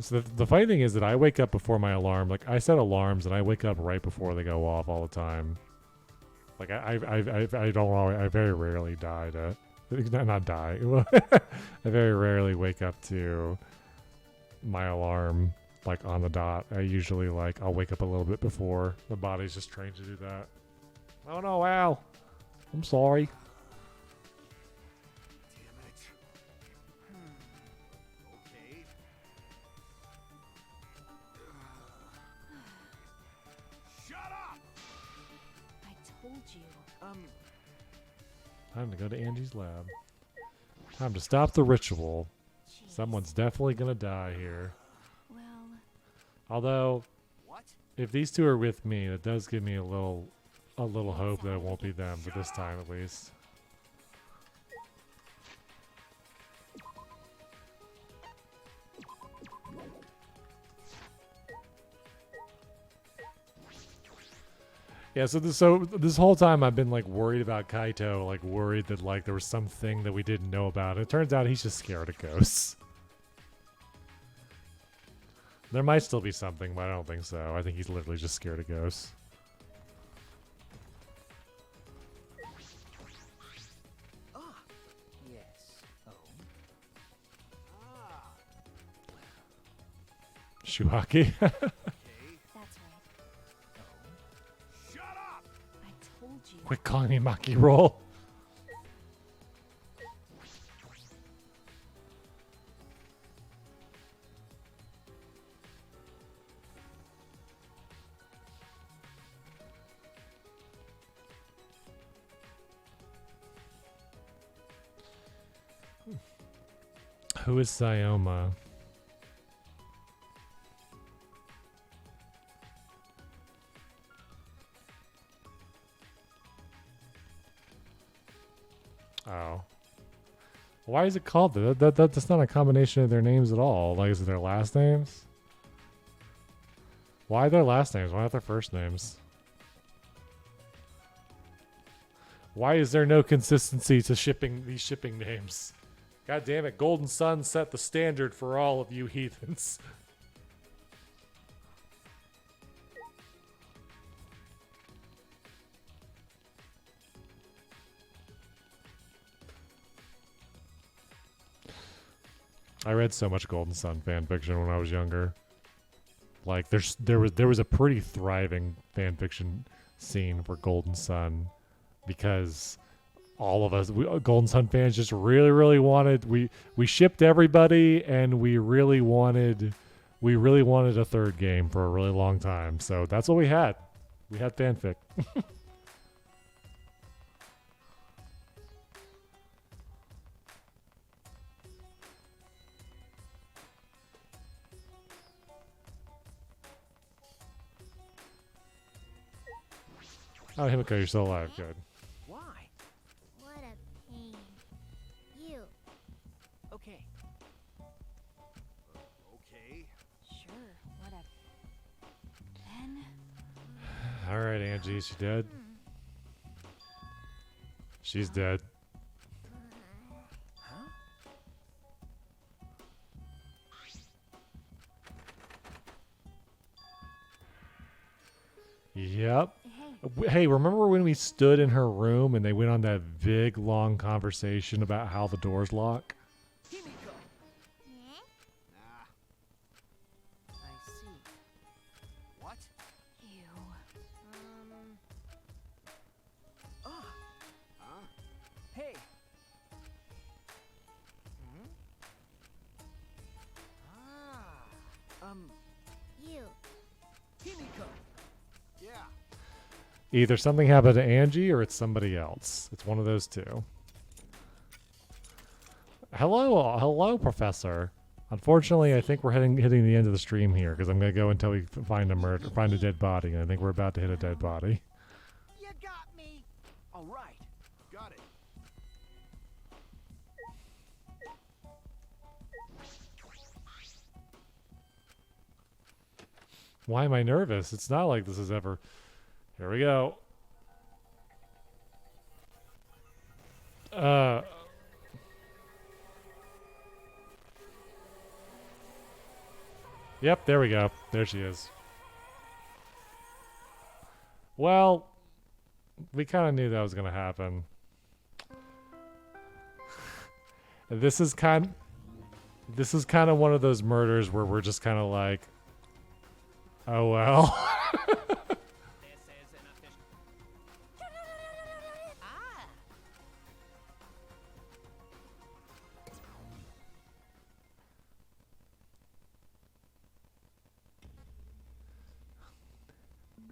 So the funny thing is that I wake up before my alarm. Like I set alarms and I wake up right before they go off all the time. Like I don't always, I very rarely die to not die. I very rarely wake up to my alarm like on the dot. I usually like I'll wake up a little bit before. The body's just trained to do that. Oh no, Al. I'm sorry. damn it. Okay. Shut up! I told you. Time to go to Angie's lab. Time to stop the ritual. Jeez. Someone's definitely gonna die here. Well, Although, What? if these two are with me, that does give me a little hope that it won't be them, but this time at least. Yeah, so this whole time I've been like worried about Kaito, like worried that like there was something that we didn't know about. It turns out he's just scared of ghosts. There might still be something, but I don't think so. I think he's literally just scared of ghosts. ah, yes. Oh. Ah, Shuhaki. okay. that's right. Shut up! I told you. Quit calling me Maki roll. Who is Sayoma? Oh. Why is it called that? That's not a combination of their names at all. Like, is it their last names? Why their last names? Why not their first names? Why is there no consistency to shipping these shipping names? God damn it, Golden Sun set the standard for all of you heathens. I read so much Golden Sun fan fiction when I was younger. Like there was a pretty thriving fan fiction scene for Golden Sun because all of us Golden Sun fans just really wanted we shipped everybody and we really wanted a third game for a really long time. So that's what we had. We had fanfic. Oh, Himiko, you're still alive. Good. Why? What a pain. You. Okay. Okay. Sure, whatever. Then, All right, Angie, is she dead? She's dead. Huh? Yep. Hey, Hey, remember when we stood in her room and they went on that big, long conversation about how the doors lock? Himiko. eh? Ah. I see. What? ew. Ah. Huh? Hey. Hmm? Ah. You. Himiko. Yeah. Either something happened to Angie or it's somebody else. It's one of those two. Hello, Professor. Unfortunately, I think we're hitting the end of the stream here because I'm gonna go until we find a dead body, and I think we're about to hit a dead body. You got me. All right. Got it. Why am I nervous? It's not like this is ever. Here we go. Yep, there we go. There she is. Well, we kind of knew that was going to happen. This is kind of one of those murders where we're just kind of like, oh well. This is an official. Ah!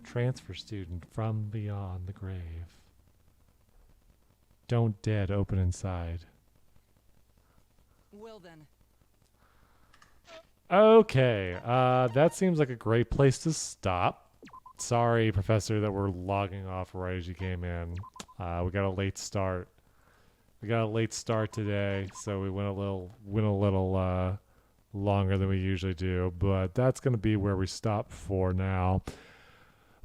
Transfer student from beyond the grave. Don't dead open inside. Well then. Okay, that seems like a great place to stop. Sorry, Professor, that we're logging off right as you came in. We got a late start. Today, so we went a little longer than we usually do. But that's gonna be where we stop for now.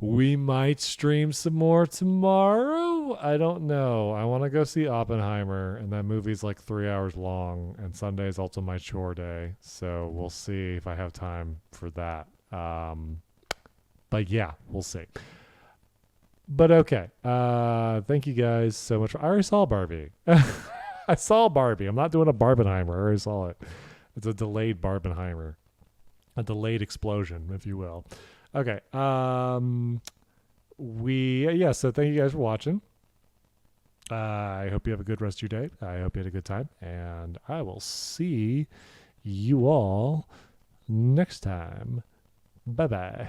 We might stream some more tomorrow. I don't know. I want to go see Oppenheimer, and that movie's like 3 hours long, and Sunday is also my chore day. So we'll see if I have time for that. But yeah, we'll see. But okay. Thank you guys so much. I already saw Barbie. I saw Barbie. I'm not doing a Barbenheimer. I already saw it. It's a delayed Barbenheimer. A delayed explosion, if you will. Okay. So thank you guys for watching. I hope you have a good rest of your day. I hope you had a good time, and I will see you all next time. Bye-bye.